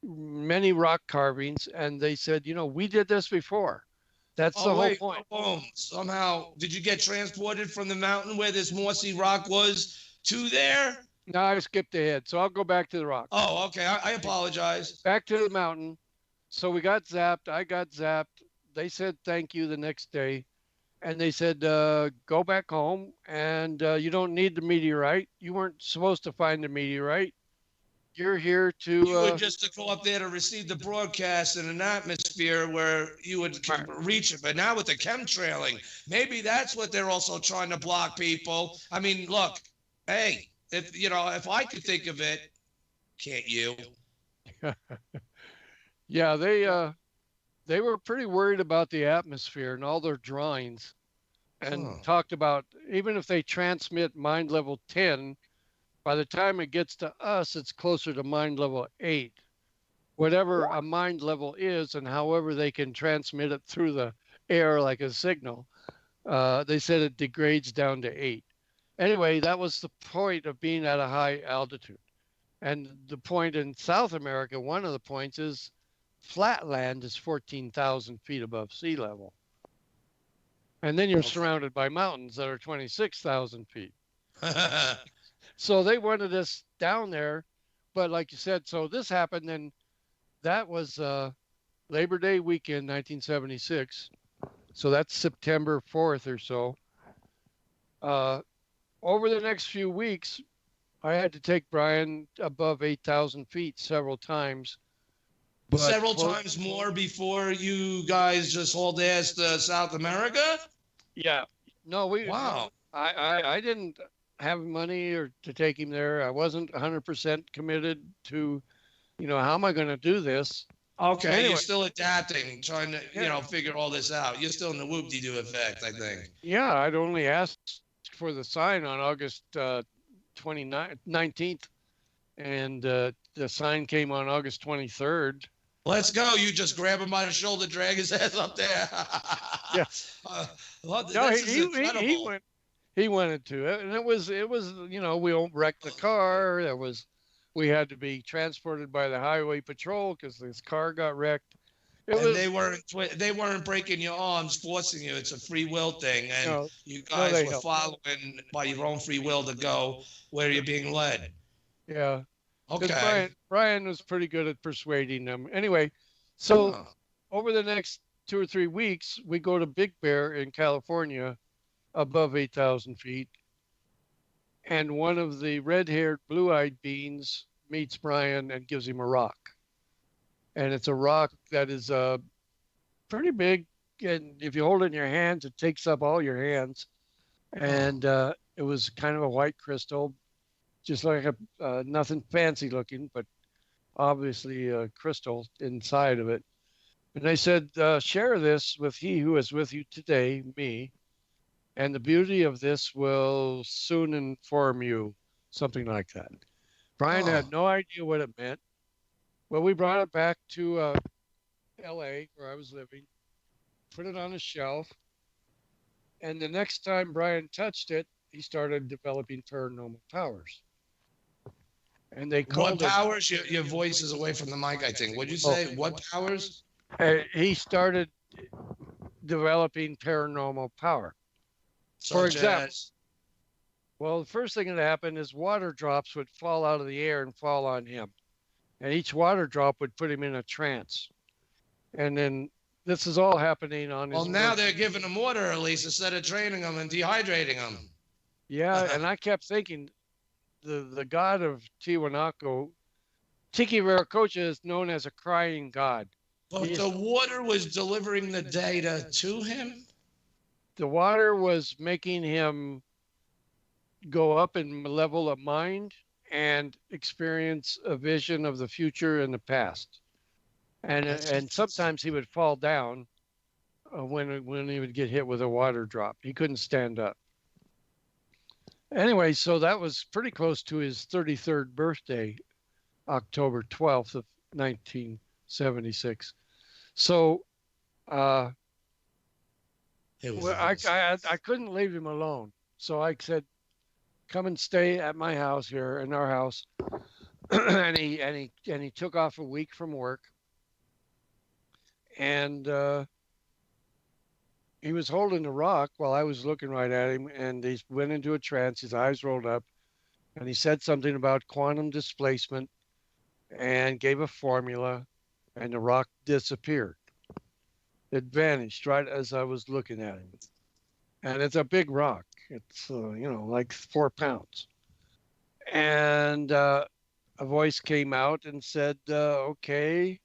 many rock carvings. And they said, we did this before. That's the whole point. Boom. Somehow, did you get transported from the mountain where this mossy rock was to there? No, I skipped ahead, so I'll go back to the rock. Oh, okay. I apologize. Back to the mountain. So we got zapped. I got zapped. They said thank you the next day. And they said, go back home, and you don't need the meteorite. You weren't supposed to find the meteorite. You're here to... You were just to go up there to receive the broadcast in an atmosphere where you would reach it. But now with the chemtrailing, maybe that's what they're also trying to block people. I mean, look, hey, if I could think of it, can't you? Yeah, they were pretty worried about the atmosphere and all their drawings, and talked about even if they transmit mind level 10, by the time it gets to us, it's closer to mind level 8. Whatever a mind level is, and however they can transmit it through the air like a signal, they said it degrades down to 8. Anyway, that was the point of being at a high altitude. And the point in South America, one of the points is flat land is 14,000 feet above sea level. And then you're surrounded by mountains that are 26,000 feet. So they wanted us down there. But like you said, so this happened, and that was Labor Day weekend, 1976. So that's September 4th or so. Over the next few weeks, I had to take Brian above 8,000 feet several times. Several times more before you guys just hauled ass to South America? Yeah. No, Wow. I didn't have money or to take him there. I wasn't 100% committed to, how am I going to do this? Okay, anyway, you're still adapting, trying to, figure all this out. You're still in the whoop-de-doo effect, I think. Yeah, I'd only asked for the sign on August 19th, and the sign came on August 23rd. Let's go. You just grab him by the shoulder, drag his ass up there. Yes. He wanted to, and it was, we wrecked the car. We had to be transported by the highway patrol because this car got wrecked. They weren't breaking your arms, forcing you. It's a free will thing, and you guys were following by your own free will to go where you're being led. Yeah. Okay. Brian was pretty good at persuading them. Anyway, so over the next 2 or 3 weeks, we go to Big Bear in California, above 8,000 feet. And one of the red-haired, blue-eyed beings meets Brian and gives him a rock. And it's a rock that is pretty big. And if you hold it in your hands, it takes up all your hands. And it was kind of a white crystal, just like nothing fancy looking, but obviously a crystal inside of it. And they said, share this with he who is with you today, me. And the beauty of this will soon inform you, something like that. Brian had no idea what it meant. Well, we brought it back to LA, where I was living, put it on a shelf. And the next time Brian touched it, he started developing paranormal powers. And they called what powers? Your voice is away from the mic, I think. What'd you say? What powers? He started developing paranormal power. For example, well, the first thing that happened is water drops would fall out of the air and fall on him. And each water drop would put him in a trance. And then this is all happening on his... Well, now they're giving him water, at least, instead of draining them and dehydrating them. Yeah, and I kept thinking, the god of Tiwanaku, Tiki Viracocha, is known as a crying god. But the water was delivering the data to him? The water was making him go up in level of mind and experience a vision of the future and the past. And sometimes he would fall down when he would get hit with a water drop. He couldn't stand up. Anyway, so that was pretty close to his 33rd birthday, October 12th of 76. So I couldn't leave him alone. So I said, come and stay at my house here, in our house. and he took off a week from work. And he was holding the rock while I was looking right at him, and he went into a trance. His eyes rolled up, and he said something about quantum displacement and gave a formula, and the rock disappeared. It vanished right as I was looking at him. And it's a big rock. It's, like 4 pounds. And a voice came out and said, okay,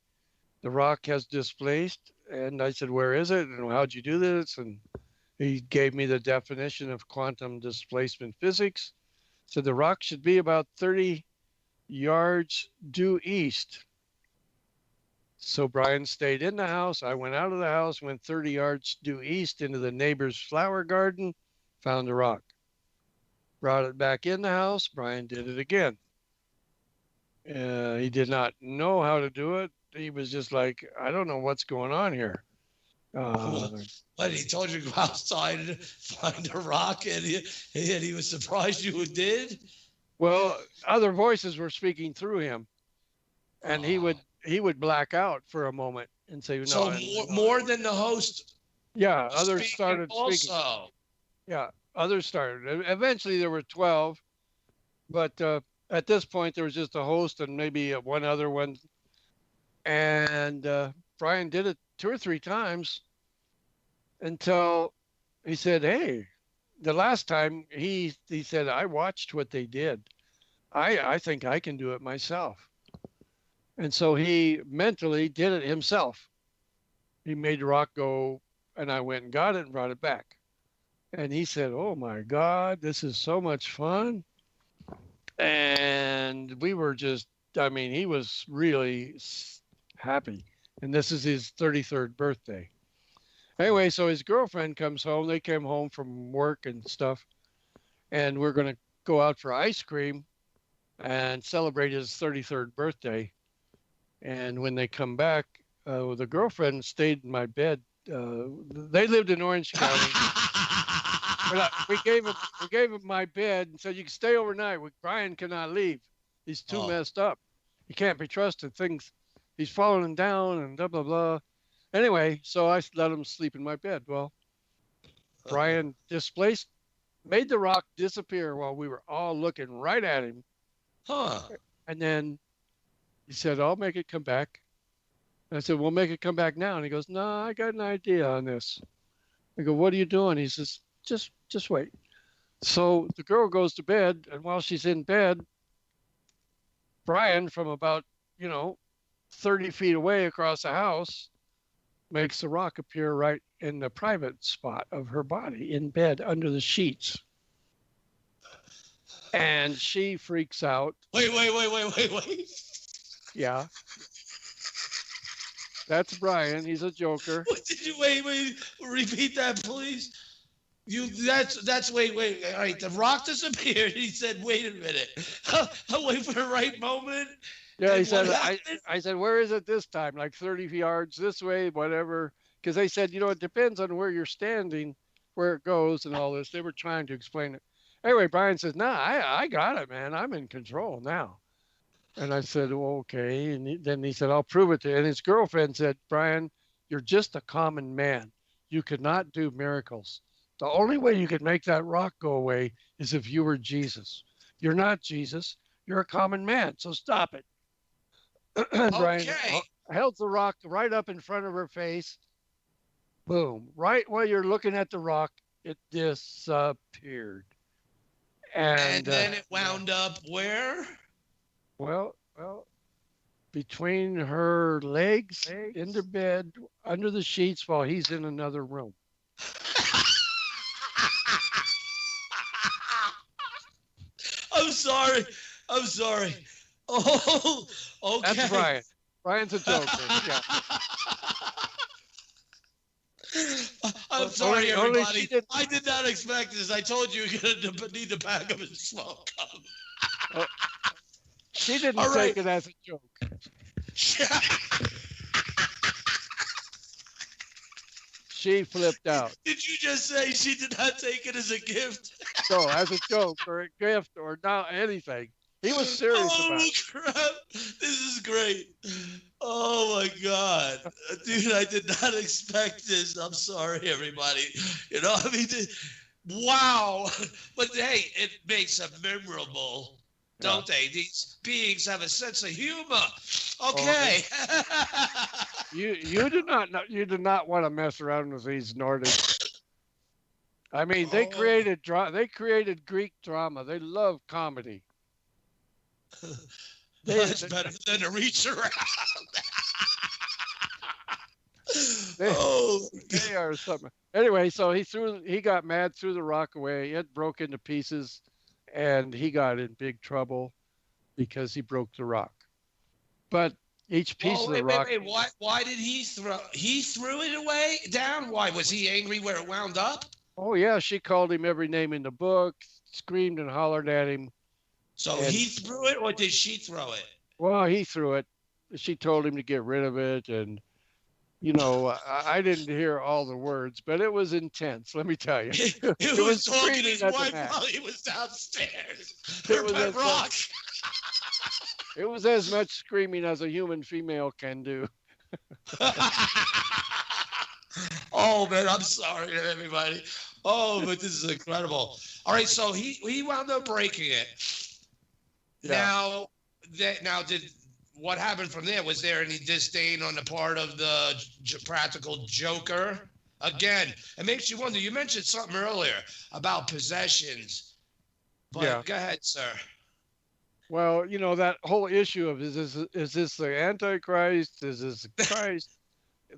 the rock has displaced. And I said, where is it? And how'd you do this? And he gave me the definition of quantum displacement physics. So the rock should be about 30 yards due east. So Brian stayed in the house. I went out of the house, went 30 yards due east into the neighbor's flower garden, found the rock. Brought it back in the house. Brian did it again. He did not know how to do it. He was just like, I don't know what's going on here. But he told you to go outside and find a rock, and he was surprised you did? Well, other voices were speaking through him, and he would black out for a moment and say, no. So more than the host? Yeah, others started speaking. Also. Yeah, others started. Eventually there were 12, but at this point there was just a host and maybe one other one. And Brian did it 2 or 3 times until he said, hey, the last time he said, I watched what they did. I think I can do it myself. And so he mentally did it himself. He made the rock go, and I went and got it and brought it back. And he said, oh my God, this is so much fun. And we were just, he was really happy. And this is his 33rd birthday. Anyway, so his girlfriend comes home. They came home from work and stuff. And we're going to go out for ice cream and celebrate his 33rd birthday. And when they come back, the girlfriend stayed in my bed. They lived in Orange County. we gave him my bed and said, you can stay overnight. Brian cannot leave. He's too messed up. He can't be trusted. He's falling down and blah, blah, blah. Anyway, so I let him sleep in my bed. Well, Brian made the rock disappear while we were all looking right at him. Huh. And then he said, I'll make it come back. And I said, we'll make it come back now. And he goes, no, I got an idea on this. I go, what are you doing? He says, just wait. So the girl goes to bed. And while she's in bed, Brian, from about, 30 feet away across the house, makes the rock appear right in the private spot of her body in bed under the sheets. And she freaks out. Wait. Yeah. That's Brian. He's a joker. What did you wait? Repeat that, please. Wait. All right, the rock disappeared. He said, wait a minute. I'll wait for the right moment. Yeah, he said, I said, where is it this time? Like 30 yards this way, whatever. Because they said, it depends on where you're standing, where it goes and all this. They were trying to explain it. Anyway, Brian says, I got it, man. I'm in control now. And I said, well, okay. And then he said, I'll prove it to you. And his girlfriend said, Brian, you're just a common man. You could not do miracles. The only way you could make that rock go away is if you were Jesus. You're not Jesus. You're a common man. So stop it. Brian held the rock right up in front of her face. Boom. Right while you're looking at the rock, it disappeared. And then it wound up where? Well, between her legs, in the bed, under the sheets while he's in another room. I'm sorry. Oh, okay. That's Brian. Brian's a joker. Yeah. I'm sorry, everybody. I did not expect this. I told you you're going to need to back up and smoke. She didn't take it as a joke. she flipped out. Did you just say she did not take it as a gift? So as a joke or a gift or not anything. He was serious about it. Crap. This is great. Oh my God. Dude, I did not expect this. I'm sorry, everybody. You know, I mean, wow. But hey, it makes them memorable, don't they? These beings have a sense of humor. Okay. You do not want to mess around with these Nordics. I mean, they created Greek drama. They love comedy. That's better than a reach around. They are something. Anyway, so he got mad, threw the rock away. It broke into pieces, and he got in big trouble because he broke the rock. But each piece of the rock. Wait. Why did he throw? He threw it away down. Why was he angry where it wound up? Oh yeah, she called him every name in the book, screamed and hollered at him. So he threw it, or did she throw it? Well, he threw it. She told him to get rid of it, and you know, I didn't hear all the words, but it was intense. Let me tell you, it was talking to his wife while he was downstairs. It was as much screaming as a human female can do. Oh man, I'm sorry to everybody. Oh, but this is incredible. All right, so he wound up breaking it. Yeah. Now, did what happened from there? Was there any disdain on the part of the practical joker? Again, it makes you wonder. You mentioned something earlier about possessions, but go ahead, sir. Well, you know, that whole issue of is this the Antichrist? Is this Christ?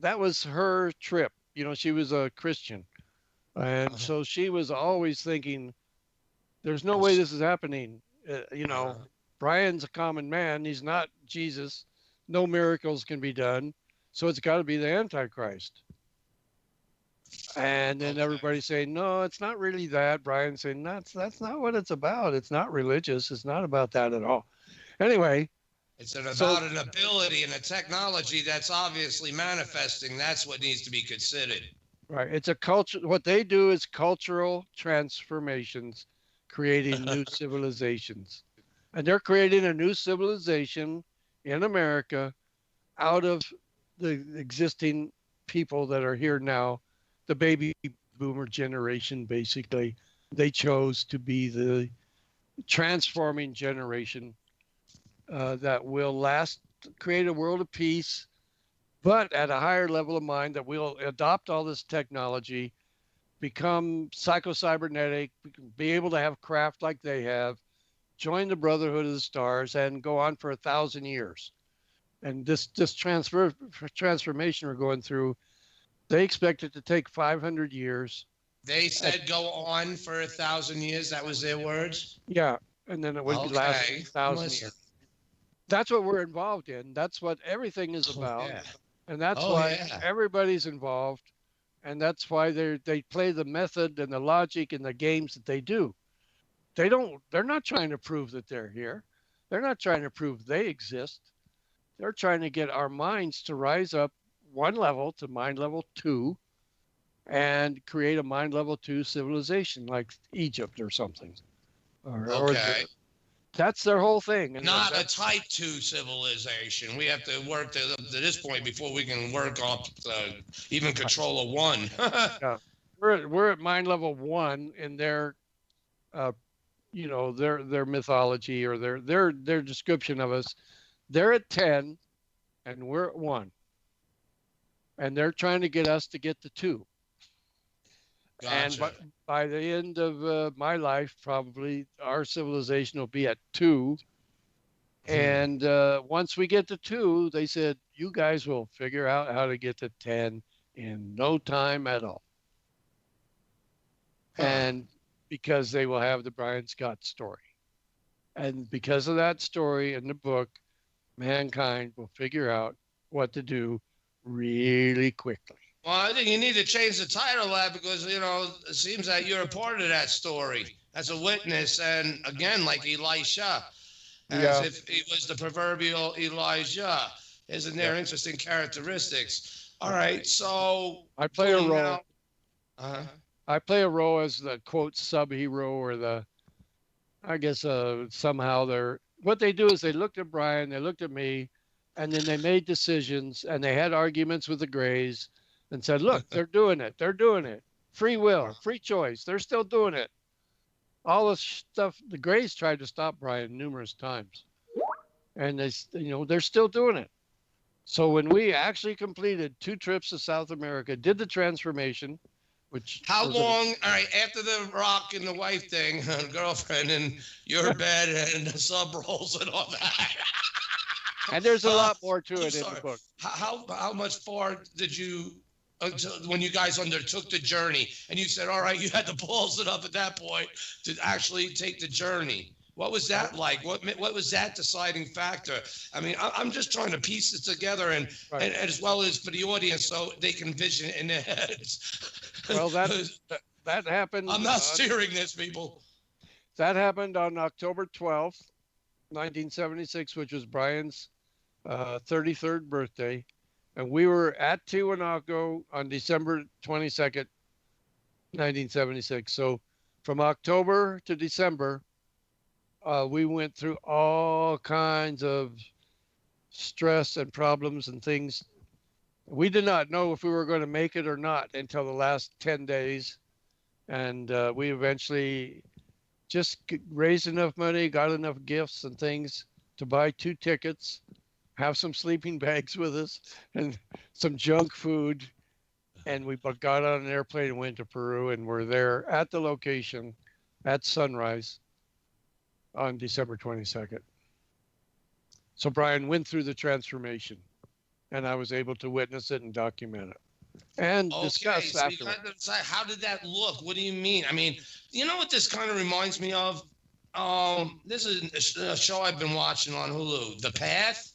That was her trip. You know, she was a Christian, and so she was always thinking, "There's no way this is happening." You know. Brian's a common man. He's not Jesus. No miracles can be done. So it's got to be the Antichrist. And then everybody's saying, no, it's not really that. Brian's saying, that's not what it's about. It's not religious. It's not about that at all. Anyway. It's about an ability and a technology that's obviously manifesting. That's what needs to be considered. Right. It's a culture. What they do is cultural transformations, creating new civilizations. And they're creating a new civilization in America out of the existing people that are here now, the baby boomer generation, basically. They chose to be the transforming generation that will create a world of peace, but at a higher level of mind, that will adopt all this technology, become psycho-cybernetic, be able to have craft like they have, join the Brotherhood of the Stars, and go on for 1,000 years. And this transformation we're going through, they expect it to take 500 years. They said go on for 1,000 years. That was their words? Yeah, and then it would last 1,000 years. That's what we're involved in. That's what everything is about. Yeah. And that's why everybody's involved. And that's why they play the method and the logic and the games that they do. They're not trying to prove that they're here. They're not trying to prove they exist. They're trying to get our minds to rise up one level to mind level 2 and create a mind level 2 civilization like Egypt or something. That's their whole thing. And not a type 2 civilization. We have to work to this point before we can work off even control of 1. Yeah. We're at mind level 1 in their their mythology or their description of us. They're at 10 and we're at 1. And they're trying to get us to get to 2. Gotcha. And by the end of my life, probably our civilization will be at 2. And once we get to 2, they said, you guys will figure out how to get to 10 in no time at all. And because they will have the Brian Scott story. And because of that story in the book, mankind will figure out what to do really quickly. Well, I think you need to change the title of that because, it seems that you're a part of that story as a witness. And again, like Elisha, if he was the proverbial Elijah. Isn't there interesting characteristics? All right, so I play a role. now. Uh-huh. I play a role as the quote sub-hero or the, I guess somehow what they do is they looked at Brian, they looked at me, and then they made decisions and they had arguments with the Greys and said, look, they're doing it. They're doing it. Free will, free choice. They're still doing it. All this stuff, the Greys tried to stop Brian numerous times. And they're still doing it. So when we actually completed 2 trips to South America, did the transformation, which how long? All right, after the Rock and the wife thing, girlfriend, and your bed and the sub rolls and all that. And there's a lot more to it in the book. How much far did you when you guys undertook the journey and you said, all right, you had the balls enough at that point to actually take the journey? What was that like? What was that deciding factor? I mean, I'm just trying to piece this together and as well as for the audience so they can vision it in their heads. Well, that happened. I'm not steering this, people. That happened on October 12th, 1976, which was Brian's 33rd birthday. And we were at Tiwanaku on December 22nd, 1976. So from October to December, we went through all kinds of stress and problems and things. We did not know if we were going to make it or not until the last 10 days. And we eventually just raised enough money, got enough gifts and things to buy 2 tickets, have some sleeping bags with us and some junk food. And we got on an airplane and went to Peru, and we're there at the location at sunrise on December 22nd. So Brian went through the transformation, and I was able to witness it and document it and discuss afterwards. How did that look? What do you mean? I mean, you know what this kind of reminds me of? This is a show I've been watching on Hulu, The Path.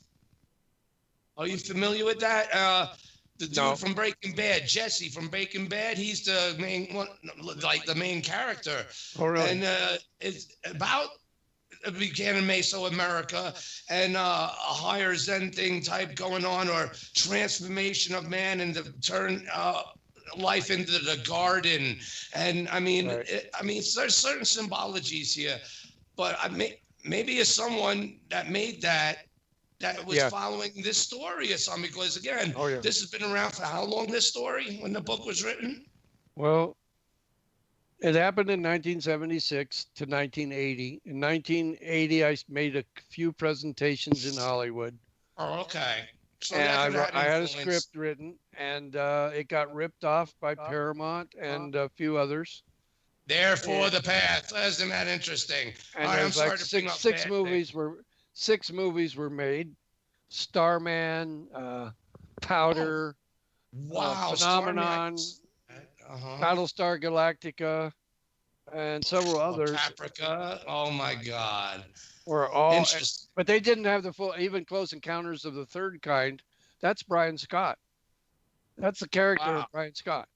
Are you familiar with that? The dude from Breaking Bad, Jesse from Breaking Bad, he's the main one, like the main character. Oh, really? And it's about began in Mesoamerica and a higher Zen thing type going on, or transformation of man and the turn life into the garden. And I mean, there's certain symbologies here, but maybe as someone that made that was following this story or something, because again, this has been around for how long, this story, when the book was written? Well, it happened in 1976 to 1980. In 1980, I made a few presentations in Hollywood. Oh, okay. So and I had a script written, and it got ripped off by Paramount and a few others. Therefore, The Path. Isn't that interesting? And I'm sorry like to bring up six movies were made. Starman, Powder, Phenomenon, Battlestar Galactica, and several others. Paprika. Oh my God. Were all, but they didn't have the full. Even Close Encounters of the Third Kind. That's Brian Scott. That's the character of Brian Scott.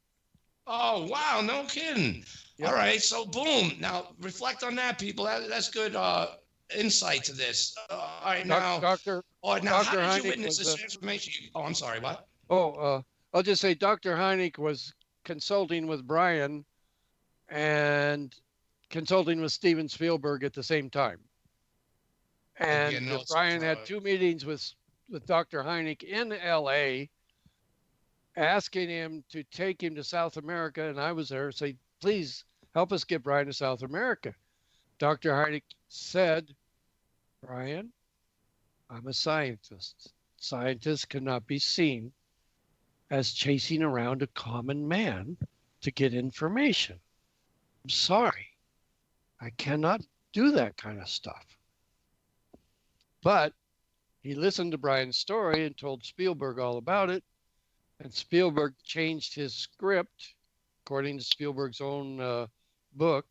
Oh wow! No kidding. Yep. All right. So boom. Now reflect on that, people. That's good insight to this. All right. Now, Dr. How did you witness this transformation? I'm sorry. What? I'll just say Dr. Hynek was consulting with Brian and consulting with Steven Spielberg at the same time. And Brian had 2 meetings with Dr. Hynek in LA, asking him to take him to South America. And I was there, say, please help us get Brian to South America. Dr. Hynek said, Brian, I'm a scientist. Scientists cannot be seen as chasing around a common man to get information. I'm sorry. I cannot do that kind of stuff. But he listened to Brian's story and told Spielberg all about it. And Spielberg changed his script, according to Spielberg's own book.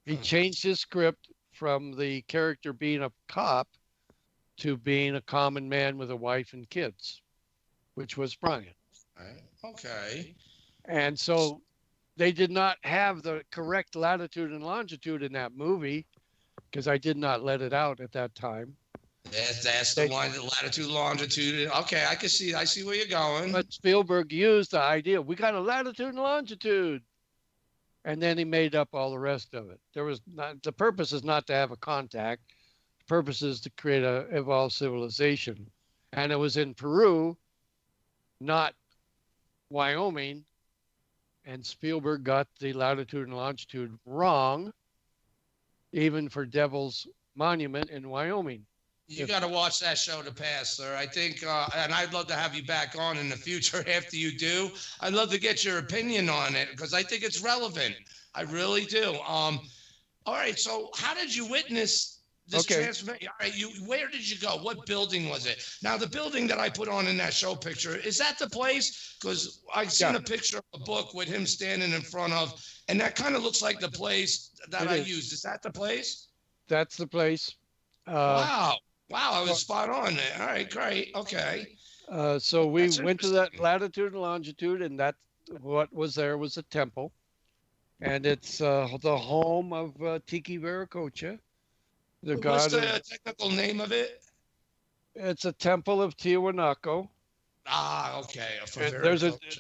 He changed his script from the character being a cop to being a common man with a wife and kids, which was Brian. Okay. And so they did not have the correct latitude and longitude in that movie, because I did not let it out at that time. That's the one, the latitude, longitude. Okay, I see where you're going. But Spielberg used the idea. We got a latitude and longitude. And then he made up all the rest of it. The purpose is not to have a contact. The purpose is to create a evolved civilization. And it was in Peru, not Wyoming. And Spielberg got the latitude and longitude wrong, even for Devil's Monument in Wyoming. You got to watch that show to pass, sir. I think, and I'd love to have you back on in the future after you do. I'd love to get your opinion on it because I think it's relevant. I really do. All right. So, how did you witness this transformation? All right, where did you go? What building was it? Now, the building that I put on in that show picture, is that the place? Because I've seen a picture of a book with him standing in front of, and that kind of looks like the place that I used. Is that the place? That's the place. Wow, I was spot on there. All right, great. Okay. So we went to that latitude and longitude, and that what was there was a temple. And it's the home of Tiki Viracocha. What's the technical name of it? It's a temple of Tiwanaku. Ah, okay.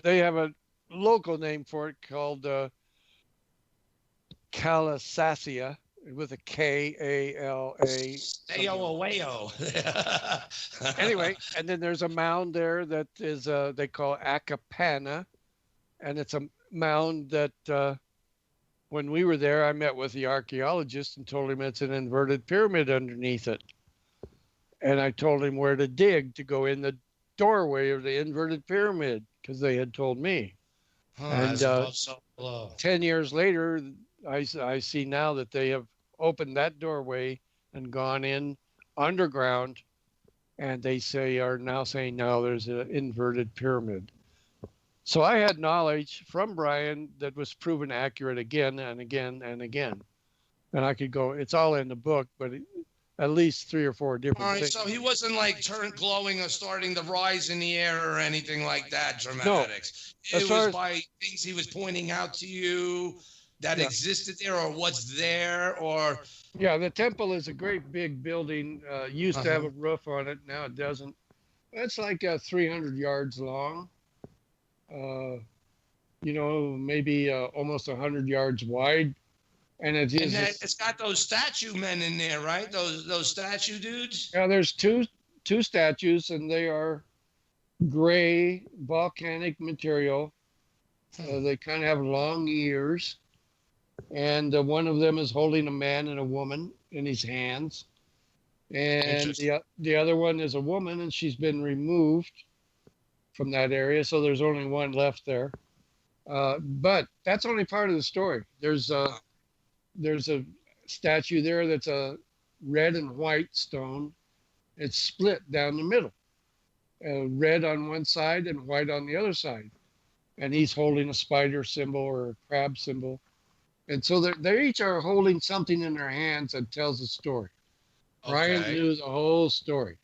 They have a local name for it called Kalasasia, with a K-A-L-A. Anyway, and then there's a mound there that is they call Akapana, and it's a mound that when we were there, I met with the archaeologist and told him it's an inverted pyramid underneath it. And I told him where to dig to go in the doorway of the inverted pyramid because they had told me. And 10 years later, I see now that they have opened that doorway and gone in underground, and they are now saying now there's an inverted pyramid. So I had knowledge from Brian that was proven accurate again and again and again. And I could go, it's all in the book, but at least 3 or 4 different things. So he wasn't like glowing or starting to rise in the air or anything like that, dramatics. No. It was by things he was pointing out to you that existed there or what's there or... Yeah, the temple is a great big building. Used to have a roof on it. Now it doesn't. It's like 300 yards long. Maybe almost 100 yards wide. And it's got those statue men in there, right? Those statue dudes? Yeah, there's two statues, and they are gray volcanic material. They kind of have long ears. And one of them is holding a man and a woman in his hands. And the other one is a woman, and she's been removed from that area. So there's only one left there. But that's only part of the story. There's a statue there that's a red and white stone. It's split down the middle. Red on one side and white on the other side. And he's holding a spider symbol or a crab symbol. And so they each are holding something in their hands that tells a story. Okay. Brian knew the whole story.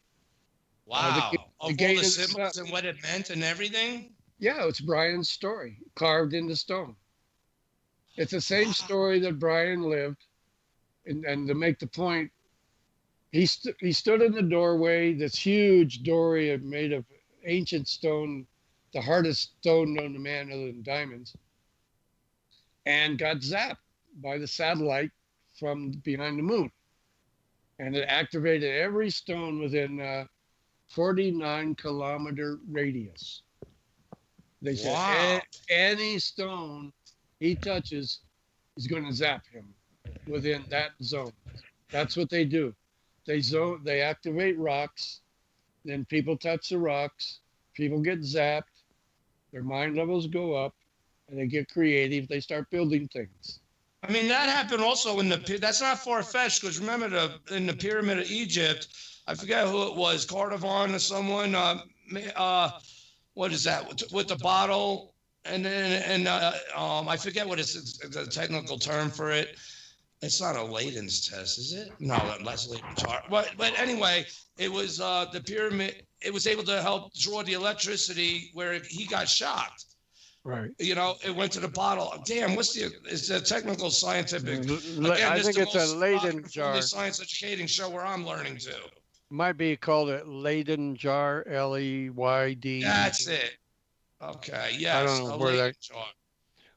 Wow. All the symbols and what it meant and everything? Yeah, it's Brian's story, carved into stone. It's the same story that Brian lived. And to make the point, he stood in the doorway, this huge doorway made of ancient stone, the hardest stone known to man other than diamonds, and got zapped by the satellite from behind the moon. And it activated every stone within a 49-kilometer radius. They said any stone he touches is going to zap him within that zone. That's what they do. They activate rocks, then people touch the rocks, people get zapped, their mind levels go up, and they get creative. They start building things. I mean, that happened also that's not far-fetched, because remember in the Pyramid of Egypt, I forget who it was, Cardavon or someone, what is that, with the bottle, and I forget what is the technical term for it. It's not a Layden's test, is it? No, that's Layden's chart. But anyway, it was the pyramid, it was able to help draw the electricity where he got shocked. Right. It went to the bottle. Damn, it's a technical scientific. Again, I think it's a Leyden jar. Science educating show where I'm learning too. Might be called a Leyden jar, Leyd. That's it. Okay, yes, I don't know where that. jar.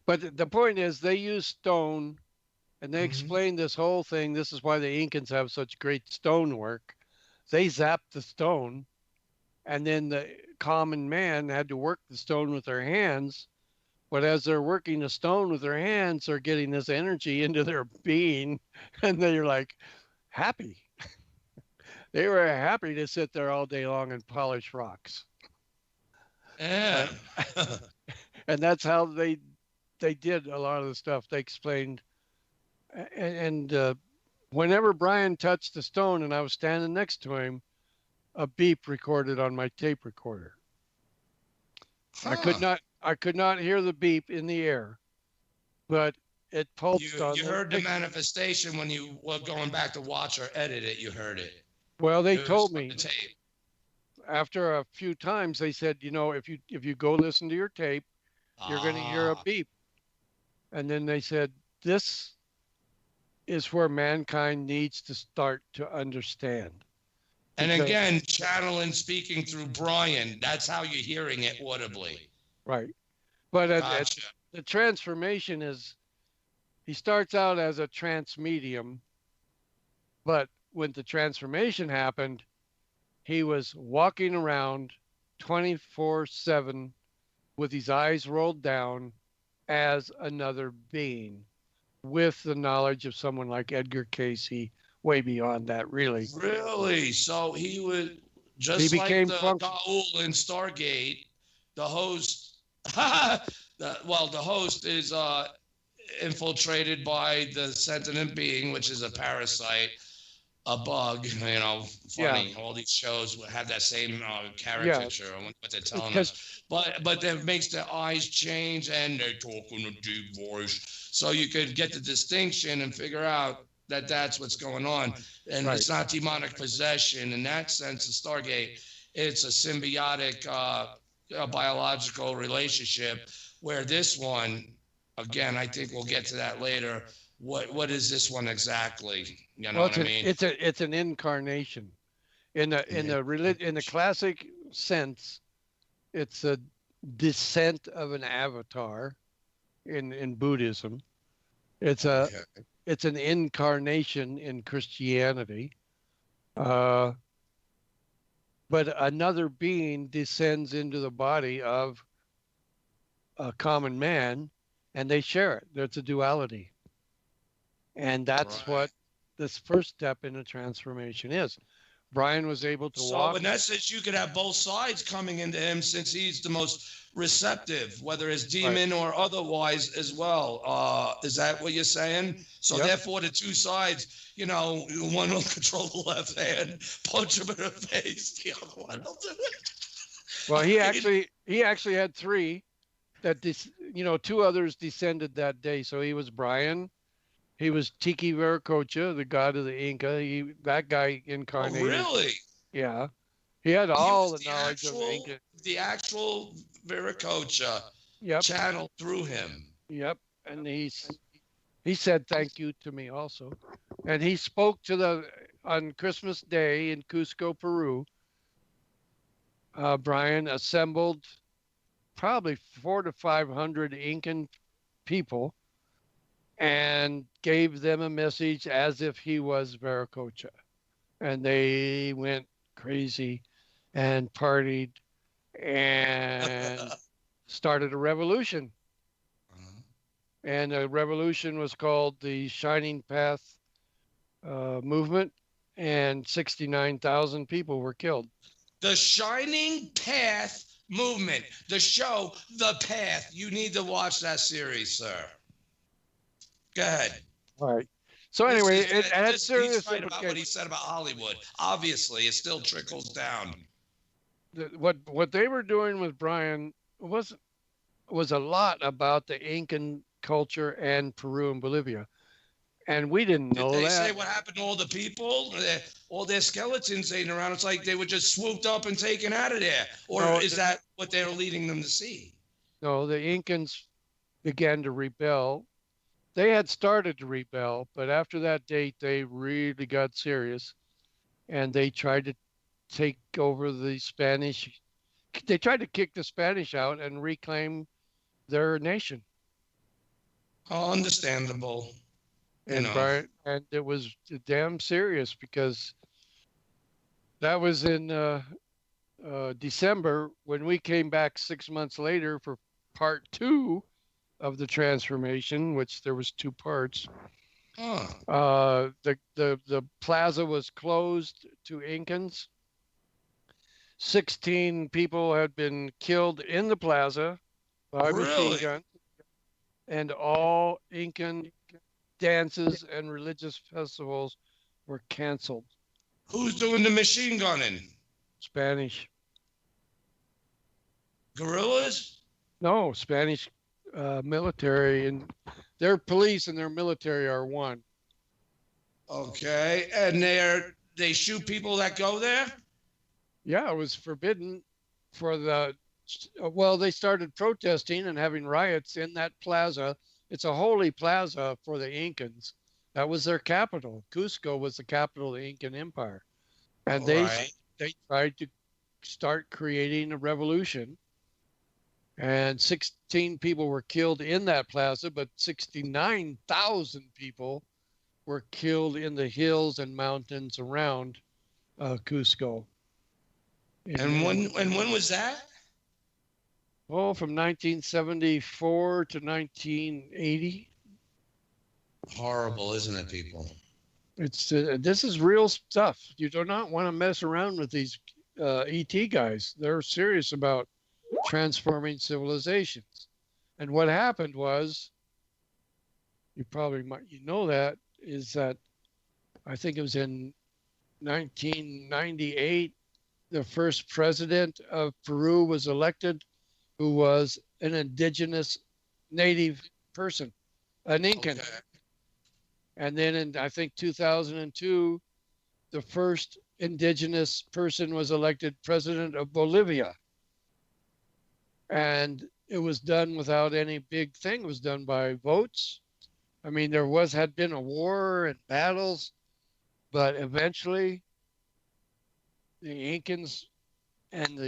But the point is, they use stone, and they Mhm. explain this whole thing. This is why the Incans have such great stonework. They zapped the stone, and then the common man had to work the stone with their hands. But as they're working the stone with their hands, they're getting this energy into their being, and they're like happy. They were happy to sit there all day long and polish rocks. Yeah. And that's how they did a lot of the stuff. They explained, and whenever Brian touched the stone and I was standing next to him, a beep recorded on my tape recorder. Huh. I could not hear the beep in the air, but it pulsed on. You heard the manifestation when you were going back to watch or edit it. You heard it. Well, they It was told on me the tape. after a few times. They said, if you go listen to your tape, you're going to hear a beep. And then they said, this is where mankind needs to start to understand. And again, channeling, speaking through Brian. That's how you're hearing it audibly. Right. But Gotcha. the transformation is, he starts out as a trance medium, but when the transformation happened, he was walking around 24/7 with his eyes rolled down as another being, with the knowledge of someone like Edgar Casey, way beyond that, really. Really? So he would, just He like became the Gaul in Stargate, the host, the host is infiltrated by the sentient being, which is a parasite, a bug. Funny. All these shows have that same caricature on what they're telling us. But that makes their eyes change and they talk in a deep voice, so you could get the distinction and figure out that that's what's going on. And it's not demonic possession in that sense of Stargate. It's a symbiotic biological relationship, where this one, again, I think we'll get to that later. What is this one exactly? You know what I mean? It's an incarnation. In the classic sense, it's a descent of an avatar in Buddhism. It's an incarnation in Christianity. But another being descends into the body of a common man, and they share it. There's a duality. And that's what this first step in the transformation is. Brian was able to walk. So in essence, you could have both sides coming into him, since he's the most receptive, whether it's demon or otherwise as well. Is that what you're saying? So therefore, the two sides, one will control the left hand, punch him in the face, the other one will do it. Well, he actually had three that two others descended that day. So he was Brian. He was Tiki Viracocha, the god of the Inca. That guy incarnated. Oh, really? Yeah. He had all the knowledge of the Inca. The actual Viracocha channeled through him. Yep. And he said thank you to me also. And he spoke on Christmas Day in Cusco, Peru. Brian assembled probably 400 to 500 Incan people and gave them a message as if he was Viracocha. And they went crazy and partied and started a revolution. And the revolution was called the Shining Path movement, and 69,000 people were killed. The Shining Path movement, the show, The Path. You need to watch that series, sir. Go ahead. All right. So anyway, it had serious he's right about what he said about Hollywood. Obviously, it still trickles down. What they were doing with Brian was a lot about the Incan culture and Peru and Bolivia, and we didn't know that. Did they say what happened to all the people? All their skeletons laying around. It's like they were just swooped up and taken out of there. Or is that what they were leading them to see? No, the Incans began to rebel. They had started to rebel, but after that date, they really got serious. and they tried to take over the Spanish. They tried to kick the Spanish out and reclaim their nation. Oh, understandable. And Brian, and it was damn serious because that was in December. When we came back 6 months later for part 2 of the transformation, which there was 2 parts. The plaza was closed to Incans. 16 people had been killed in the plaza by machine guns, and all Incan dances and religious festivals were canceled. Who's doing the machine gunning? Spanish. Guerrillas? No, Spanish military, and their police and their military are one. Okay, and they shoot people that go there? Yeah, it was forbidden for they started protesting and having riots in that plaza. It's a holy plaza for the Incans. That was their capital. Cusco was the capital of the Incan Empire. And they tried to start creating a revolution. And 16 people were killed in that plaza, but 69,000 people were killed in the hills and mountains around Cusco. And when was that? Oh, from 1974 to 1980. Horrible, isn't it, people? It's this is real stuff. You do not want to mess around with these ET guys. They're serious about transforming civilizations. And what happened was, you know that, is that I think it was in 1998, the first president of Peru was elected, who was an indigenous native person, an Incan. Okay. And then in, I think, 2002, the first indigenous person was elected president of Bolivia. And it was done without any big thing. It was done by votes. I mean, had been a war and battles, but eventually the Incans and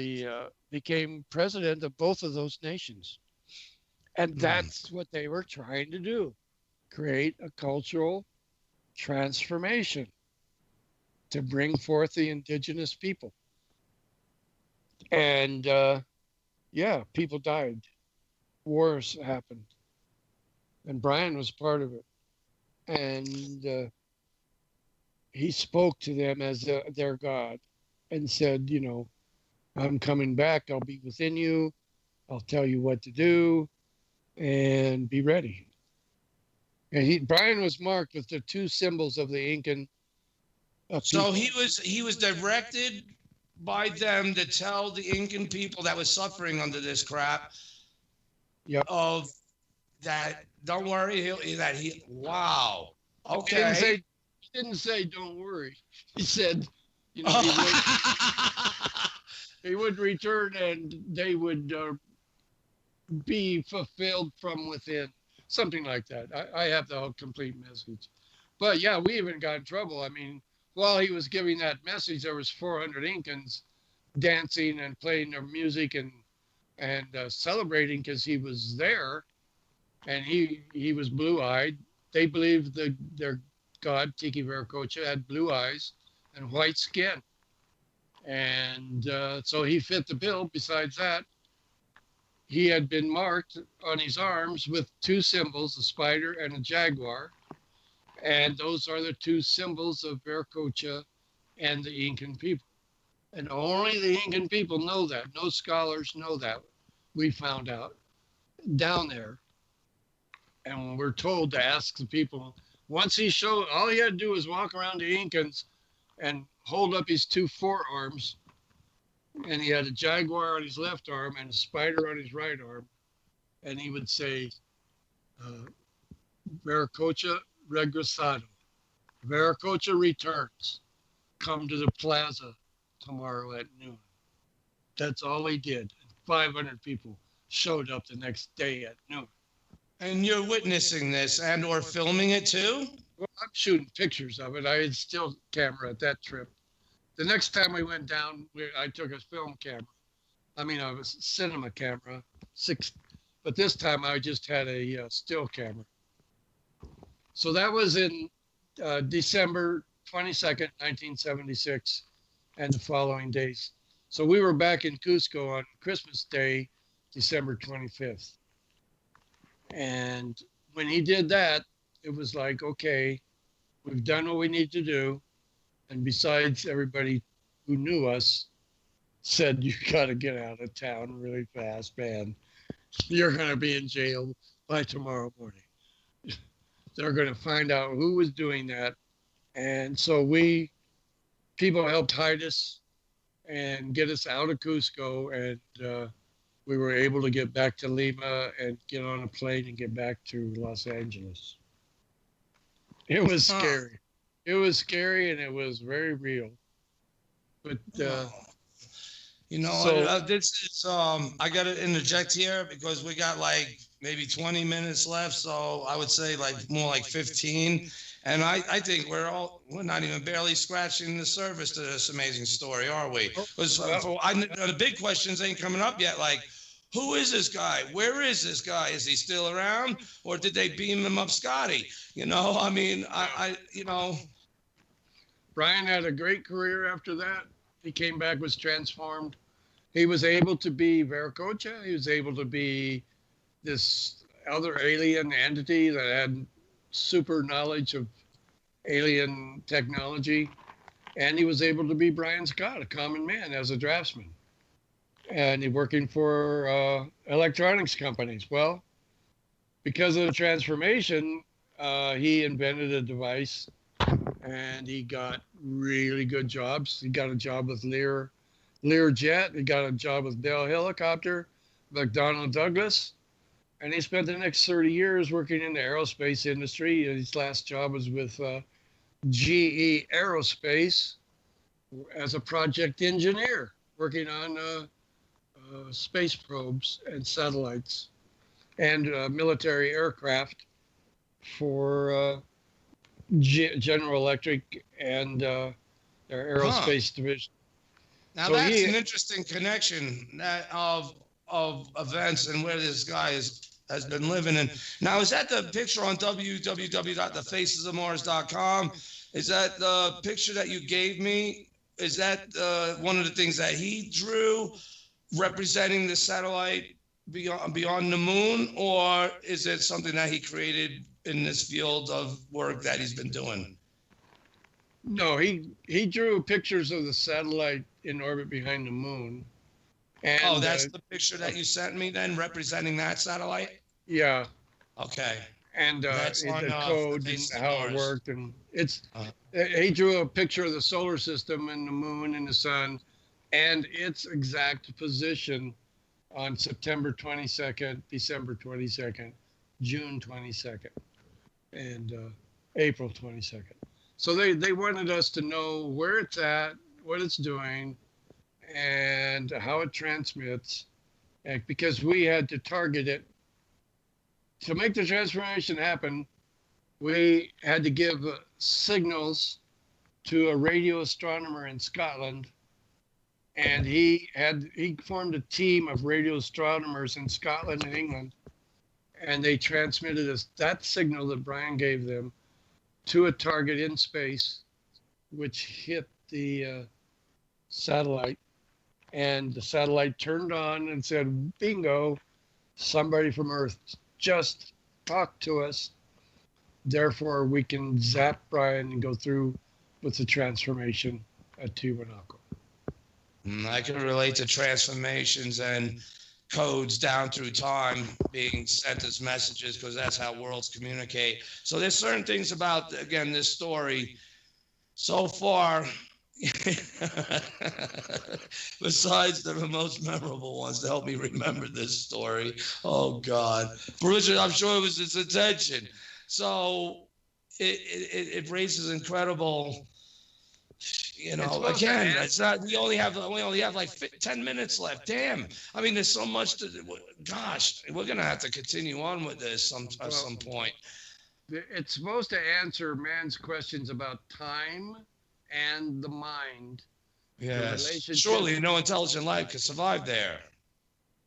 became president of both of those nations. And that's what they were trying to do, create a cultural transformation to bring forth the indigenous people. And people died. Wars happened. And Brian was part of it. And he spoke to them as their God and said, I'm coming back. I'll be within you. I'll tell you what to do and be ready. And Brian was marked with the 2 symbols of the Incan. So he was directed by them to tell the Incan people that was suffering under this crap. Yep. Of that, don't worry. Wow. Okay. He didn't say don't worry. He said, he would return and they would be fulfilled from within. Something like that. I have the whole complete message. But yeah, we even got in trouble. I mean, while he was giving that message, there was 400 Incans dancing and playing their music and celebrating because he was there, and he was blue-eyed. They believed their god Tiki Viracocha had blue eyes and white skin, and so he fit the bill. Besides that, he had been marked on his arms with 2 symbols, a spider and a jaguar. And those are the 2 symbols of Viracocha and the Incan people. And only the Incan people know that. No scholars know that. We found out down there. And we're told to ask the people. Once he showed, all he had to do was walk around the Incans and hold up his 2 forearms. And he had a jaguar on his left arm and a spider on his right arm. And he would say, Viracocha regresado. Viracocha returns. Come to the plaza tomorrow at noon. That's all he did. 500 people showed up the next day at noon. And you're witnessing this and or filming it too? Well, I'm shooting pictures of it. I had still camera at that trip. The next time we went down, I took a film camera. I mean, a cinema camera, but this time I just had a still camera. So that was in December 22nd, 1976, and the following days. So we were back in Cusco on Christmas Day, December 25th. And when he did that, it was like, okay, we've done what we need to do. And besides, everybody who knew us said, you got to get out of town really fast, man. You're going to be in jail by tomorrow morning. They're going to find out who was doing that. And so people helped hide us and get us out of Cusco. And we were able to get back to Lima and get on a plane and get back to Los Angeles. It was scary. It was scary, and it was very real. But this is I got to interject here because we got like maybe 20 minutes left, so I would say like more like 15. And I think we're not even barely scratching the surface to this amazing story, are we? Because the big questions ain't coming up yet. Like, who is this guy? Where is this guy? Is he still around, or did they beam him up, Scotty? I mean, Brian had a great career after that. He came back, was transformed. He was able to be Viracocha. He was able to be this other alien entity that had super knowledge of alien technology. And he was able to be Brian Scott, a common man, as a draftsman. And he's working for electronics companies. Well, because of the transformation, he invented a device, and he got really good jobs. He got a job with Learjet. He got a job with Bell Helicopter, McDonnell Douglas, and he spent the next 30 years working in the aerospace industry. His last job was with GE Aerospace as a project engineer, working on space probes and satellites and military aircraft for General Electric and their aerospace division. Now so that's an interesting connection of events and where this guy has been living in. Now, is that the picture on www.thefacesofmars.com? Is that the picture that you gave me? Is that one of the things that he drew representing the satellite beyond the moon, or is it something that he created in this field of work that he's been doing? No, he drew pictures of the satellite in orbit behind the moon. And, that's the picture that you sent me then, representing that satellite? Yeah. Okay. And the code and how it worked, and he drew a picture of the solar system and the moon and the sun, and its exact position on September 22nd, December 22nd, June 22nd, and April 22nd. So they wanted us to know where it's at, what it's doing, and how it transmits, and because we had to target it. To make the transformation happen, we had to give signals to a radio astronomer in Scotland, and he formed a team of radio astronomers in Scotland and England, and they transmitted that signal that Brian gave them to a target in space, which hit the satellite, and the satellite turned on and said, bingo, somebody from Earth just talked to us. Therefore, we can zap Brian and go through with the transformation at Tiwanaku. I can relate to transformations and codes down through time being sent as messages, because that's how worlds communicate. So there's certain things about, again, this story so far, besides the most memorable ones to help me remember this story. Oh God, Richard, I'm sure it was his intention. So it raises incredible, again, it's not, we only have like 10 minutes left. Damn. I mean, there's so much gosh, we're going to have to continue on with this at some point. It's supposed to answer man's questions about time and the mind, Yes. relationship- Surely no intelligent life could survive there.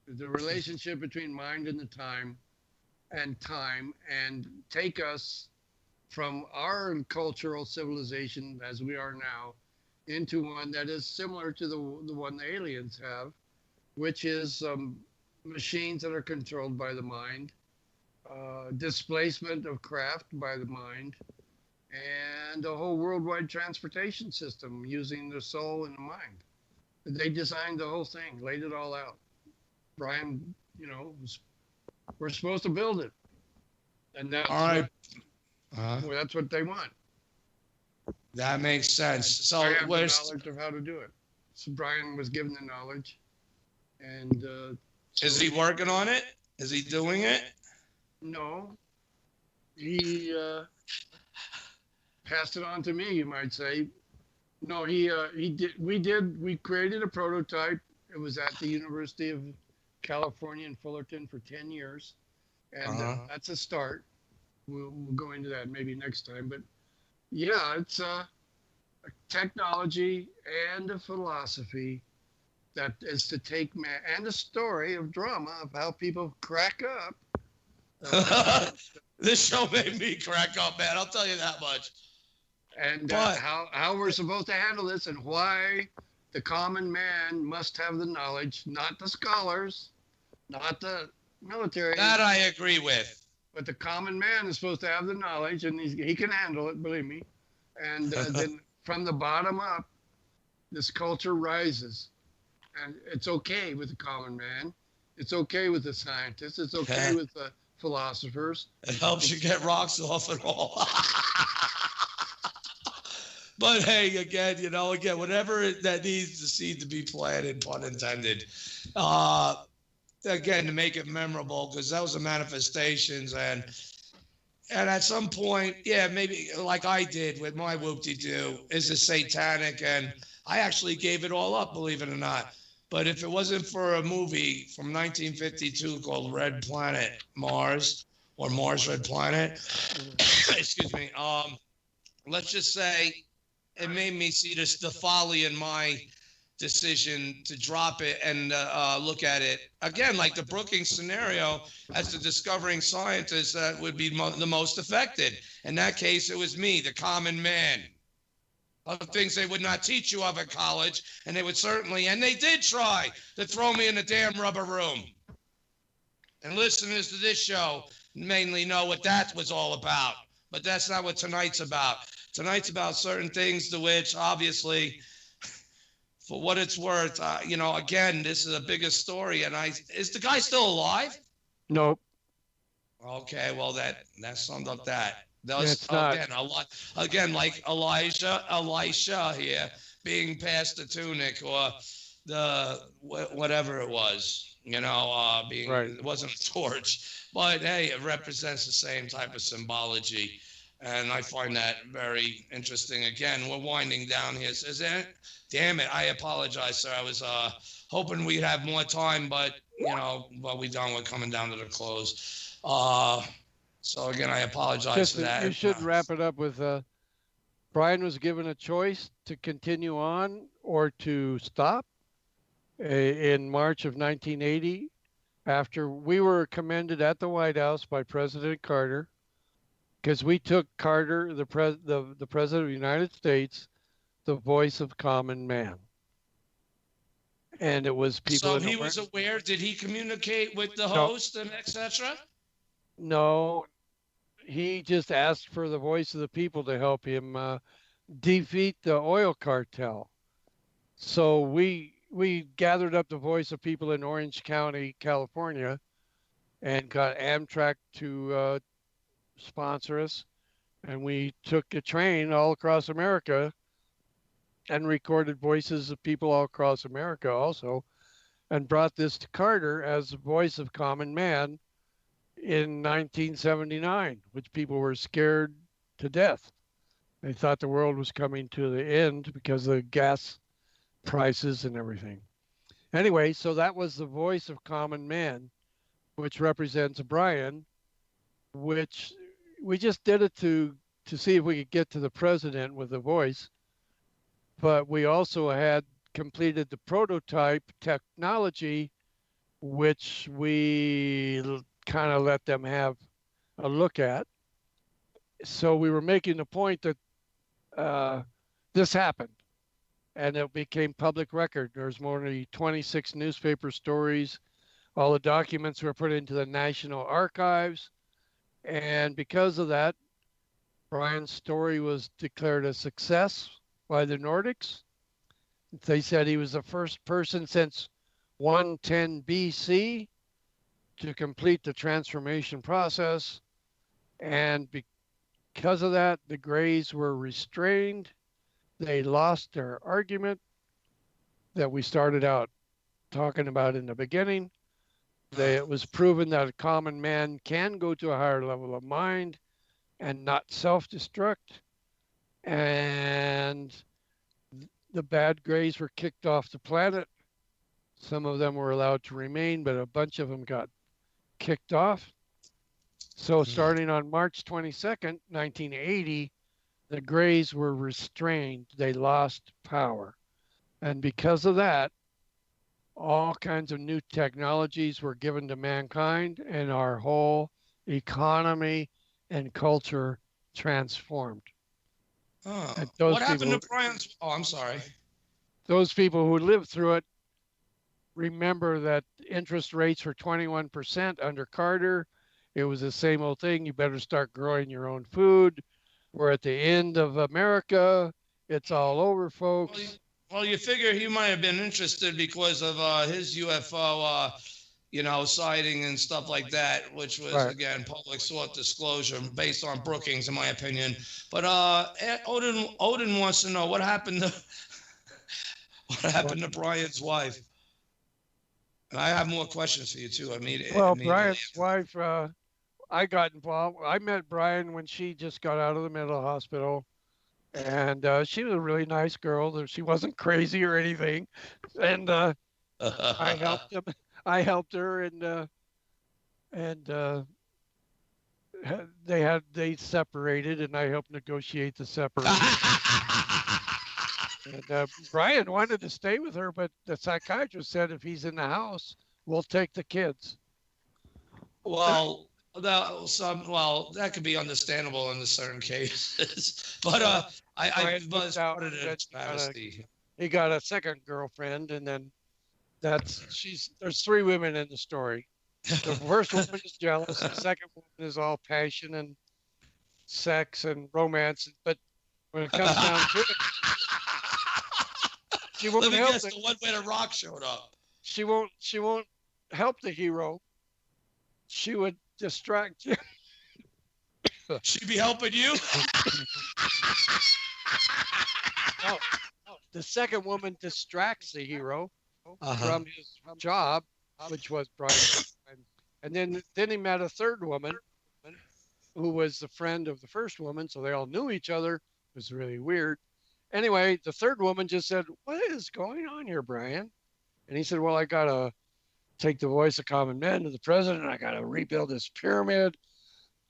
The relationship between mind and the time and take us from our cultural civilization as we are now into one that is similar to the one the aliens have, which is machines that are controlled by the mind, displacement of craft by the mind, and a whole worldwide transportation system using the soul and the mind. They designed the whole thing, laid it all out. Brian, we're supposed to build it, and that's All right. that's what they want. That makes sense. So I have the where's knowledge of how to do it. So Brian was given the knowledge, and is he working on it? Is he doing it? no, he passed it on to me, you might say. No, he did. We created a prototype. It was at the University of California in Fullerton for 10 years, and that's a start. We'll go into that maybe next time, but yeah, it's a technology and a philosophy that is to take man, and a story of drama of how people crack up. This show made me crack up, man. I'll tell you that much. And how we're supposed to handle this, and why the common man must have the knowledge, not the scholars, not the military. That I agree with. But the common man is supposed to have the knowledge, and he can handle it, believe me. And then from the bottom up, this culture rises. And it's okay with the common man. It's okay with the scientists. It's okay with the philosophers. It helps you get rocks off and all. But hey, again, whatever that needs the seed to be planted, pun intended. Again, to make it memorable, because that was the manifestations, and at some point, yeah, maybe like I did with my whoop-de-doo, is it satanic? And I actually gave it all up, believe it or not. But if it wasn't for a movie from 1952 called Red Planet Mars, or Mars Red Planet, excuse me, let's just say it made me see the folly in my decision to drop it and look at it again, like the Brookings scenario, as the discovering scientist that would be the most affected. In that case, it was me, the common man. Of things they would not teach you of at college, and they would certainly, and they did try to throw me in the damn rubber room. And listeners to this show mainly know what that was all about, but that's not what tonight's about. Tonight's about certain things to which, obviously, for what it's worth, again, this is a bigger story. And is the guy still alive? Nope. Okay, well, that summed up that. It's not. Again, like Elisha here, being past the tunic, or the whatever it was, being right. It wasn't a torch, but hey, it represents the same type of symbology. And I find that very interesting. Again, we're winding down here. Damn it, I apologize, sir. I was hoping we'd have more time, but, we're done. We're coming down to the close. So, again, I apologize for that. You should wrap it up with Brian was given a choice to continue on or to stop in March of 1980, after we were commended at the White House by President Carter, because we took Carter, the President of the United States, the voice of common man. And it was people. So he was aware. Did he communicate with the host and etc.? No, he just asked for the voice of the people to help him defeat the oil cartel. So we gathered up the voice of people in Orange County, California, and got Amtrak to sponsor us. And we took a train all across America and recorded voices of people all across America also, and brought this to Carter as the voice of common man in 1979, which people were scared to death. They thought the world was coming to the end because of the gas prices and everything. Anyway, so that was the voice of common man, which represents Brian, which we just did it to see if we could get to the president with the voice. But we also had completed the prototype technology, which we kind of let them have a look at. So we were making the point that this happened, and it became public record. There's more than 26 newspaper stories. All the documents were put into the National Archives. And because of that, Brian's story was declared a success by the Nordics. They said he was the first person since 110 BC to complete the transformation process. And because of that, the Greys were restrained. They lost their argument that we started out talking about in the beginning. It was proven that a common man can go to a higher level of mind and not self-destruct. And the bad Greys were kicked off the planet. Some of them were allowed to remain, but a bunch of them got kicked off. So starting on March 22nd, 1980, the Greys were restrained. They lost power. And because of that, all kinds of new technologies were given to mankind, and our whole economy and culture transformed. Oh. What happened to Brian's? Oh, I'm sorry. Those people who lived through it remember that interest rates were 21% under Carter. It was the same old thing. You better start growing your own food. We're at the end of America. It's all over, folks. Well, you figure he might have been interested because of his UFO, sighting and stuff like that, which was, again, public source disclosure based on Brookings, in my opinion. But Odin wants to know what happened to Brian's wife. And I have more questions for you, too. Brian's wife, I got involved. I met Brian when she just got out of the mental hospital. And she was a really nice girl. She wasn't crazy or anything. And I helped her, and they separated, and I helped negotiate the separation. And Brian wanted to stay with her, but the psychiatrist said if he's in the house, we'll take the kids. Well, that could be understandable in certain cases, but I was part of the travesty. He got a second girlfriend, and then there's three women in the story. The first woman is jealous. The second woman is all passion and sex and romance. But when it comes down to it, she won't help. Let me guess, the one where the rock showed up. She won't help the hero. She would distract you. She'd be helping you? No. The second woman distracts the hero from his job, which was Brian. And then he met a third woman who was the friend of the first woman, so they all knew each other. It was really weird. Anyway, the third woman just said, "What is going on here, Brian?" And he said, "Well, I got to take the voice of common men to the president. I got to rebuild this pyramid.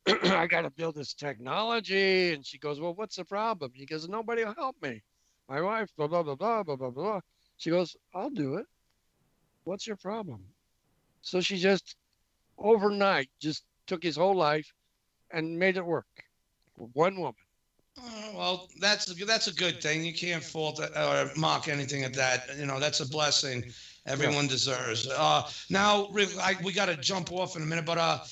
I got to build this technology." And she goes, "Well, what's the problem?" He goes, "Nobody will help me. My wife, blah, blah, blah, blah, blah, blah, blah." She goes, "I'll do it. What's your problem?" So she just overnight just took his whole life and made it work. One woman. Well, that's a good thing. You can't fault or mock anything at that. That's a blessing everyone deserves. Now, we got to jump off in a minute, but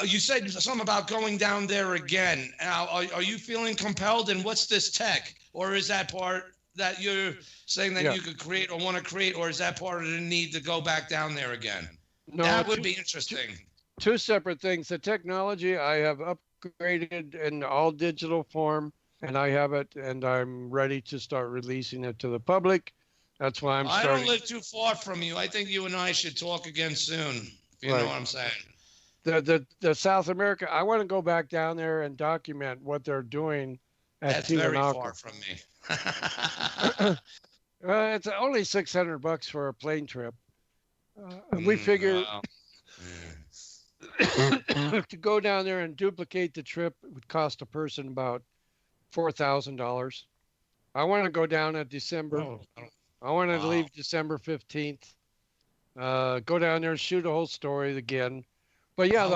you said something about going down there again. Now, are you feeling compelled? And what's this tech? Or is that part that you're saying that you could create or want to create, or is that part of the need to go back down there again? No, that would be interesting. Two separate things. The technology I have upgraded in all digital form, and I have it, and I'm ready to start releasing it to the public. That's why I don't live too far from you. I think you and I should talk again soon. If you know what I'm saying. The South America, I want to go back down there and document what they're doing at That's very far from me. It's only $600 for a plane trip. We figure to go down there and duplicate the trip would cost a person about $4,000. I want to go down in December. I want to Wow. leave December 15th. Go down there and shoot a whole story again. But yeah,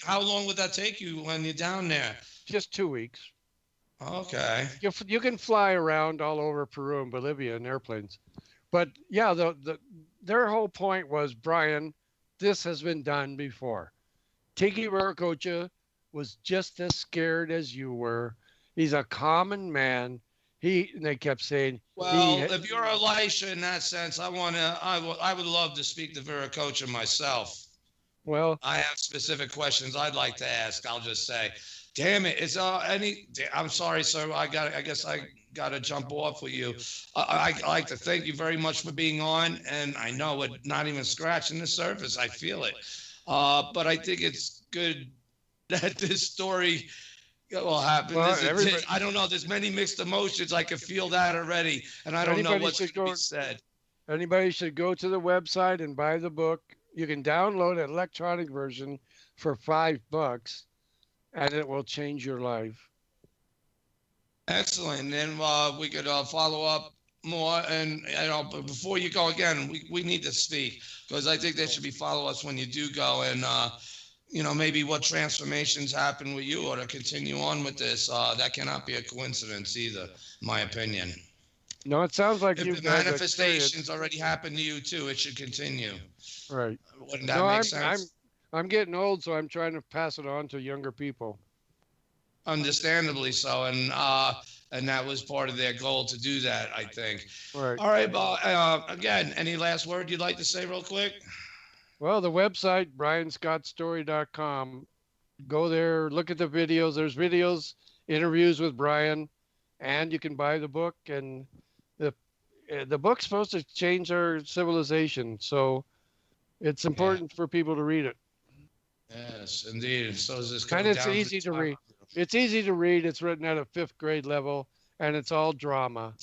How long would that take you when you're down there? Just 2 weeks. Okay. You can fly around all over Peru and Bolivia in airplanes. But yeah, their whole point was, Brian, this has been done before. Tiki Viracocha was just as scared as you were. He's a common man. And they kept saying, Well, if you're Elisha in that sense, I would love to speak to Viracocha myself. Well, I have specific questions I'd like to ask. I'll just say, damn it, I'm sorry, sir. I guess I gotta jump off with you. I like to thank you very much for being on, and I know it not even scratching the surface. I feel it, but I think it's good that this story will happen. Well, I don't know. There's many mixed emotions. I can feel that already, and I don't know what's going to be said. Anybody should go to the website and buy the book. You can download an electronic version for $5, and it will change your life. Excellent. Then we could follow up more. And but before you go again, we need to speak, because I think there should be follow-ups when you do go, and maybe what transformations happen with you, or to continue on with this. That cannot be a coincidence either, in my opinion. No, it sounds like if you've the manifestations already happened to you too, it should continue. Right. Wouldn't that make sense? I'm getting old, so I'm trying to pass it on to younger people. Understandably so, and that was part of their goal to do that, I think. Right. All right, Bob. Again, any last word you'd like to say real quick? Well, the website, brianscottstory.com. Go there, look at the videos. There's videos, interviews with Brian, and you can buy the book. And the book's supposed to change our civilization, so it's important for people to read it. Yes, indeed. So is this And it's easy to read. It's easy to read. It's written at a 5th grade level, and it's all drama.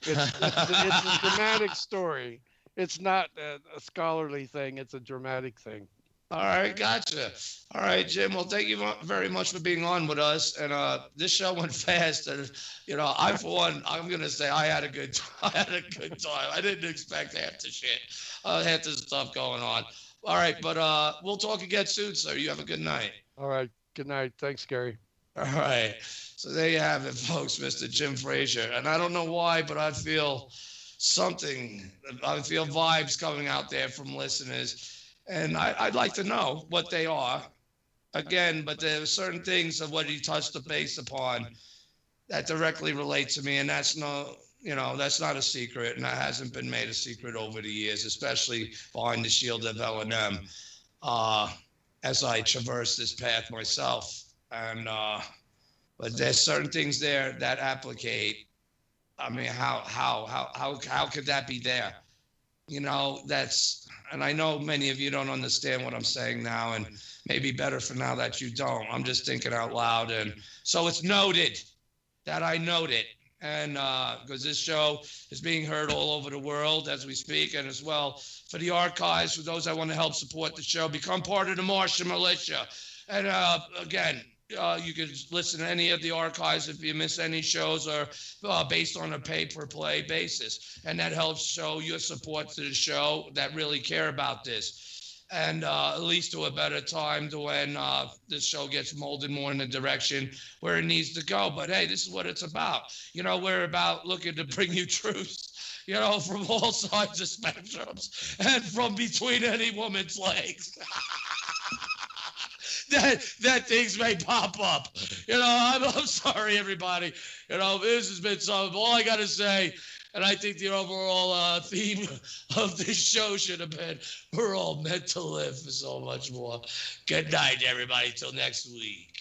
It's a dramatic story. It's not a scholarly thing. It's a dramatic thing. All right, gotcha. All right, Jim. Well, thank you very much for being on with us. And this show went fast. And I, for one, I'm gonna say I had a good time. I didn't expect half the shit, half the stuff going on. All right, but we'll talk again soon, sir. You have a good night. All right. Good night. Thanks, Gary. All right. So there you have it, folks, Mr. Jim Frazier. And I don't know why, but I feel vibes coming out there from listeners. And I'd like to know what they are. Again, but there are certain things of what he touched the base upon that directly relate to me. And that's not a secret. And that hasn't been made a secret over the years, especially behind the shield of L&M, as I traverse this path myself. And but there's certain things there that applicate. I mean, how could that be there? And I know many of you don't understand what I'm saying now, and maybe better for now that you don't. I'm just thinking out loud, and so it's noted that I note it. And because this show is being heard all over the world as we speak, and as well for the archives, for those that want to help support the show, become part of the Martian militia. And again, you can listen to any of the archives if you miss any shows, or based on a pay-per-play basis. And that helps show your support to the show that really care about this. And at least to a better time to when this show gets molded more in the direction where it needs to go. But hey, this is what it's about. We're about looking to bring you truth, from all sides of spectrums and from between any woman's legs. that things may pop up. I'm sorry, everybody. This has been something. All I got to say, and I think the overall theme of this show should have been, we're all meant to live for so much more. Good night, everybody. Till next week.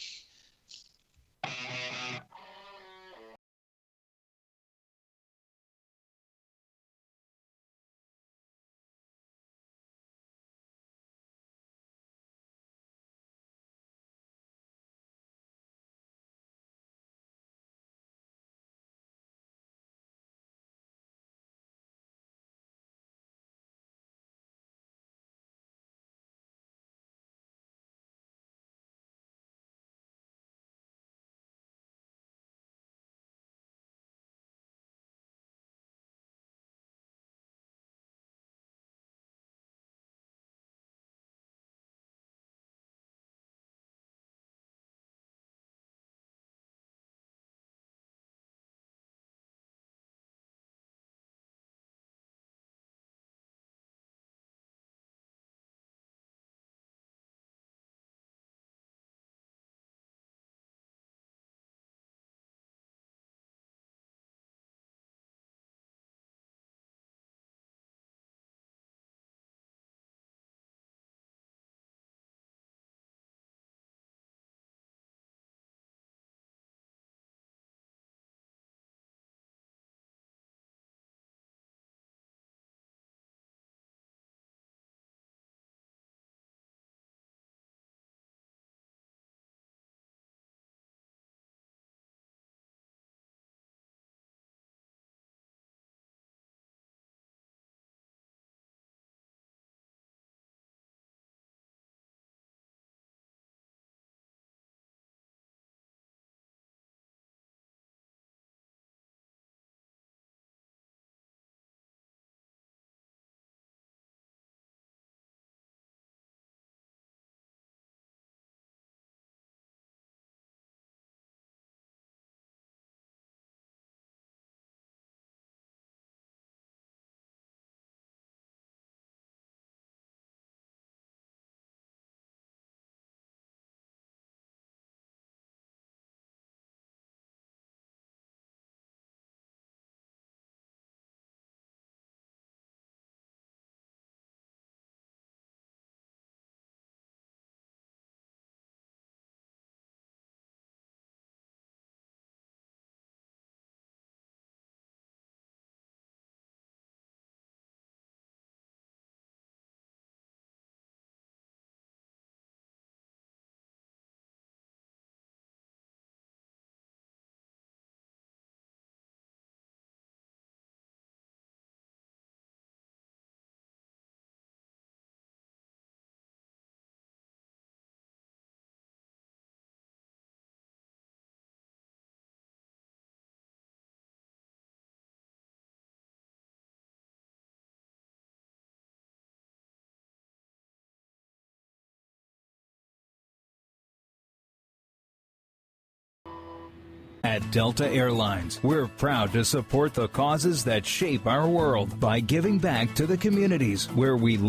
At Delta Airlines, we're proud to support the causes that shape our world by giving back to the communities where we live.